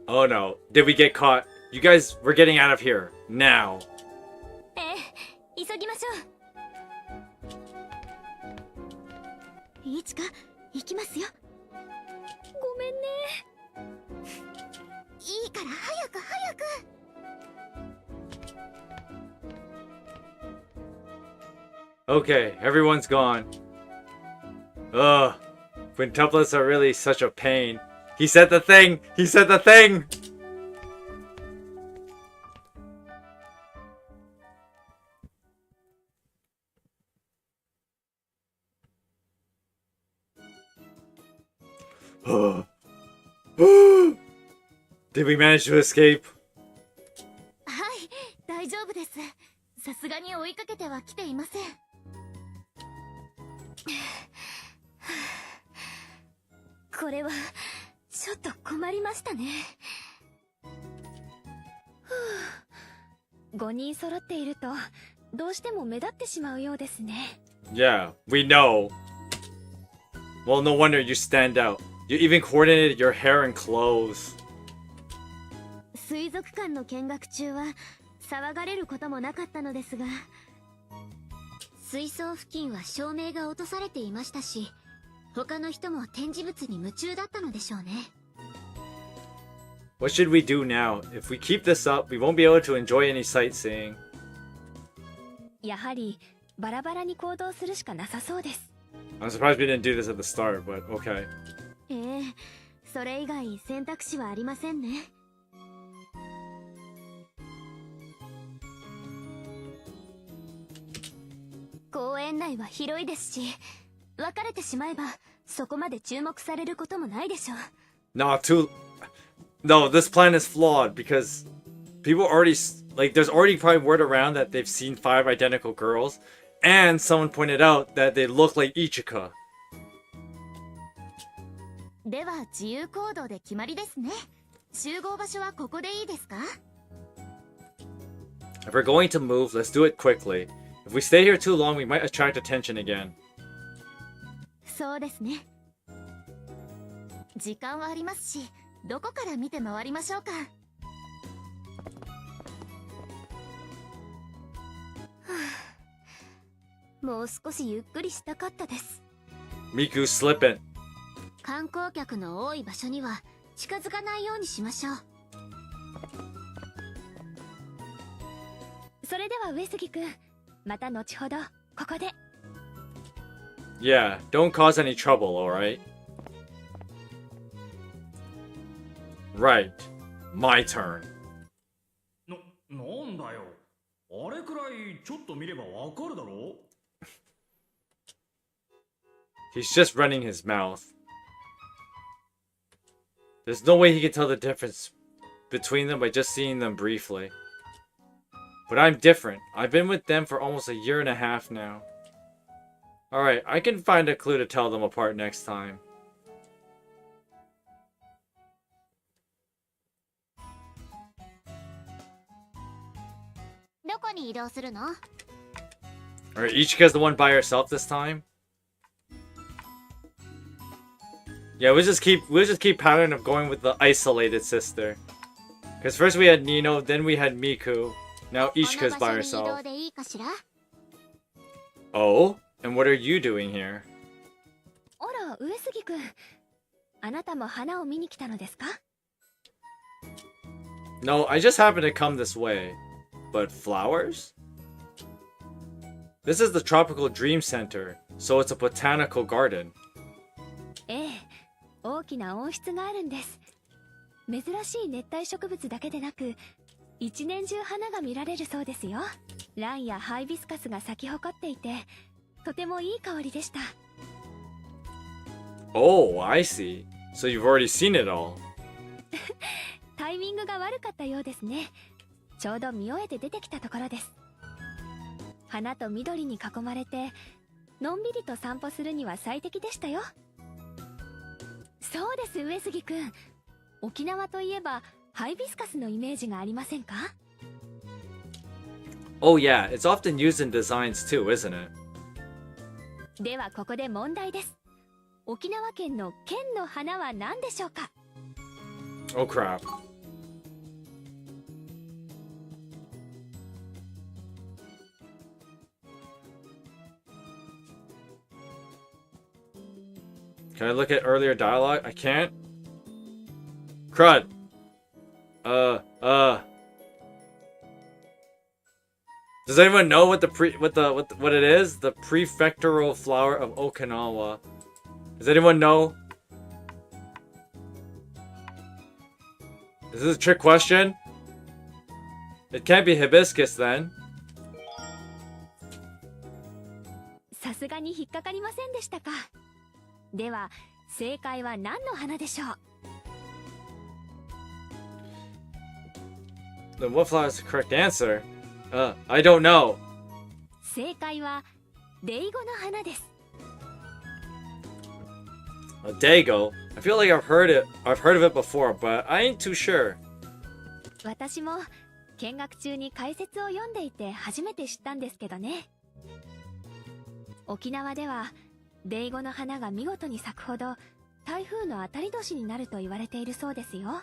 Oh no. Did we get caught? You guys, we're getting out of here. Now. 急ぎましょう。一花、行きますよ。ごめんね。いいから早く早く。Okay, everyone's gone. Ugh. Quintuplets are really such a pain. He said the thing! He said the thing! Did we manage to escape? はい、大丈夫です。さすがに追いかけては来ていません。これはちょっと困りましたね。5人揃っているとどうしても目立ってしまうようですね。Yeah, we know. Well, no wonder you stand out. You even coordinated your hair and clothes. 水族館の見学中は騒がれることもなかったのですが、水槽付近は照明が落とされていましたし、他の人も展示物に夢中だったのでしょうね。What should we do now? If we keep this up, we won't be able to enjoy any sightseeing. やはりバラバラに行動するしかなさそうです。I'm surprised we didn't do this at the start, but okay. それ以外選択肢はありませんね。公園内は広いですし、別れてしまえばそこまで注目されることもないでしょう。No, this plan is flawed because people already, like, there's already probably word around that they've seen 5 identical girls, and someone pointed out that they look like Ichika. では自由行動で決まりですね。集合場所はここでいいですか？ If we're going to move, let's do it quickly. If we stay here too long, we might attract attention again. そうですね。時間はありますし、どこから見て回りましょうか。もう少しゆっくりしたかったです。Miku's slipping. 観光客の多い場所には近づかないようにしましょう。それでは上杉くん、また後ほどここで。Yeah, don't cause any trouble, alright? Right. My turn. なんだよ。あれくらいちょっと見ればわかるだろ。He's just running his mouth. There's no way he can tell the difference between them by just seeing them briefly. But I'm different. I've been with them for almost a year and a half now. Alright, I can find a clue to tell them apart next time. Alright, Ichika's the one by herself this time? Yeah, we'll just keep pattern of going with the isolated sister. Because first we had Nino, then we had Miku. Now Ichika's by herself. Oh? And what are you doing here? あら、上杉くん。あなたも花を見に来たのですか? No, I just happened to come this way. But flowers? This is the Tropical Dream Center, so it's a botanical garden. ええ、大きな温室があるんです。珍しい熱帯植物だけでなく、一年中花が見られるそうですよ。ランやハイビスカスが咲き誇っていて、とてもいい香りでした。Oh, I see. So you've already seen it all. タイミングが悪かったようですね。ちょうど見終えて出てきたところです。花と緑に囲まれて、のんびりと散歩するには最適でしたよ。そうです、上杉くん。沖縄といえば、ハイビスカスのイメージがありませんか? Oh yeah, it's often used in designs too, isn't it? ではここで問題です。沖縄県の県の花は何でしょうか? Oh crap. Can I look at earlier dialogue? I can't. Crud. Does anyone know what what it is? The prefectural flower of Okinawa. Does anyone know? Is this a trick question? It can't be hibiscus then. さすがに引っかかりませんでしたか。では、正解は何の花でしょう? Then what flower is the correct answer? I don't know. 正解は、デイゴの花です。A dago? I feel like I've heard of it before, but I ain't too sure. 私も見学中に解説を読んでいて初めて知ったんですけどね。沖縄ではデイゴの花が見事に咲くほど台風の当たり年になると言われているそうですよ。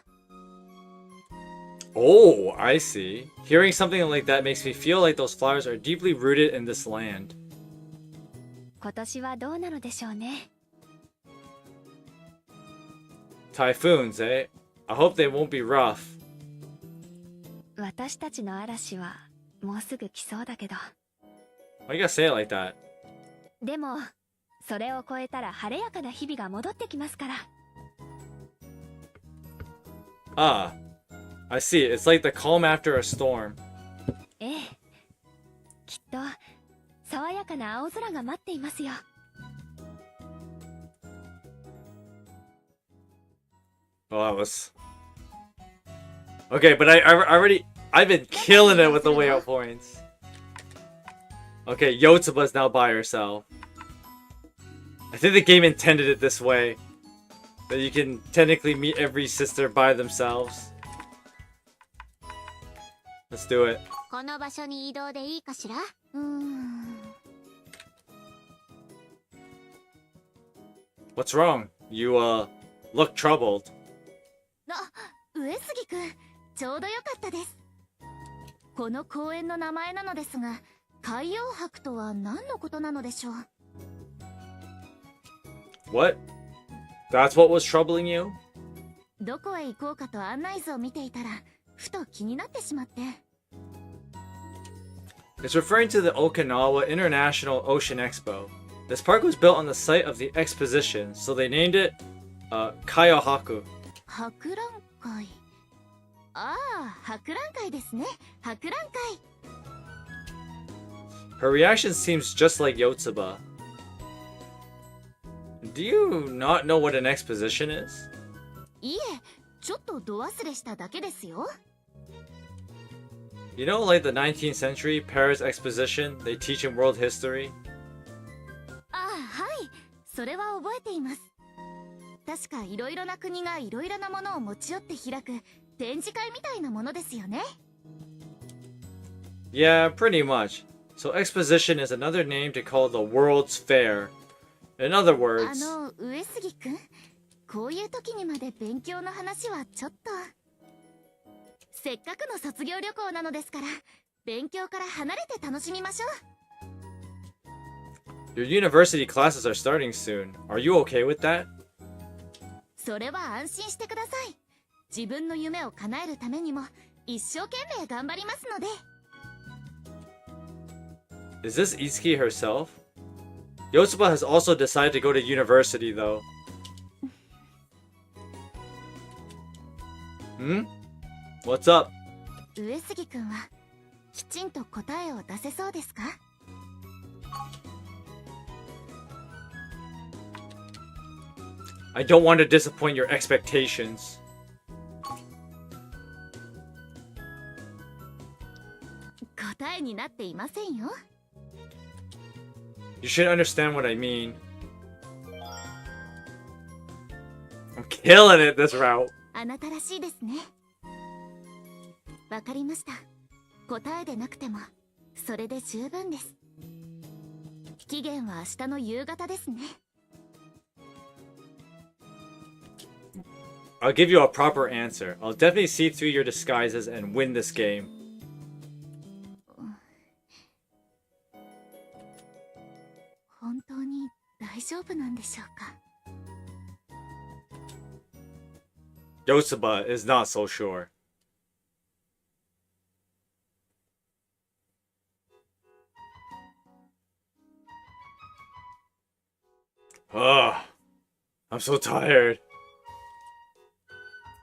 Oh, I see. Hearing something like that makes me feel like those flowers are deeply rooted in this land. 今年はどうなのでしょうね。Typhoons, eh? I hope they won't be rough. 私たちの嵐はもうすぐ来そうだけど。Why you gotta say it like that? でも、それを超えたら晴れやかな日々が戻ってきますから。Ah, I see. It's like the calm after a storm. ええ。きっと、爽やかな青空が待っていますよ。Oh, that was... Okay, but I've been killing it with the way out points. Okay, Yotsuba's now by herself. I think the game intended it this way. That you can technically meet every sister by themselves. Let's do it. この場所に移動でいいかしら? What's wrong? You, look troubled. 上杉くん、ちょうどよかったです。この公園の名前なのですが、海洋博とは何のことなのでしょう? What? That's what was troubling you? どこへ行こうかと案内図を見ていたら、ふと気になってしまって。It's referring to the Okinawa International Ocean Expo. This park was built on the site of the exposition, so they named it, Kaiohaku. 博覧会。ああ、博覧会ですね。博覧会。Her reaction seems just like Yotsuba. Do you not know what an exposition is? いえ、ちょっと度忘れしただけですよ。You know, like the 19th century Paris Exposition they teach in world history? ああ、はい。それは覚えています。確かいろいろな国がいろいろなものを持ち寄って開く展示会みたいなものですよね。Yeah, pretty much. So exposition is another name to call the World's Fair. In other あ words, の、上杉くん、こういう時にまで勉強の話はちょっと。せっかくの卒業旅行なのですから、勉強から離れて楽しみましょう。 your university classes are starting soon. Are you okay with that? それは安心してください。自分の夢を叶えるためにも一生懸命頑張りますので。Is this Itsuki herself? Yotsuba has also decided to go to university though. Hmm? What's up? 上杉くんはきちんと答えを出せそうですか？ I don't want to disappoint your expectations. 答えになっていませんよ。You should understand what I mean. I'm killing it this route. あなたらしいですね。わかりました。答えでなくてもそれで十分です。期限は明日の夕方ですね。I'll give you a proper answer. I'll definitely see through your disguises and win this game. 本当に大丈夫なんでしょうか。 Yotsuba is not so sure. Ugh. I'm so tired.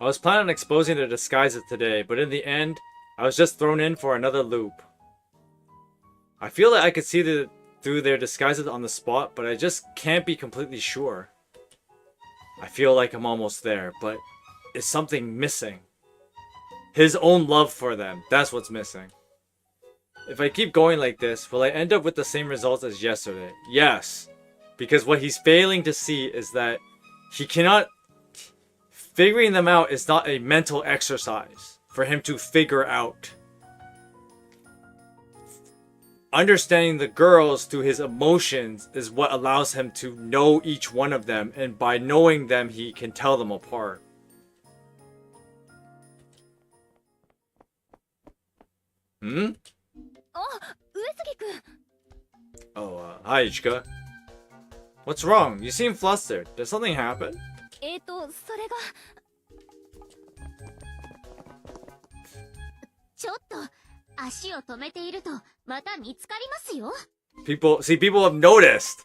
I was planning on exposing their disguises today, but in the end, I was just thrown in for another loop. I feel like I could see through their disguises on the spot, but I just can't be completely sure. I feel like I'm almost there, but is something missing? His own love for them, that's what's missing. If I keep going like this, will I end up with the same results as yesterday? Yes, because what he's failing to see is that he cannot... Figuring them out is not a mental exercise for him to figure out. Understanding the girls through his emotions is what allows him to know each one of them, and by knowing them, he can tell them apart. Hmm? あ、上杉くん。 Oh, hi, Ichika. What's wrong? You seem flustered. Did something happen? それが。ちょっと足を止めているとまた見つかりますよ。 People have noticed.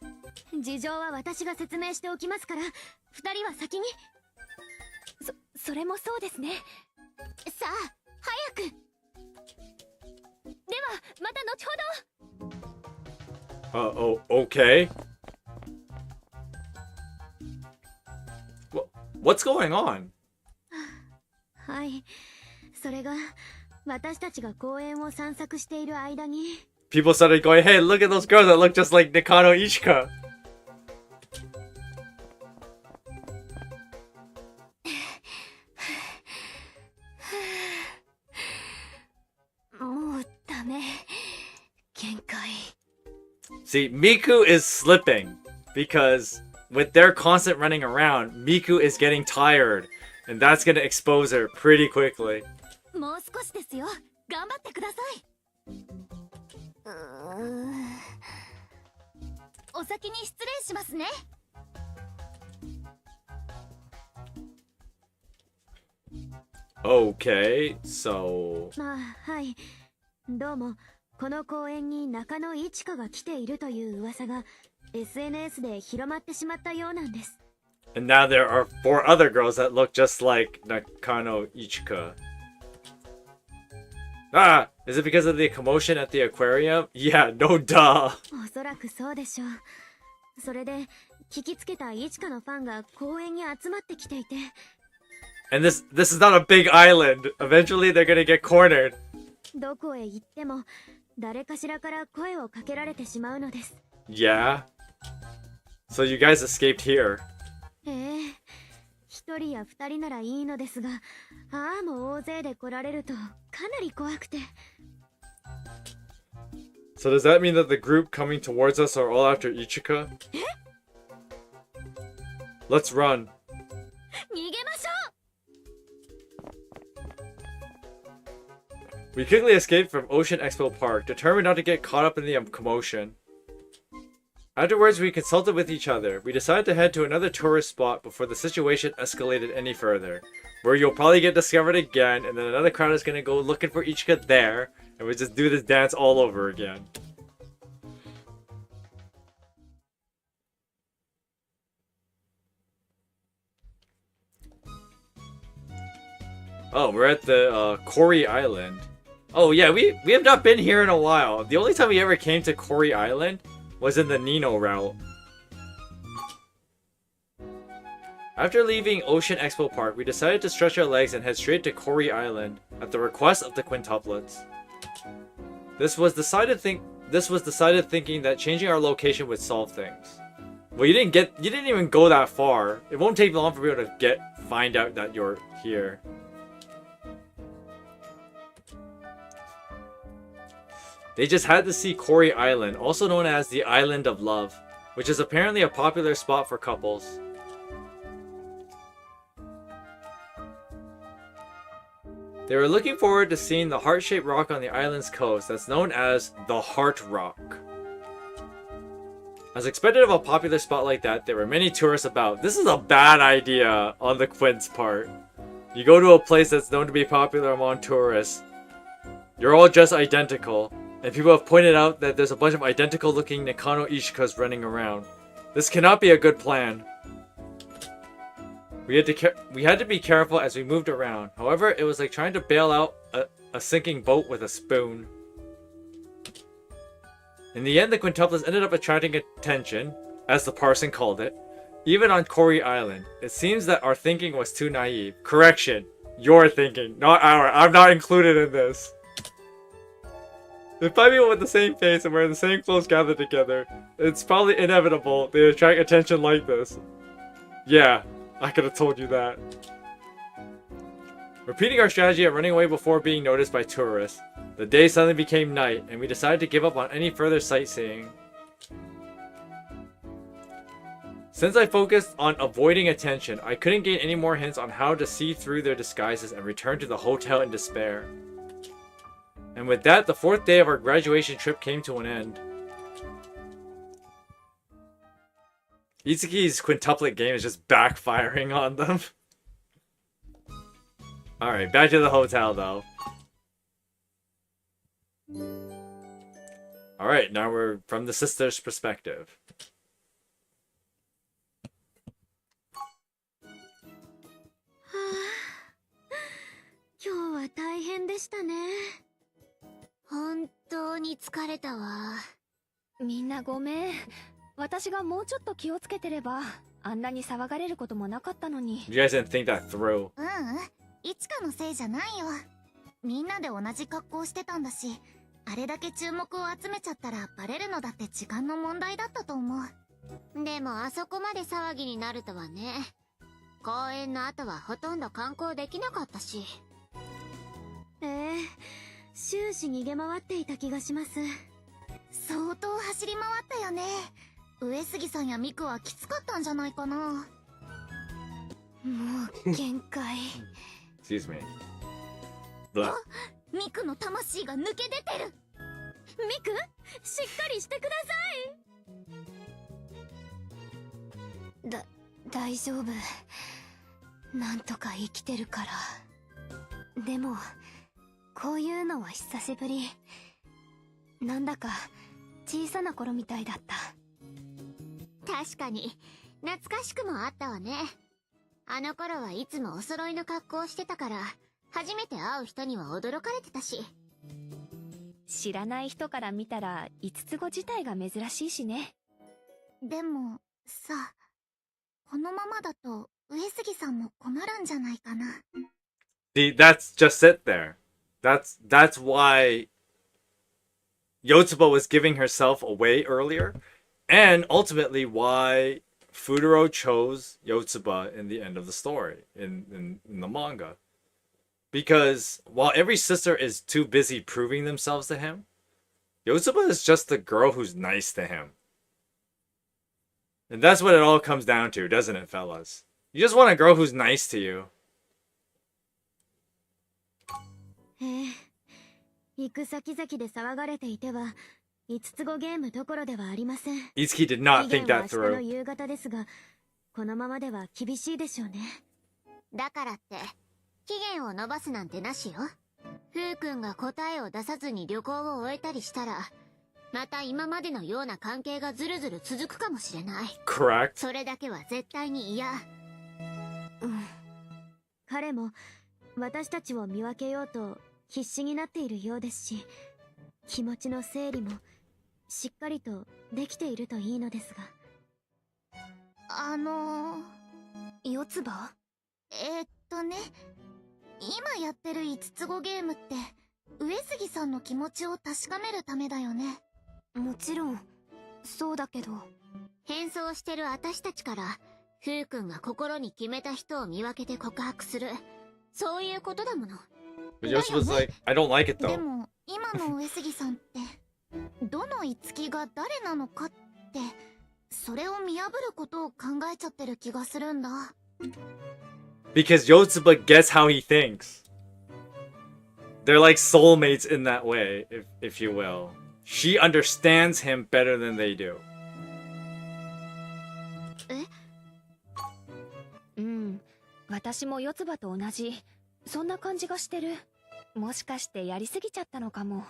事情は私が説明しておきますから、二人は先に。それもそうですね。さあ、早く。では、また後ほど。Oh, okay. What's going on? はい。それが、私たちが公園を散策している間に。People started going, hey, look at those girls that look just like Nikano Ichika. もうダメ。限界。See, Miku is slipping because with their constant running around, Miku is getting tired, and that's gonna expose her pretty quickly. もう少しですよ。頑張ってください。お先に失礼しますね。Okay, so... まあ、はい。どうも、この公園に中野いちかが来ているという噂が SNS で広まってしまったようなんです。And now there are 4 other girls that look just like Nakano Ichika. Ah! Is it because of the commotion at the aquarium? Yeah, no duh! おそらくそうでしょう。それで、聞きつけたいちかのファンが公園に集まってきていて。And this is not a big island. Eventually they're gonna get cornered. どこへ行っても誰かしらから声をかけられてしまうのです。 Yeah? So you guys escaped here. ええ、一人や二人ならいいのですが、ああも大勢で来られるとかなり怖くて。 So does that mean that the group coming towards us are all after Ichika? Let's run. 逃げましょ We quickly escaped from Ocean Expo Park, determined not to get caught up in the commotion. Afterwards, we consulted with each other. We decided to head to another tourist spot before the situation escalated any further, where you'll probably get discovered again, and then another crowd is gonna go looking for Ichika there, and we just do this dance all over again. Oh, we're at the Kori Island. Oh yeah, we have not been here in a while. The only time we ever came to Kori Island was in the Nino route. After leaving Ocean Expo Park, we decided to stretch our legs and head straight to Kori Island at the request of the quintuplets. This was decided thinking that changing our location would solve things. Well, you didn't even go that far. It won't take long for people to find out that you're here. They just had to see Kori Island, also known as the Island of Love, which is apparently a popular spot for couples. They were looking forward to seeing the heart-shaped rock on the island's coast that's known as the Heart Rock. As expected of a popular spot like that, there were many tourists about. This is a bad idea on the Quint's part. You go to a place that's known to be popular among tourists. You're all just identical. And people have pointed out that there's a bunch of identical looking Nakano Ishikas running around. This cannot be a good plan. We had to be careful as we moved around. However, it was like trying to bail out a sinking boat with a spoon. In the end, the quintuplets ended up attracting attention, as the parson called it, even on Kori Island. It seems that our thinking was too naive. Correction, your thinking, not our. I'm not included in this. If 5 people with the same face and wearing the same clothes gather together, it's probably inevitable they attract attention like this. Yeah, I could have told you that. Repeating our strategy of running away before being noticed by tourists, the day suddenly became night, and we decided to give up on any further sightseeing. Since I focused on avoiding attention, I couldn't gain any more hints on how to see through their disguises and return to the hotel in despair. And with that, the 4th day of our graduation trip came to an end. Itsuki's quintuplet game is just backfiring on them. Alright, back to the hotel though. Alright, now we're from the sister's perspective. Today was 大変でしたね。本当に疲れたわ。みんなごめん。私がもうちょっと気をつけてれば、あんなに騒がれることもなかったのに。You guys didn't think that through. いちかのせいじゃないよ。みんなで同じ格好してたんだし、あれだけ注目を集めちゃったらバレるのだって時間の問題だったと思う。でもあそこまで騒ぎになるとはね。公演の後はほとんど観光できなかったし。終始逃げ回っていた気がします。相当走り回ったよね。上杉さんやミクはきつかったんじゃないかな。もう限界。Excuse me. Blah. ミクの魂が抜け出てる。ミク、しっかりしてください。大丈夫。なんとか生きてるから。でもこういうのは久しぶり。なんだか小さな頃みたいだった。確かに懐かしくもあったわね。あの頃はいつもお揃いの格好をしてたから、初めて会う人には驚かれてたし。知らない人から見たら五つ子自体が珍しいしね。でもさ、このままだと上杉さんも困るんじゃないかな。That's just sit there. That's why Yotsuba was giving herself away earlier, and ultimately why Futaro chose Yotsuba in the end of the story in the manga. Because while every sister is too busy proving themselves to him, Yotsuba is just the girl who's nice to him. And that's what it all comes down to, doesn't it, fellas? You just want a girl who's nice to you. 行く先々で騒がれていては5つ子ゲームどころではありません。 Itsuki did not 期 think 限は that 明日の through. 夕方ですが、このままでは厳しいでしょうね。だからって期限を延ばすなんてなしよ。ふうくんが答えを出さずに旅行を終えたりしたら、また今までのような関係がずるずる続くかもしれない。 Correct. それだけは絶対に嫌。彼も私たちを見分けようと必死になっているようですし、気持ちの整理もしっかりとできているといいのですが。四つ葉今やってる5つ子ゲームって上杉さんの気持ちを確かめるためだよね。もちろんそうだけど、変装してる私たちからふうくんが心に決めた人を見分けて告白する、そういうことだもの。 But Yotsuba's like, I don't like it で though. も今の上杉さんってどの五木が誰なのかってそれを見破ることを考えちゃってる気がするんだ。 Because Yotsuba gets how he thinks. They're like soulmates in that way, if you will. She understands him better than they do. うん、私も四つ葉と同じそんな感じがしてる。もしかしてやりすぎちゃったのかも。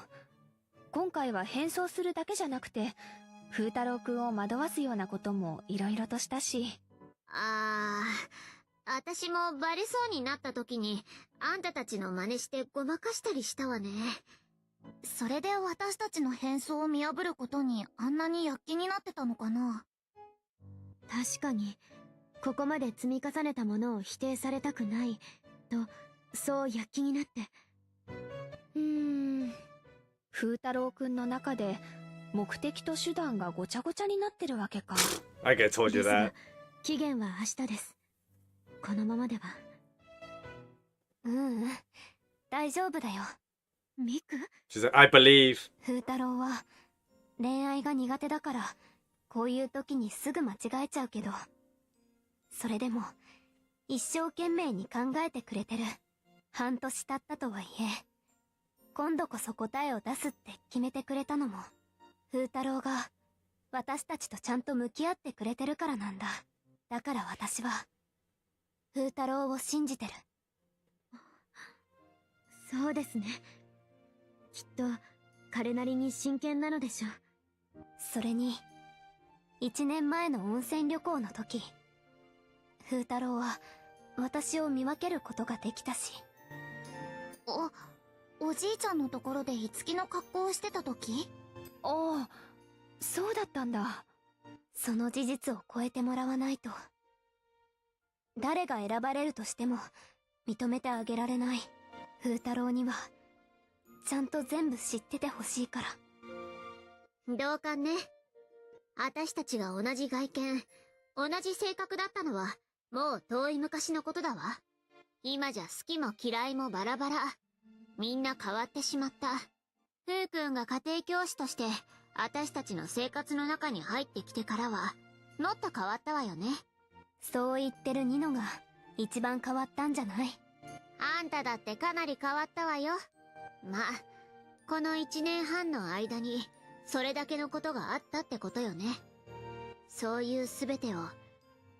今回は変装するだけじゃなくて風太郎くんを惑わすようなこともいろいろとしたし。私もバレそうになった時にあんたたちの真似してごまかしたりしたわね。それで私たちの変装を見破ることにあんなに躍起になってたのかな。確かにここまで積み重ねたものを否定されたくないと、そう躍起になって。風太郎くんの中で目的と手段がごちゃごちゃになってるわけか。 I could have told you ですが that. 期限は明日です。このままでは。大丈夫だよミク。 She's like, I believe. 風太郎は恋愛が苦手だからこういう時にすぐ間違えちゃうけど、それでも一生懸命に考えてくれてる。半年経ったとはいえ今度こそ答えを出すって決めてくれたのも風太郎が私たちとちゃんと向き合ってくれてるからなんだ。だから私は風太郎を信じてる。そうですね。きっと彼なりに真剣なのでしょう。それに1年前の温泉旅行の時、風太郎は私を見分けることができたし。おじいちゃんのところで五木の格好をしてた時？ああ、そうだったんだ。その事実を超えてもらわないと。誰が選ばれるとしても認めてあげられない。風太郎にはちゃんと全部知っててほしいから。同感ね。私たちが同じ外見、同じ性格だったのはもう遠い昔のことだわ。今じゃ好きも嫌いもバラバラ。みんな変わってしまった。ふうくんが家庭教師として私たちの生活の中に入ってきてからはもっと変わったわよね。そう言ってるニノが一番変わったんじゃない？あんただってかなり変わったわよ。まあ、この1年半の間にそれだけのことがあったってことよね。そういう全てを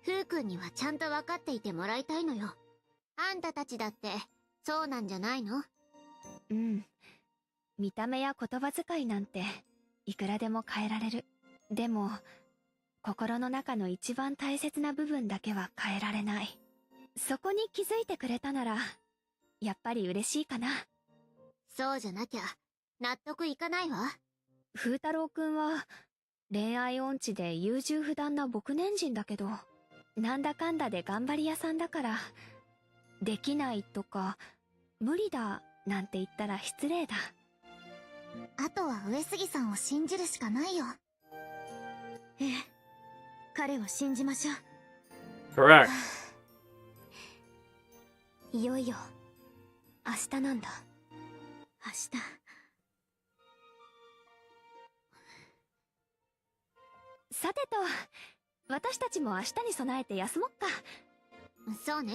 ふうくんにはちゃんと分かっていてもらいたいのよ。あんたたちだってそうなんじゃないの？うん。見た目や言葉遣いなんていくらでも変えられる。でも心の中の一番大切な部分だけは変えられない。そこに気づいてくれたならやっぱり嬉しいかな。そうじゃなきゃ納得いかないわ。風太郎くんは恋愛音痴で優柔不断な僕年人だけど、なんだかんだで頑張り屋さんだから、できないとか無理だなんて言ったら失礼だ。あとは上杉さんを信じるしかないよ。ええ、彼を信じましょう。 Correct. いよいよ明日なんだ。明日。さてと、私たちも明日に備えて休もっか。そうね。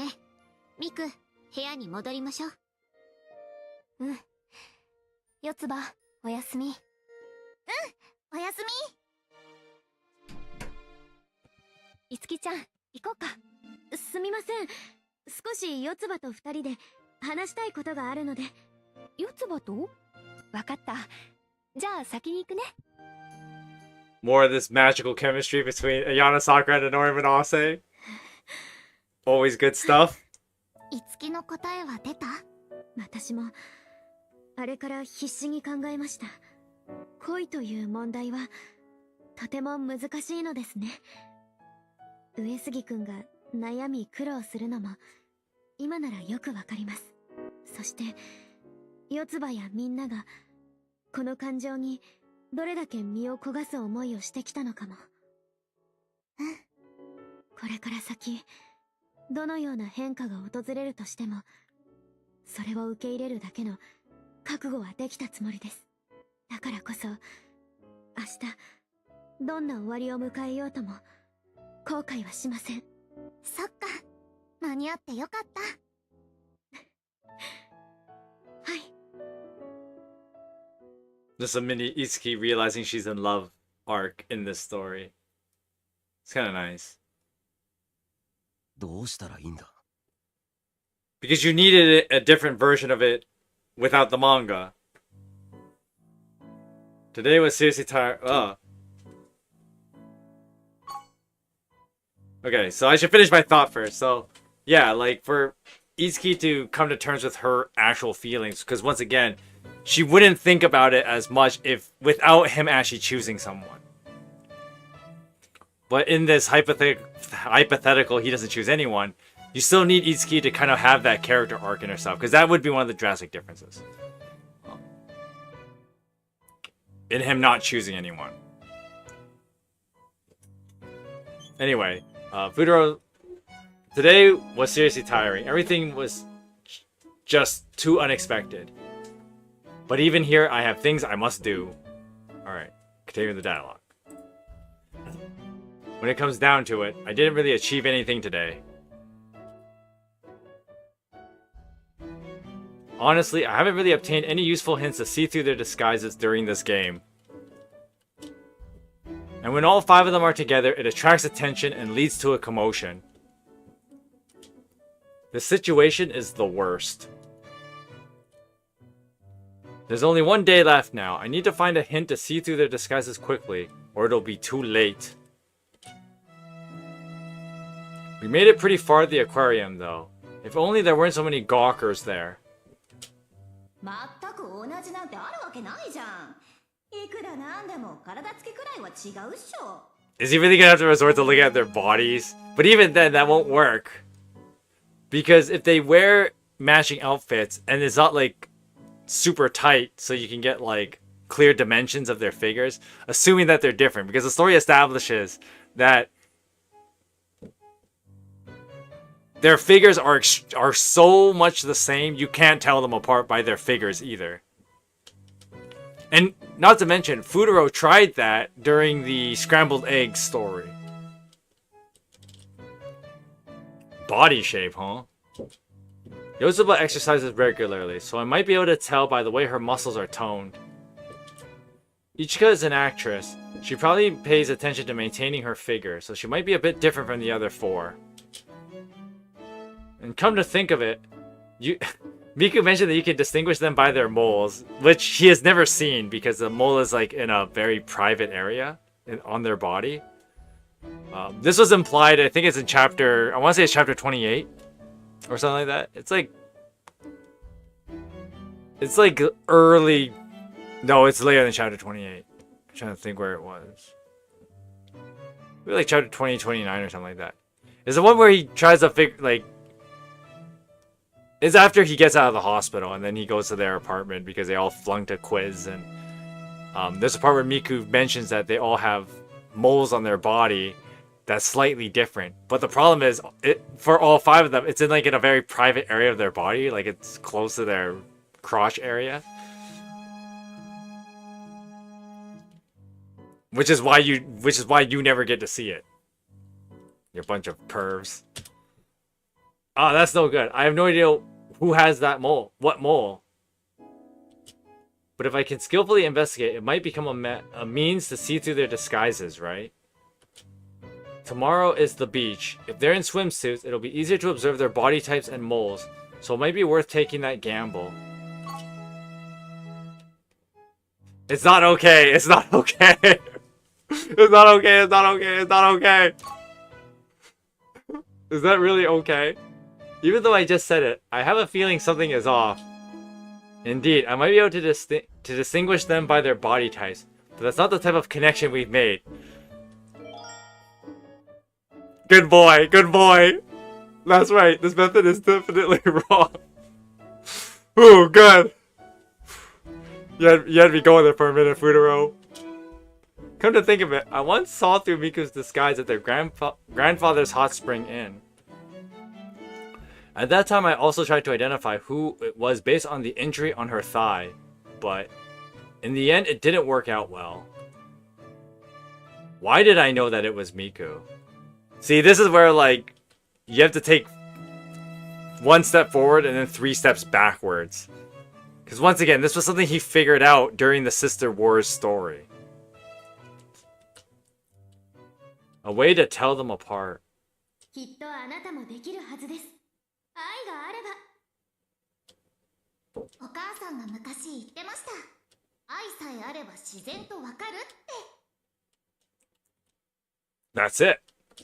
ミク、部屋に戻りましょう。うん。四つ葉、おやすみ。おやすみ。いつきちゃん、行こうか。すみません。少し四つ葉と二人で話したいことがあるので。四つ葉と？わかった。じゃあ先に行くね。More of this magical chemistry between Ayana Sakura and Norman Ase. Always good stuff. いつきの答えは出た？私もあれから必死に考えました。恋という問題はとても難しいのですね。上杉くんが悩み苦労するのも今ならよくわかります。そして四つ葉やみんながこの感情にどれだけ身を焦がす思いをしてきたのかも。これから先どのような変化が訪れるとしてもそれを受け入れるだけの覚悟はできたつもりです。だからこそ明日どんな終わりを迎えようとも後悔はしません。そっか。間に合ってよかった。はい。 Just a mini Itsuki realizing she's in love arc in this story. It's kind of nice. どうしたらいいんだ？ Because you needed a different version of it without the manga. Today was seriously tired. Okay, so I should finish my thought first. So, yeah, like for Itsuki to come to terms with her actual feelings, because once again, she wouldn't think about it as much if without him actually choosing someone. But in this hypothetical, he doesn't choose anyone. You still need Itsuki to kind of have that character arc in herself, because that would be one of the drastic differences. In him not choosing anyone. Anyway, Futaro, today was seriously tiring. Everything was just too unexpected. But even here, I have things I must do. Alright, continuing the dialogue. When it comes down to it, I didn't really achieve anything today. Honestly, I haven't really obtained any useful hints to see through their disguises during this game. And when all 5 of them are together, it attracts attention and leads to a commotion. The situation is the worst. There's only one day left now. I need to find a hint to see through their disguises quickly, or it'll be too late. We made it pretty far to the aquarium, though. If only there weren't so many gawkers there. 全く同じなんてあるわけないじゃん。いくらなんでも体つきくらいは違うっしょ。 Is he really gonna have to resort to looking at their bodies? But even then, that won't work. Because if they wear matching outfits, and it's not like super tight, so you can get like clear dimensions of their figures, assuming that they're different, because the story establishes that their figures are so much the same, you can't tell them apart by their figures either. And not to mention, Futaro tried that during the scrambled egg story. Body shape, huh? Yosuba exercises regularly, so I might be able to tell by the way her muscles are toned. Ichika is an actress. She probably pays attention to maintaining her figure, so she might be a bit different from the other 4. And come to think of it, Miku mentioned that you can distinguish them by their moles, which he has never seen because the mole is like in a very private area on their body. This was implied, I think it's in chapter, I want to say it's chapter 28 or something like that. It's like early, no, it's later than chapter 28. I'm trying to think where it was. Maybe like chapter 20, 29 or something like that. It's the one where he tries to figure, like, It's after he gets out of the hospital, and then he goes to their apartment because they all flunked a quiz. And there's a part where Miku mentions that they all have moles on their body that's slightly different. But the problem is, for all 5 of them, it's in like in a very private area of their body, like it's close to their crotch area. Which is why you never get to see it. You bunch of pervs. Oh, that's no good. I have no idea who has that mole. What mole? But if I can skillfully investigate, it might become a means to see through their disguises, right? Tomorrow is the beach. If they're in swimsuits, it'll be easier to observe their body types and moles. So it might be worth taking that gamble. It's not okay. It's not okay. It's not okay. It's not okay. It's not okay. Is that really okay? Even though I just said it, I have a feeling something is off. Indeed, I might be able to distinguish them by their body types, but that's not the type of connection we've made. Good boy, good boy. That's right, this method is definitely wrong. Ooh, good. You had me going there for a minute, Futaro. Come to think of it, I once saw through Miku's disguise at their grandfather's hot spring inn. At that time, I also tried to identify who it was based on the injury on her thigh, but in the end, it didn't work out well. Why did I know that it was Miku? See, this is where, like, you have to take 1 step forward and then 3 steps backwards. Because once again, this was something he figured out during the Sister Wars story. A way to tell them apart. きっとあなたもできるはずです。愛があれば。お母さんが昔言ってました。愛さえあれば自然とわかるって。That's it.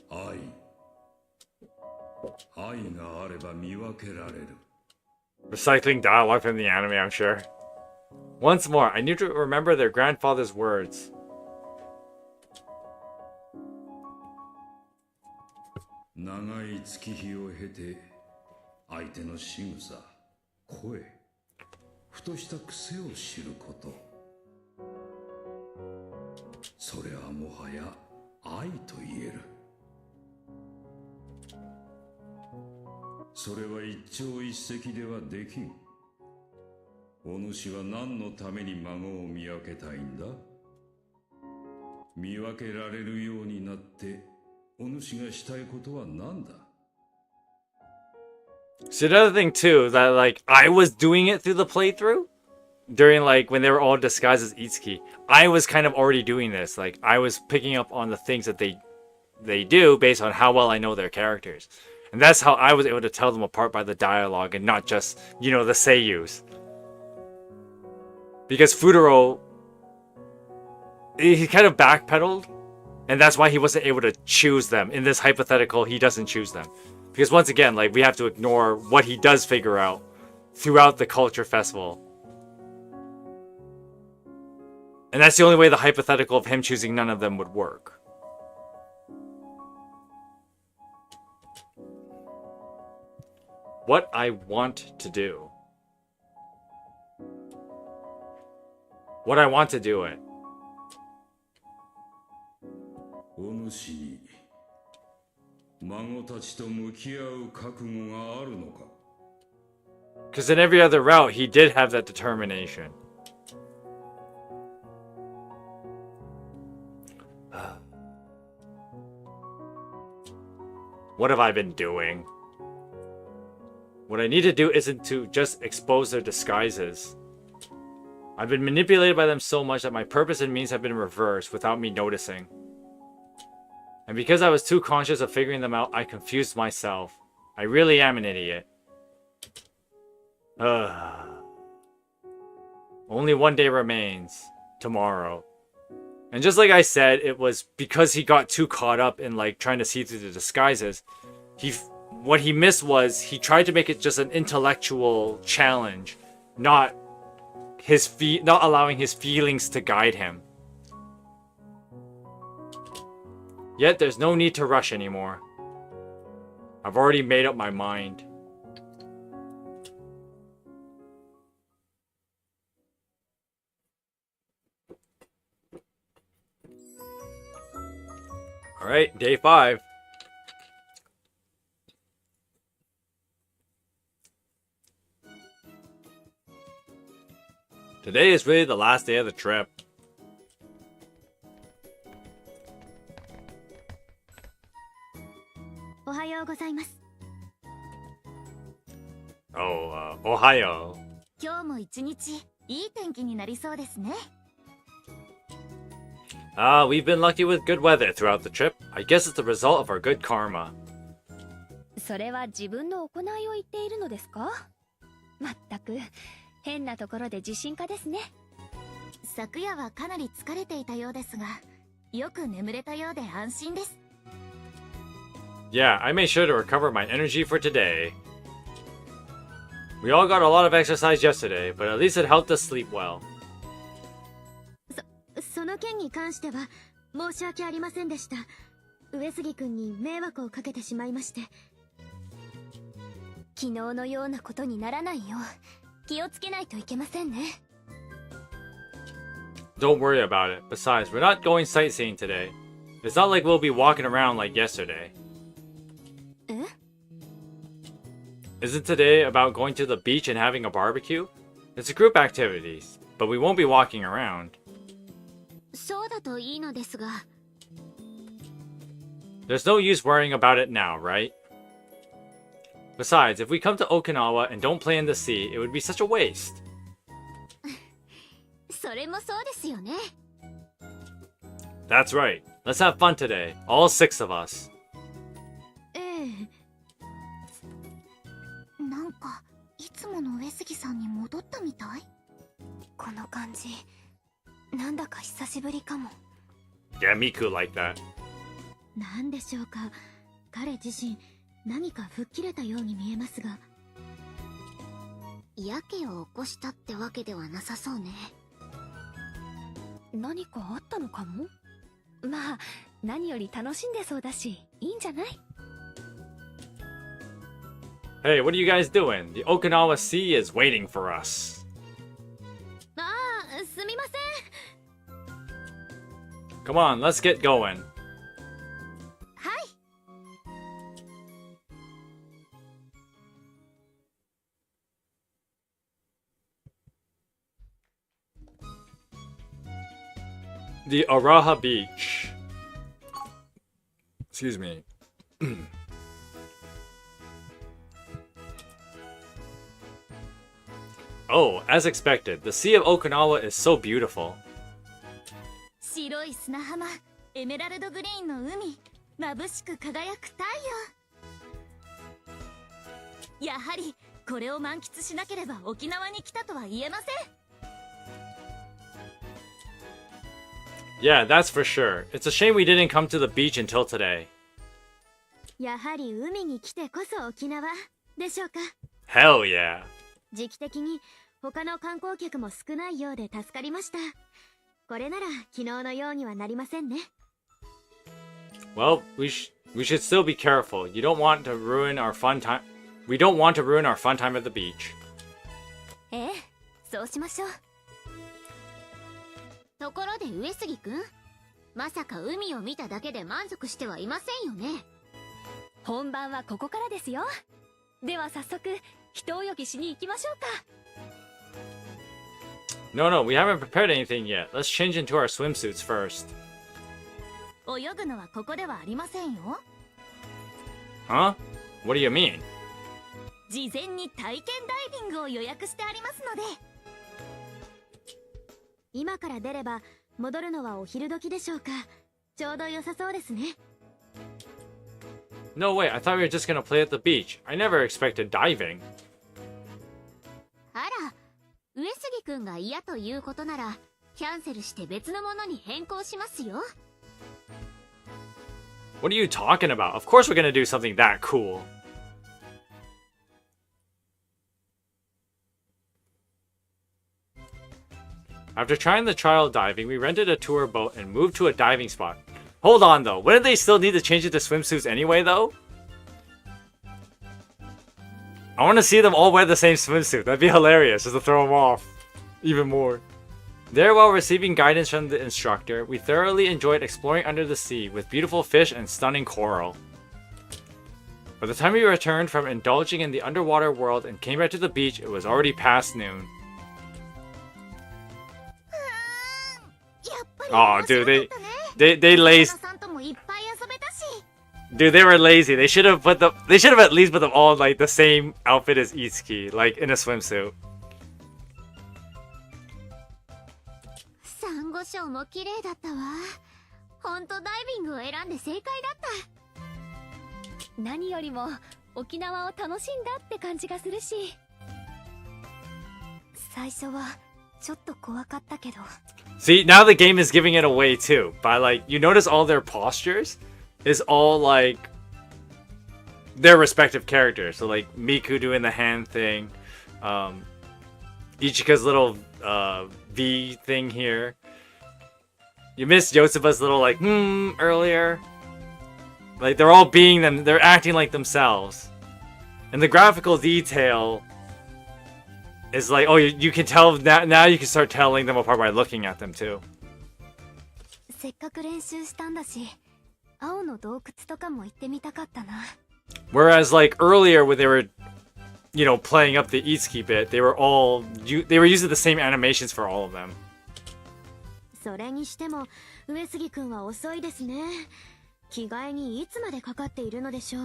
愛があれば見分けられる。 Recycling dialogue from the anime, I'm sure. Once more, I need to remember their grandfather's words. 長い月日を経て相手の仕草、声、ふとした癖を知ること。それはもはや愛と言える。それは一朝一夕ではできん。お主は何のために孫を見分けたいんだ？見分けられるようになってお主がしたいことは何だ？ So another thing too, that like I was doing it through the playthrough during like when they were all disguised as Itsuki. I was kind of already doing this. Like I was picking up on the things that they do based on how well I know their characters. And that's how I was able to tell them apart by the dialogue and not just, you know, the seiyus. Because Futaro, he kind of backpedaled, and that's why he wasn't able to choose them. In this hypothetical, he doesn't choose them. Because once again, like, we have to ignore what he does figure out throughout the culture festival. And that's the only way the hypothetical of him choosing none of them would work. What I want to do. What I want to do it. お主に孫たちと向き合う覚悟があるのか? Because in every other route, he did have that determination. What have I been doing? What I need to do isn't to just expose their disguises. I've been manipulated by them so much that my purpose and means have been reversed without me noticing. And because I was too conscious of figuring them out, I confused myself. I really am an idiot. Only one day remains. Tomorrow. And just like I said, it was because he got too caught up in like trying to see through the disguises. What he missed was he tried to make it just an intellectual challenge, not allowing his feelings to guide him. Yet there's no need to rush anymore. I've already made up my mind. Alright, day 5. Today is really the last day of the trip. Oh, Ohio. 今日も一日いい天気になりそうですね。We've been lucky with good weather throughout the trip. I guess it's the result of our good karma. それは自分の行いを言っているのですか？まったく変なところで自信家ですね。昨夜はかなり疲れていたようですが、よく眠れたようで安心です。Yeah, I made sure to recover my energy for today. We all got a lot of exercise yesterday, but at least it helped us sleep well. その件に関しては申し訳ありませんでした。上杉君に迷惑をかけてしまいまして。昨日のようなことにならないよう気をつけないといけませんね。Don't worry about it. Besides, we're not going sightseeing today. It's not like we'll be walking around like yesterday. え？ Isn't today about going to the beach and having a barbecue? It's a group activity, but we won't be walking around. そうだといいのですが。There's no use worrying about it now, right? Besides, if we come to Okinawa and don't play in the sea, it would be such a waste. それもそうですよね。That's right. Let's have fun today, all 6 of us. ええ。なんかいつもの上杉さんに戻ったみたい。この感じなんだか久しぶりかも。 Yeah, Miku like that. なんでしょうか。彼自身何か吹っ切れたように見えますが。やけを起こしたってわけではなさそうね。何かあったのかも。まあ何より楽しんでそうだしいいんじゃない？ Hey, what are you guys doing? The Okinawa Sea is waiting for us. ああ、すみません。 Come on, let's get going. はい。The Araha Beach. Excuse me. Oh, as expected, the Sea of Okinawa is so beautiful. 白い砂浜、エメラルドグリーンの海、眩しく輝く太陽。やはりこれを満喫しなければ沖縄に来たとは言えません。 Yeah, that's for sure. It's a shame we didn't come to the beach until today. やはり海に来てこそ沖縄でしょうか。 Hell yeah. 時期的に他の観光客も少ないようで助かりました。これなら昨日のようにはなりませんね。 Well, we should still be careful. You don't want to ruin our fun time. We don't want to ruin our fun time at the beach. ええ、そうしましょう。ところで上杉くん、まさか海を見ただけで満足してはいませんよね。本番はここからですよ。では早速人泳ぎしに行きましょうか。 No, we haven't prepared anything yet. Let's change into our swimsuits first. 泳ぐのはここではありませんよ。 Huh? What do you mean? 事前に体験ダイビングを予約してありますので。今から出れば戻るのはお昼時でしょうか。ちょうど良さそうですね。 No way, I thought we were just gonna play at the beach. I never expected diving. あら、上杉くんが嫌ということならキャンセルして別のものに変更しますよ。 What are you talking about? Of course we're gonna do something that cool. After trying the trial diving, we rented a tour boat and moved to a diving spot. Hold on though, wouldn't they still need to change into swimsuits anyway though? I want to see them all wear the same swimsuit. That'd be hilarious just to throw them off even more. There, while receiving guidance from the instructor, we thoroughly enjoyed exploring under the sea with beautiful fish and stunning coral. By the time we returned from indulging in the underwater world and came back to the beach, it was already past noon. Oh, dude, they lazy. Dude, they were lazy. They should have at least put them all in, like, the same outfit as Itsuki, like in a swimsuit. サンゴ礁も綺麗だったわ。ほんとダイビングを選んで正解だった。何よりも沖縄を楽しんだって感じがするし。最初はちょっと怖かったけど。See, now the game is giving it away too. By, like, you notice all their postures is all like their respective characters. So like Miku doing the hand thing, Ichika's little V thing here. You missed Yotsuba's little like earlier. Like they're all being them, they're acting like themselves. And the graphical detail is like, oh, you can tell now you can start telling them apart by looking at them too. せっかく練習したんだし、青の洞窟とかも行ってみたかったな。 Whereas like earlier when they were, you know, playing up the Itsuki bit, they were using the same animations for all of them. それにしても上杉くんは遅いですね。着替えにいつまでかかっているのでしょう。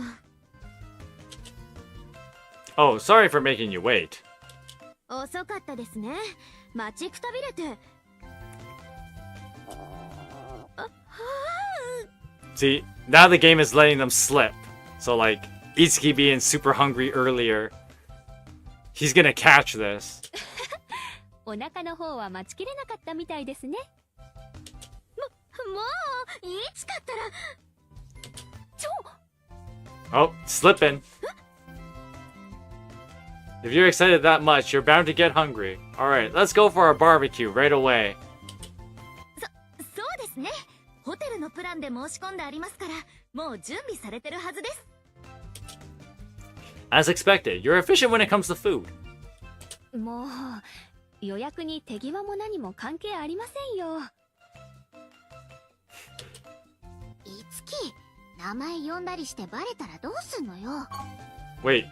Oh, sorry for making you wait. 遅かったですね。待ちくたびれて。See, now the game is letting them slip. So like Itsuki being super hungry earlier, he's gonna catch this. お腹の方は待ちきれなかったみたいですね。もういつかったら。Oh, slipping. If you're excited that much, you're bound to get hungry. Alright, let's go for our barbecue right away. そうですね。ホテルのプランで申し込んでありますから、もう準備されてるはずです。 As expected, you're efficient when it comes to food. もう予約に手際も何も関係ありませんよ。いつき、名前呼んだりしてバレたらどうすんのよ。 Wait.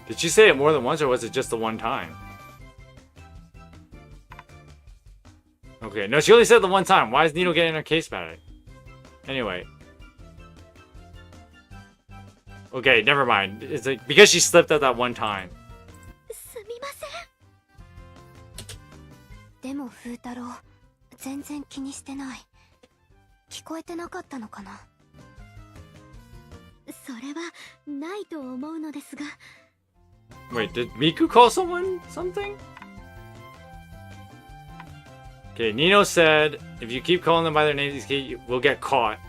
Did she say it more than once or was it just the one time? Okay, no, she only said the one time. Why is Nino getting her case about it? Anyway. Okay, never mind. It's like because she slipped at that one time. すみません。でも風太郎、全然気にしてない。聞こえてなかったのかな。それはないと思うのですが。 Wait, did Miku call someone something? Okay, Nino said, if you keep calling them by their names, we'll get caught.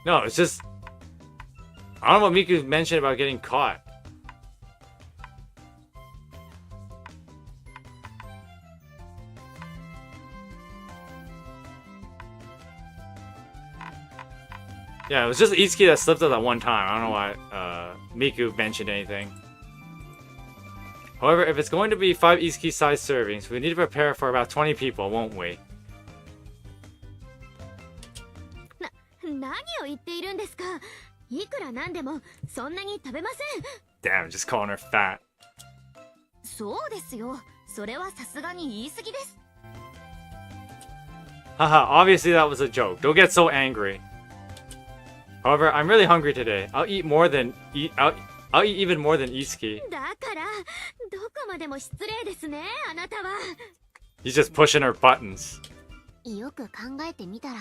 No, it's just... I don't know what Miku mentioned about getting caught. Yeah, it was just Itsuki that slipped up that one time. I don't know why Miku mentioned anything. However, if it's going to be 5 Itsuki-sized servings, we need to prepare for about 20 people, won't we? 何を言っているんですか。いくらなんでもそんなに食べません。 Damn, just calling her fat. そうですよ。それはさすがに言い過ぎです。 Haha, obviously that was a joke. Don't get so angry. However, I'm really hungry today. I'll eat even more than Itsuki. だからどこまでも失礼ですね、あなたは。 He's just pushing her buttons. よく考えてみたら、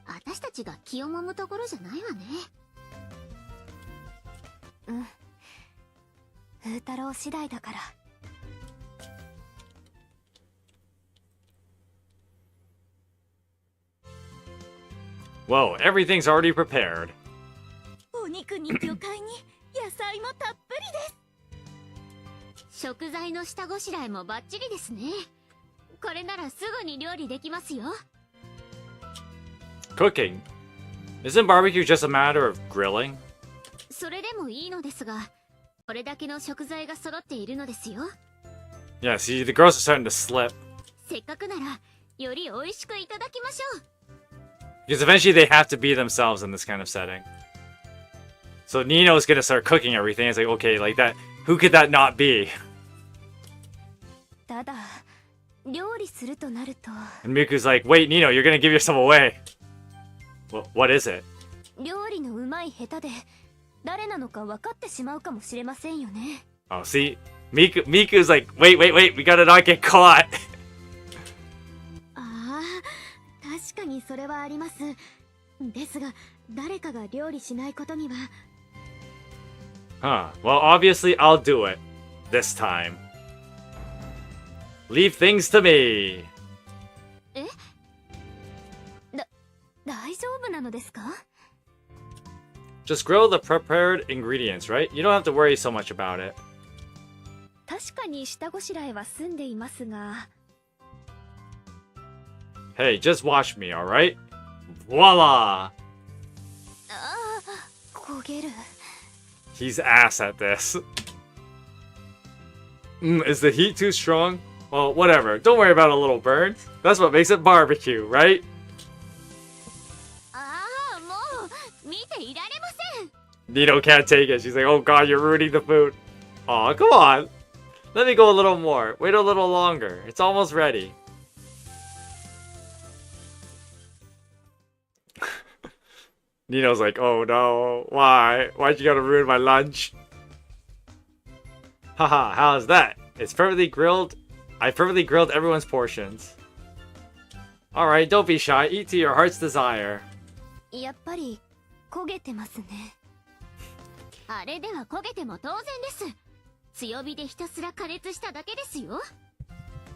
私たちが気をもむところじゃないわね。うん。風太郎次第だから。Whoa, everything's already prepared. お肉に魚介に野菜もたっぷりです。食材の下ごしらえもバッチリですね。これならすぐに料理できますよ。Cooking. Isn't barbecue just a matter of grilling? それでもいいのですが、これだけの食材が揃っているのですよ。 Yeah, see, the girls are starting to slip. せっかくならより美味しくいただきましょう。 Because eventually they have to be themselves in this kind of setting. So Nino's gonna start cooking everything. It's like, okay, like that. Who could that not be? ただ料理するとなると、 And Miku's like, wait, Nino, you're gonna give yourself away. What is it? 料理のうまい下手で誰なのか分かってしまうかもしれませんよね。 Oh, see? Miku's like, wait, we gotta not get caught. ああ、確かにそれはあります。ですが、誰かが料理しないことには。Huh. Well, obviously, I'll do it. This time. Leave things to me. 大丈夫なのですか？ Just grill the prepared ingredients, right? You don't have to worry so much about it. 確かに下ごしらえは済んでいますが。 Hey, just watch me, alright? Voila! ああ、焦げる。 He's ass at this. Is the heat too strong? Well, whatever. Don't worry about a little burn. That's what makes it barbecue, right? ああ、もう見ていられません。 Nino can't take it. She's like, oh god, you're ruining the food. Aw, come on. Let me go a little more. Wait a little longer. It's almost ready. Nino's like, oh no, why? Why'd you gotta ruin my lunch? Haha, how's that? It's perfectly grilled. I perfectly grilled everyone's portions. Alright, don't be shy. Eat to your heart's desire. やっぱり焦げてますね。あれでは焦げても当然です。強火でひたすら加熱しただけですよ。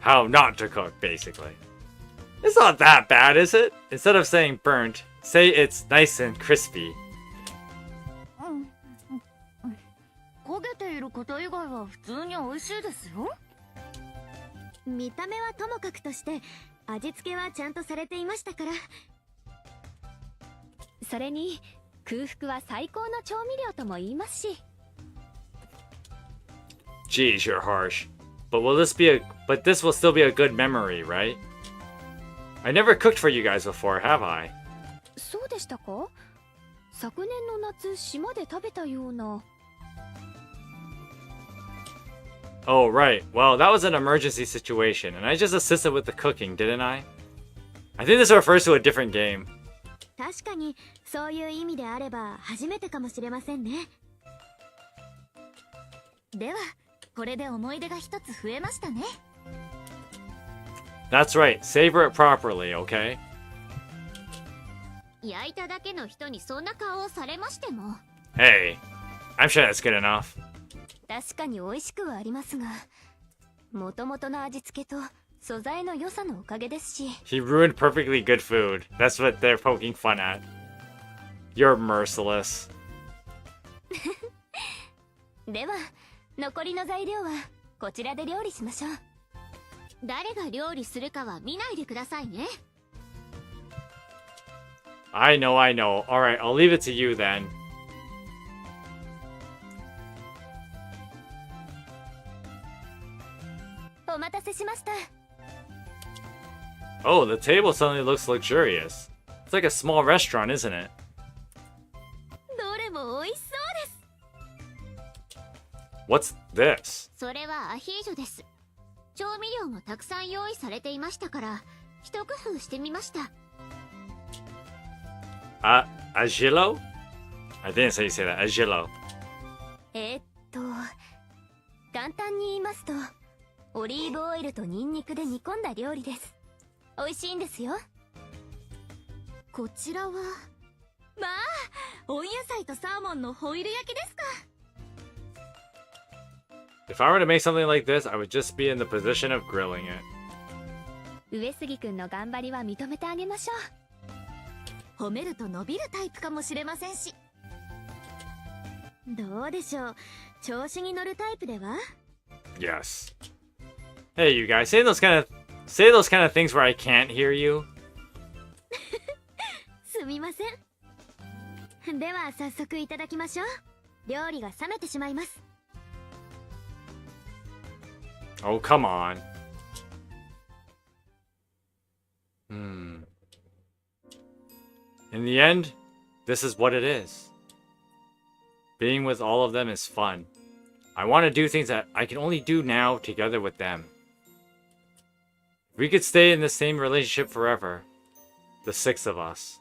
How not to cook, basically. It's not that bad, is it? Instead of saying burnt, say it's nice and crispy. 焦げていること以外は普通に美味しいですよ。見た目はともかくとして味付けはちゃんとされていましたから。それに空腹は最高の調味料とも言いますし。 Geez, you're harsh. But this will still be a good memory, right? I never cooked for you guys before, have I? そうでしたか？昨年の夏島で食べたような。 Oh, right. Well, that was an emergency situation, and I just assisted with the cooking, didn't I? I think this refers to a different game. 確かにそういう意味であれば初めてかもしれませんね。ではこれで思い出が一つ増えましたね。 That's right. Savor it properly, okay? 焼いただけの人にそんな顔をされましても。 Hey, I'm sure that's good enough. 確かに美味しくはありますが、もともとの味付けと素材の良さのおかげですし。 He ruined perfectly good food. That's what they're poking fun at. You're merciless. では残りの材料はこちらで料理しましょう。誰が料理するかは見ないでくださいね。 I know. Alright, I'll leave it to you then. お待たせしました。 Oh, the table suddenly looks luxurious. It's like a small restaurant, isn't it? どれも美味しそうです。 What's this? それはアヒージョです。調味料もたくさん用意されていましたから一工夫してみました。 Agilo? I didn't say you say that. Agilo. 簡単に言いますとオリーブオイルとニンニクで煮込んだ料理です。美味しいんですよ。こちらはまあ温野菜とサーモンのホイル焼きですか。 If I were to make something like this, I would just be in the position of grilling it. 上杉くんの頑張りは認めてあげましょう。褒めると伸びるタイプかもしれませんし。どうでしょう、調子に乗るタイプでは。 Yes. Hey, you guys, say those kind of things where I can't hear you. すみません。では早速いただきましょう。料理が冷めてしまいます。 Oh, come on. In the end, this is what it is. Being with all of them is fun. I want to do things that I can only do now together with them. If we could stay in the same relationship forever, the 6 of us.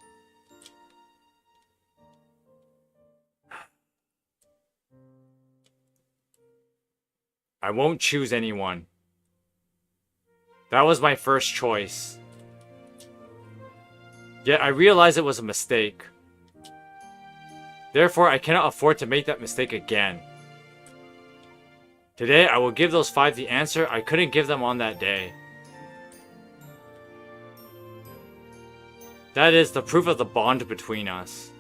I won't choose anyone. That was my first choice. Yet I realize it was a mistake. Therefore, I cannot afford to make that mistake again. Today, I will give those 5 the answer I couldn't give them on that day. That is the proof of the bond between us.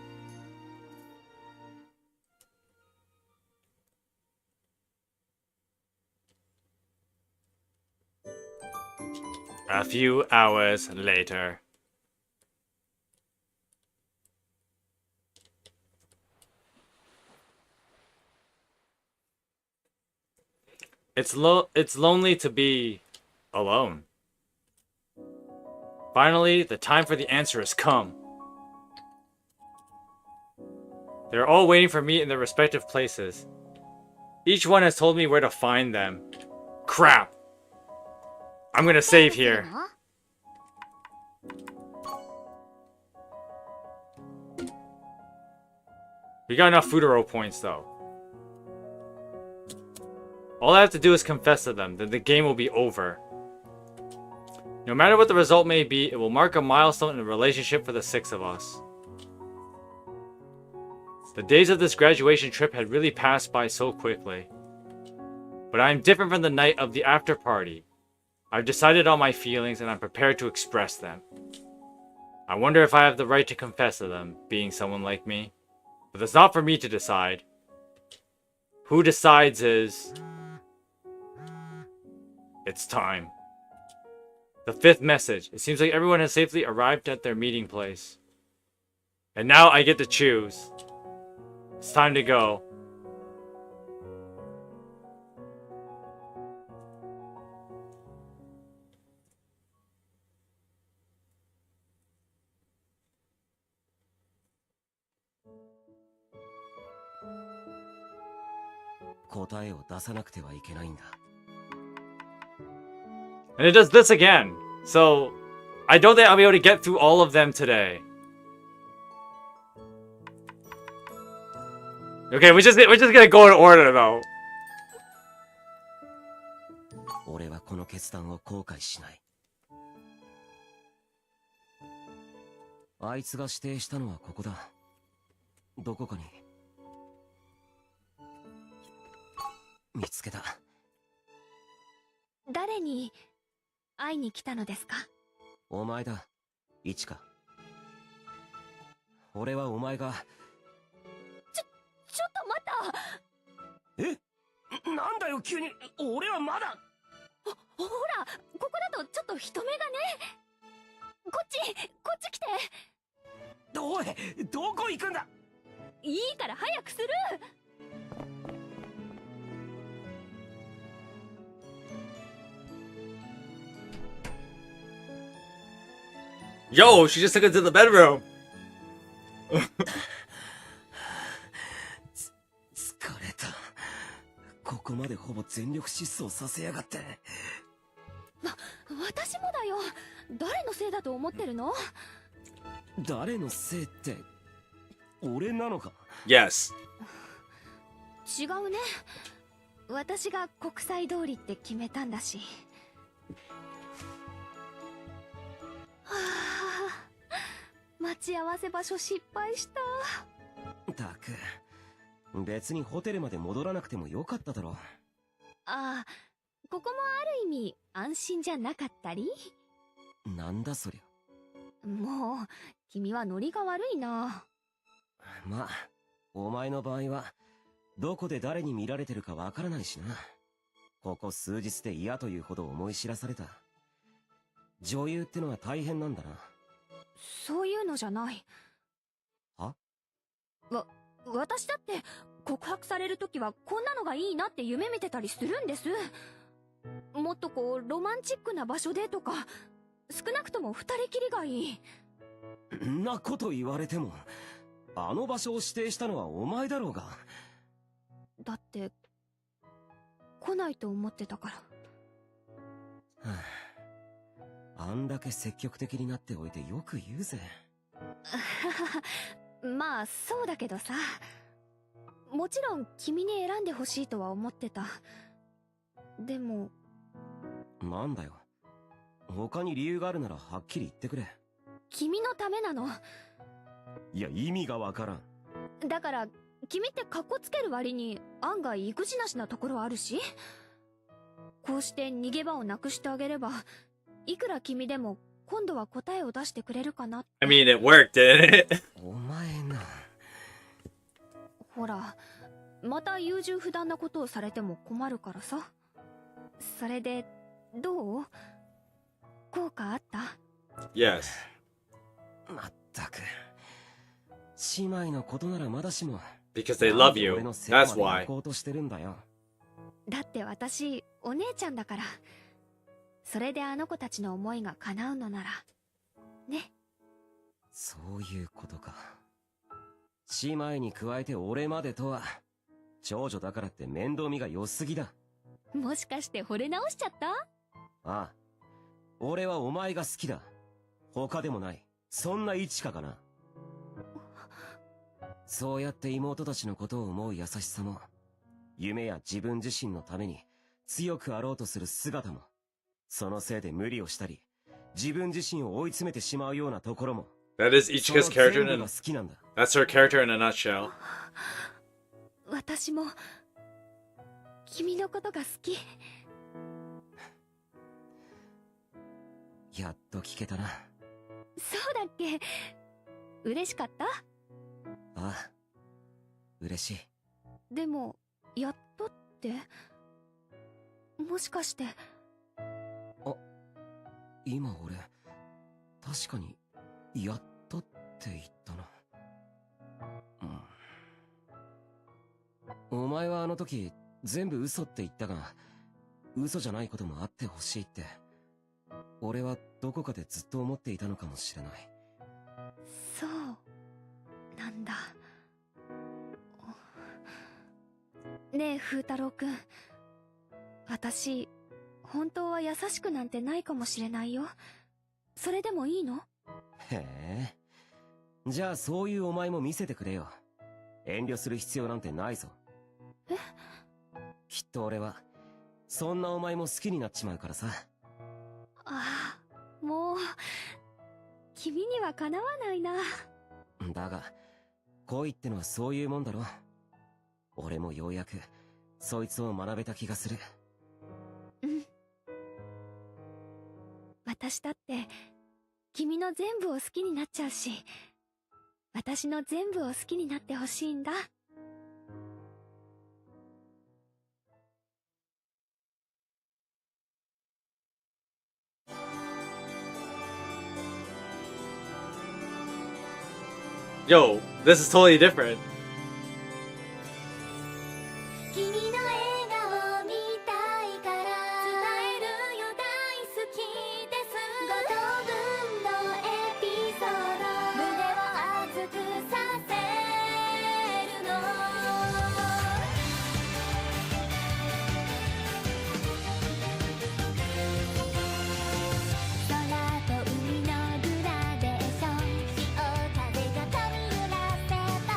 A few hours later. It's lonely to be alone. Finally, the time for the answer has come. They're all waiting for me in their respective places. Each one has told me where to find them. Crap! I'm gonna save here. We got enough Futaro points though. All I have to do is confess to them, then the game will be over. No matter what the result may be, it will mark a milestone in the relationship for the 6 of us. The days of this graduation trip had really passed by so quickly. But I am different from the night of the after party. I've decided on my feelings and I'm prepared to express them. I wonder if I have the right to confess to them, being someone like me. But that's not for me to decide. Who decides is... It's time. The 5th message. It seems like everyone has safely arrived at their meeting place. And now I get to choose. It's time to go. And it does this again. So, I don't think I'll be able to get through all of them today. Okay, we're just gonna go in order though. 俺はこの決断を後悔しない。あいつが指定したのはここだ。どこかに見つけた。誰に会いに来たのですか？お前だ、イチカ。俺はお前が。ちょっと待った。え？なんだよ急に。俺はまだ。ほら、ここだとちょっと人目がね。こっち来て。おい、どこ行くんだ。いいから早くする。Yo, she just took it to the bedroom. 疲れた。ここまでほぼ全力疾走させやがって。私もだよ。誰のせいだと思ってるの？誰のせいって、俺なのか？ Yes. 違うね。私が国際通りって決めたんだし。はあ、待ち合わせ場所失敗した。たく、別にホテルまで戻らなくてもよかっただろ。ああ、ここもある意味安心じゃなかったり？なんだそりゃ。もう、君はノリが悪いな。まあ、お前の場合は、どこで誰に見られてるかわからないしな。ここ数日で嫌というほど思い知らされた。女優ってのは大変なんだな。そういうのじゃない。は？私だって告白されるときはこんなのがいいなって夢見てたりするんです。もっとこうロマンチックな場所でとか、少なくとも二人きりがいい。んなこと言われても、あの場所を指定したのはお前だろうが。だって来ないと思ってたから。はあ、あんだけ積極的になっておいてよく言うぜ。まあそうだけどさ、もちろん君に選んでほしいとは思ってた。でもなんだよ、他に理由があるならはっきり言ってくれ。君のためなの。いや、意味がわからん。だから君ってカッコつける割に案外育児なしなところあるし、こうして逃げ場をなくしてあげれば、いくら君でも今度は答えを出してくれるかなって。 I mean, it worked, didn't it? お前な。ほら、また優柔不断なことをされても困るからさ。それでどう？効果あった？ Yes. まったく、姉妹のことならまだしも。 Because they love you. 俺のせい That's まで why. 行こうとしてるんだよ。だって私お姉ちゃんだから。それであの子たちの思いが叶うのならね。そういうことか。姉妹に加えて俺までとは。長女だからって面倒見が良すぎだ。もしかして惚れ直しちゃった？ああ、俺はお前が好きだ。他でもない。そんなイチカかな。そうやって妹たちのことを思う優しさも、夢や自分自身のために強くあろうとする姿も、そのせいで無理をしたり、自分自身を追い詰めてしまうようなところも、 That is Ichika's character その全部 in が a... 好きなんだ。 That's her character in a nutshell. 私も君のことが好き。やっと聞けたな。そうだっけ？嬉しかった？ああ、嬉しい。でもやっとって、もしかして。今俺、確かに、やっとって言ったな。お前はあの時、全部嘘って言ったが、嘘じゃないこともあってほしいって、俺はどこかでずっと思っていたのかもしれない。そうなんだ。ねえ風太郎くん、私本当は優しくなんてないかもしれないよ。それでもいいの？へえ。じゃあそういうお前も見せてくれよ。遠慮する必要なんてないぞ。え？きっと俺は、そんなお前も好きになっちまうからさ。ああ、もう君にはかなわないな。だが、恋ってのはそういうもんだろ。俺もようやく、そいつを学べた気がする。うん。私だって、君の全部を好きになっちゃうし、私の全部を好きになってほしいんだ。Yo, this is totally different. 君の笑顔見たいから伝えるよ大好きです5等分のエピソード胸を熱くさせるの空と海のグラデーション潮風が髪揺らせば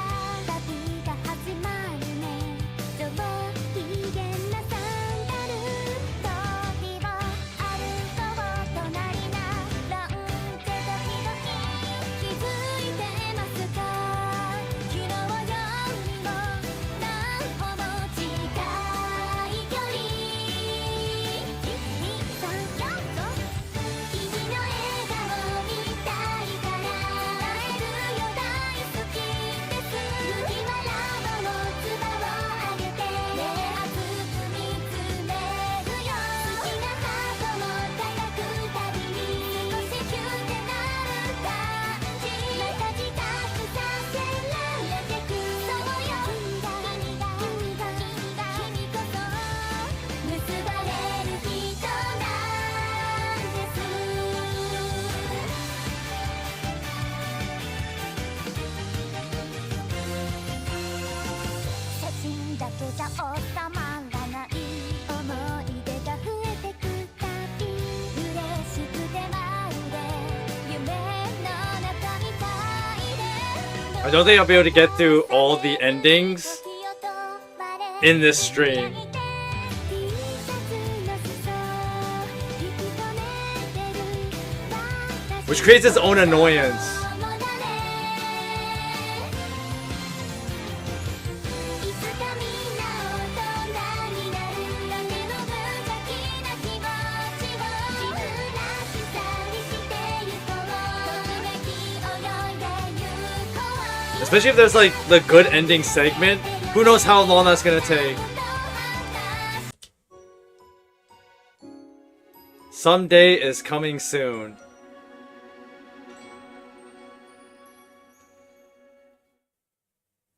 ちゃ収まらない思い出が増えてくたび嬉しくてまるで夢の中みたいで I don't think I'll be able to get through all the endings in this stream. Which creates its own annoyance. Especially if there's like the good ending segment. Who knows how long that's gonna take. Someday is coming soon.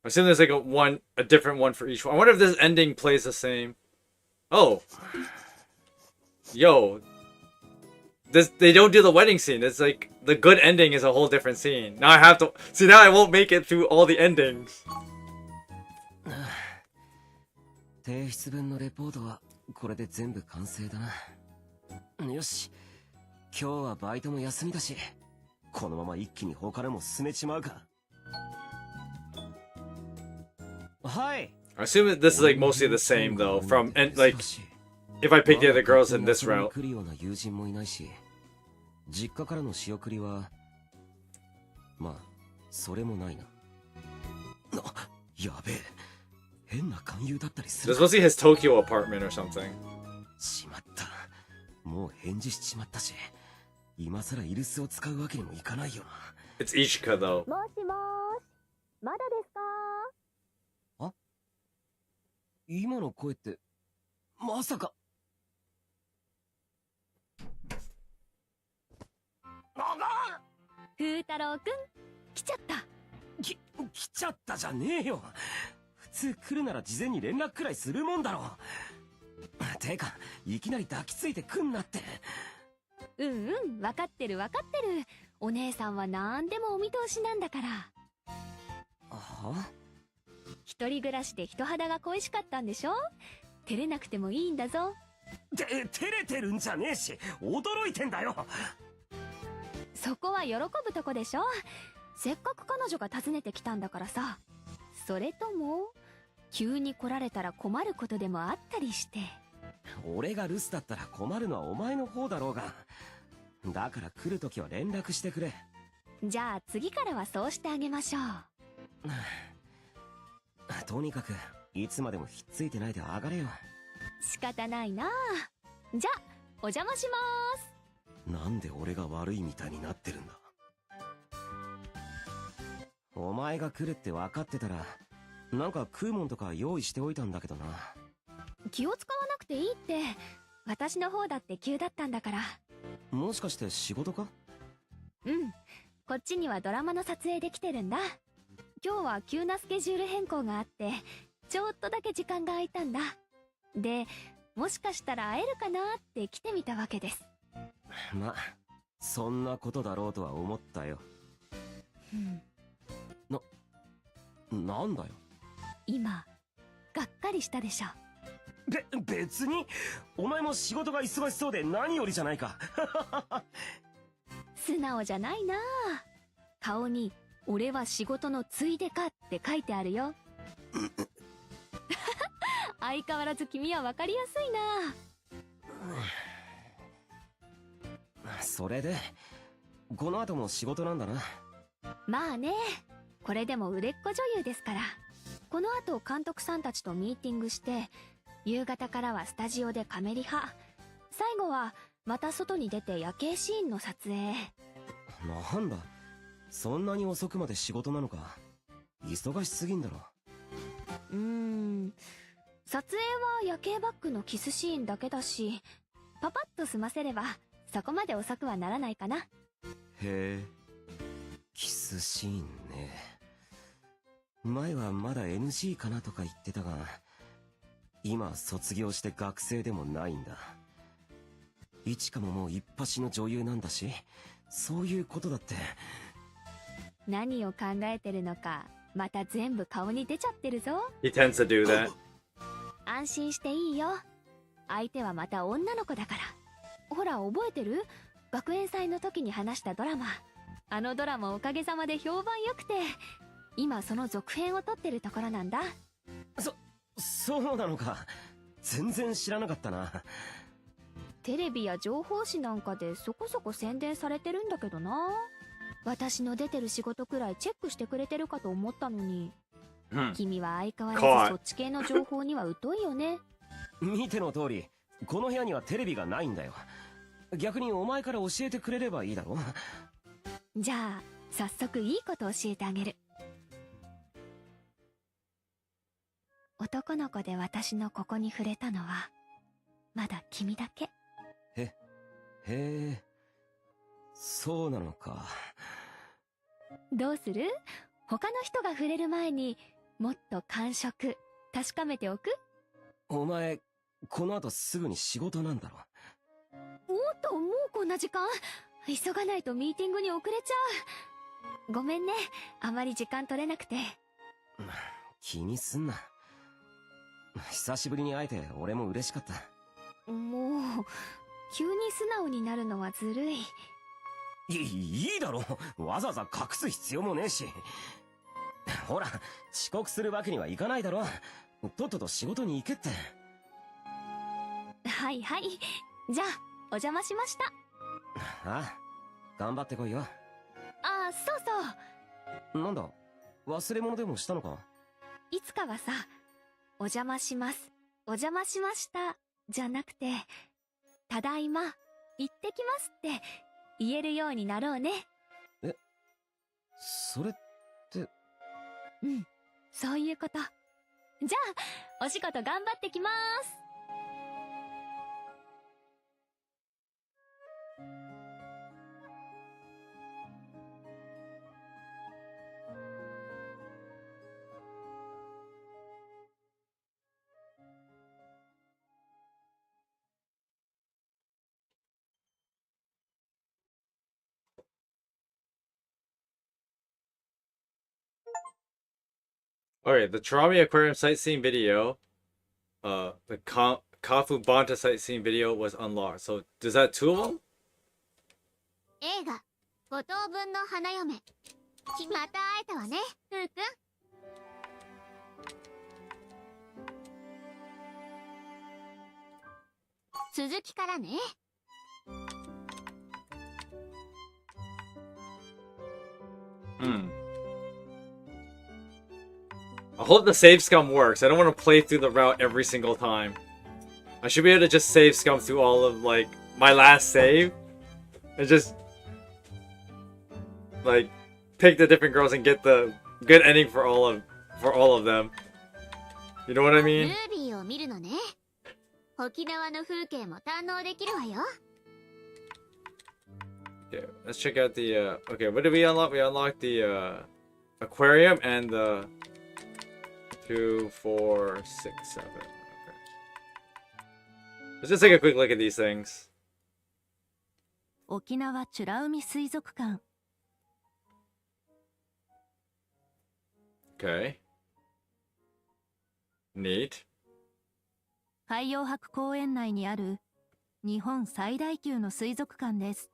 I assume there's like a different one for each one. I wonder if this ending plays the same. Oh. Yo. They don't do the wedding scene. It's like the good ending is a whole different scene. Now I have to see. Now I won't make it through all the endings. 提出分のレポートはこれで全部完成だな。よし、今日はバイトも休みだし、このまま一気に他でも進めちまうか。はい。I assume that this is like mostly the same though. From and like, if I pick the other girls in this route. 来るような友人もいないし、実家からの仕送りはまあそれもないな。やべえ、変な勧誘だったりする。This must be his Tokyo apartment or something. しまった。もう返事しちまったし、今さらイルスを使うわけにもいかないよな。It's Ichika though. もしもーし、まだですか？今の声ってまさか。風太郎くん、来ちゃった。来ちゃったじゃねえよ。普通来るなら事前に連絡くらいするもんだろ。てか、いきなり抱きついてくんなって。うんうん、わかってるわかってる。お姉さんはなんでもお見通しなんだから。は？一人暮らしで人肌が恋しかったんでしょ？照れなくてもいいんだぞ。照れてるんじゃねえし、驚いてんだよ。そこは喜ぶとこでしょ。せっかく彼女が訪ねてきたんだからさ。それとも急に来られたら困ることでもあったりして。俺が留守だったら困るのはお前の方だろうが。だから来るときは連絡してくれ。じゃあ次からはそうしてあげましょう。とにかくいつまでもひっついてないで上がれよ。仕方ないな。じゃあお邪魔しまーす。なんで俺が悪いみたいになってるんだ。お前が来るって分かってたらなんか食うもんとか用意しておいたんだけどな。気を使わなくていいって。私の方だって急だったんだから。もしかして仕事か？うん、こっちにはドラマの撮影できてるんだ。今日は急なスケジュール変更があってちょっとだけ時間が空いたんだ。で、もしかしたら会えるかなって来てみたわけです。ま、そんなことだろうとは思ったよ。なんだよ。今がっかりしたでしょ。別にお前も仕事が忙しそうで何よりじゃないか。素直じゃないな。顔に俺は仕事のついでかって書いてあるよ。相変わらず君は分かりやすいな。それでこの後も仕事なんだな。まあね、これでも売れっ子女優ですから。この後監督さんたちとミーティングして夕方からはスタジオでカメリハ、最後はまた外に出て夜景シーンの撮影。なんだ、そんなに遅くまで仕事なのか。忙しすぎんだろ。撮影は夜景バックのキスシーンだけだし、パパッと済ませればそこまで遅くはならないかな。へえ、キスシーンね。前はまだ NG かなとか言ってたが、今卒業して学生でもないんだ。いちかももう一発の女優なんだし、そういうことだって。何を考えてるのかまた全部顔に出ちゃってるぞ。 He tends to do that. 安心していいよ。相手はまた女の子だから。ほら覚えてる？学園祭の時に話したドラマ。あのドラマおかげさまで評判良くて、今その続編を撮ってるところなんだ。そうなのか。全然知らなかったな。テレビや情報誌なんかでそこそこ宣伝されてるんだけどな。私の出てる仕事くらいチェックしてくれてるかと思ったのに。君は相変わらずそっち系の情報には疎いよね。見ての通り、この部屋にはテレビがないんだよ。逆にお前から教えてくれればいいだろ。じゃあ早速いいこと教えてあげる。男の子で私のここに触れたのはまだ君だけ。へえ、そうなのか。どうする？他の人が触れる前にもっと感触確かめておく？お前この後すぐに仕事なんだろ。おっと、もうこんな時間？急がないとミーティングに遅れちゃう。ごめんね、あまり時間取れなくて。気にすんな。久しぶりに会えて俺も嬉しかった。もう急に素直になるのはずるい。いいだろ。わざわざ隠す必要もねえし。ほら、遅刻するわけにはいかないだろ。とっとと仕事に行けって。はいはい、じゃあお邪魔しました。ああ、頑張ってこいよ。ああ、そうそう。なんだ、忘れ物でもしたのか？いつかはさ、お邪魔します、お邪魔しましたじゃなくて、ただいま、行ってきますって言えるようになろうね。え、それって。うん、そういうこと。じゃあお仕事頑張ってきます。Okay, the Tarami Aquarium sightseeing video, the Kafu Banta sightseeing video was unlocked. So does that two of them? 映画五等分の花嫁。また会えたわね、ふうくん。続きからね。I hope the save scum works. I don't want to play through the route every single time. I should be able to just save scum through all of, like, my last save. And just, like, pick the different girls and get the good ending for all of them. You know what I ル mean? ービーを見るのね。沖縄の風景も堪能できるわよ。Okay, let's check out the, okay, what did we unlock? We unlocked the, aquarium and the 2, 4, 6, 7. Okay. Let's just take a quick look at these things. 沖縄美ら海水族館。Okay. Neat. 海洋博公園内にある日本最大級の水族館です。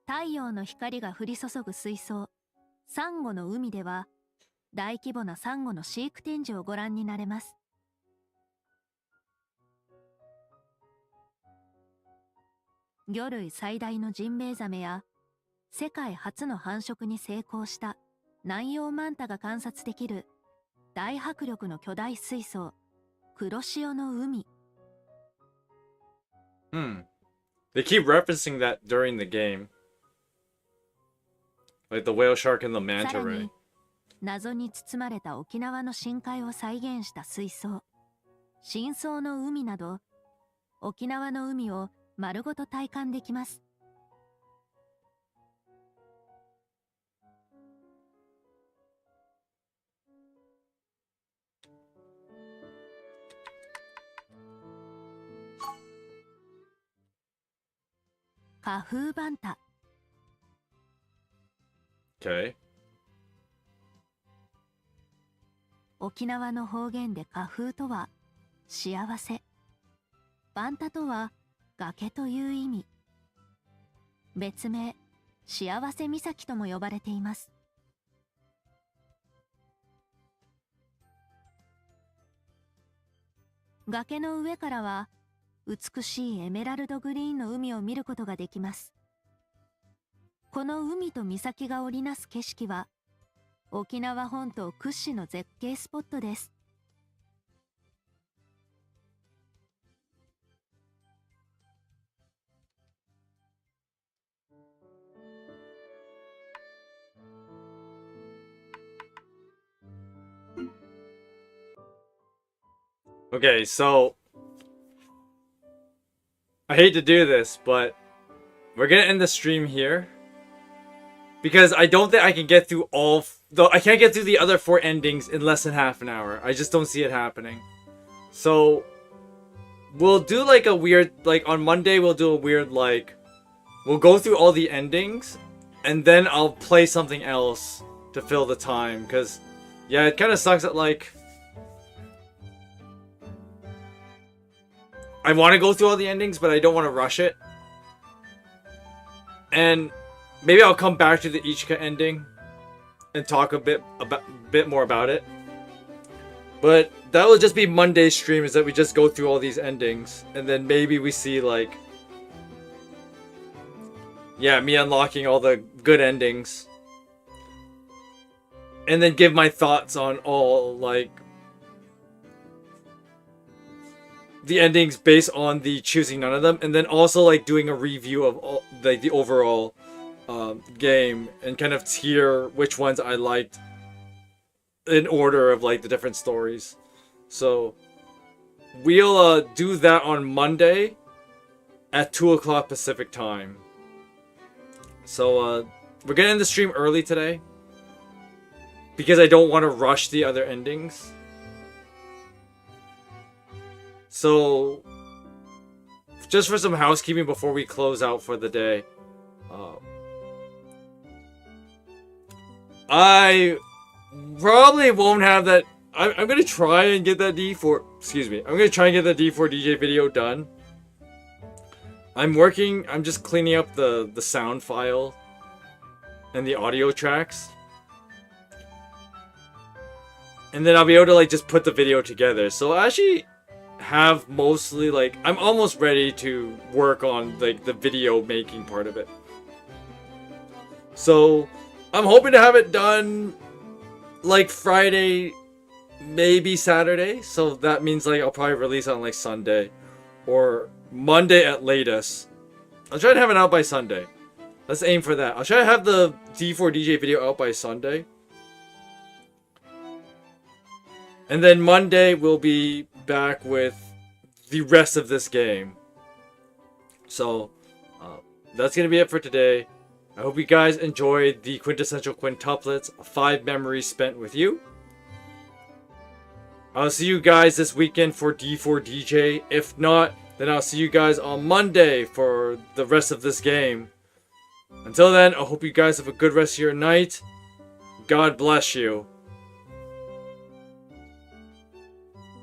太陽の光が降り注ぐ水槽、サンゴの海では、大規模なサンゴの飼育展示をご覧になれます。魚類最大のジンベエザメや、世界初の繁殖に成功した南洋マンタが観察できる大迫力の巨大水槽、黒潮の海。They keep referencing that during the game. Like the whale shark and the さ manta ら ray. に、謎に包まれた沖縄の深海を再現した水槽、深層の海など、沖縄の海を丸ごと体感できます。花風バンタ。Okay. 沖縄の方言で花風とは幸せ、バンタとは崖という意味。別名、幸せ岬とも呼ばれています。崖の上からは美しいエメラルドグリーンの海を見ることができます。この海と岬が織りなす景色は沖縄本島屈指の絶景スポットです。Okay, so I hate to do this, but we're gonna end the stream here because I don't think I can get through I can't get through the other 4 endings in less than half an hour. I just don't see it happening. So we'll do like a weird, like on Monday we'll do a weird, like we'll go through all the endings and then I'll play something else to fill the time, because yeah, it kind of sucks that like I want to go through all the endings, but I don't want to rush it. And maybe I'll come back to the Ichika ending and talk a bit more about it. But that will just be Monday's stream, is that we just go through all these endings, and then maybe we see like, yeah, me unlocking all the good endings, and then give my thoughts on all like the endings based on the choosing none of them, and then also like doing a review of all, like the overall game, and kind of tier which ones I liked in order of like the different stories. So we'll do that on Monday at 2 o'clock Pacific time. So we're gonna end the stream early today because I don't want to rush the other endings. So, just for some housekeeping before we close out for the day, I probably won't have that. I'm gonna try and get that D4. Excuse me. I'm gonna try and get that D4 DJ video done. I'm just cleaning up the sound file and the audio tracks, and then I'll be able to like just put the video together. So actually have mostly like I'm almost ready to work on like the video making part of it. So I'm hoping to have it done like Friday, maybe Saturday. So that means like I'll probably release on like Sunday or Monday at latest. I'll try to have it out by Sunday. Let's aim for that. I'll try to have the D4 DJ video out by Sunday. And then Monday we'll be back with the rest of this game. So that's gonna be it for today. I hope you guys enjoyed the Quintessential Quintuplets, 5 memories spent with you. I'll see you guys this weekend for D4 DJ. If not, then I'll see you guys on Monday for the rest of this game. Until then, I hope you guys have a good rest of your night. God bless you.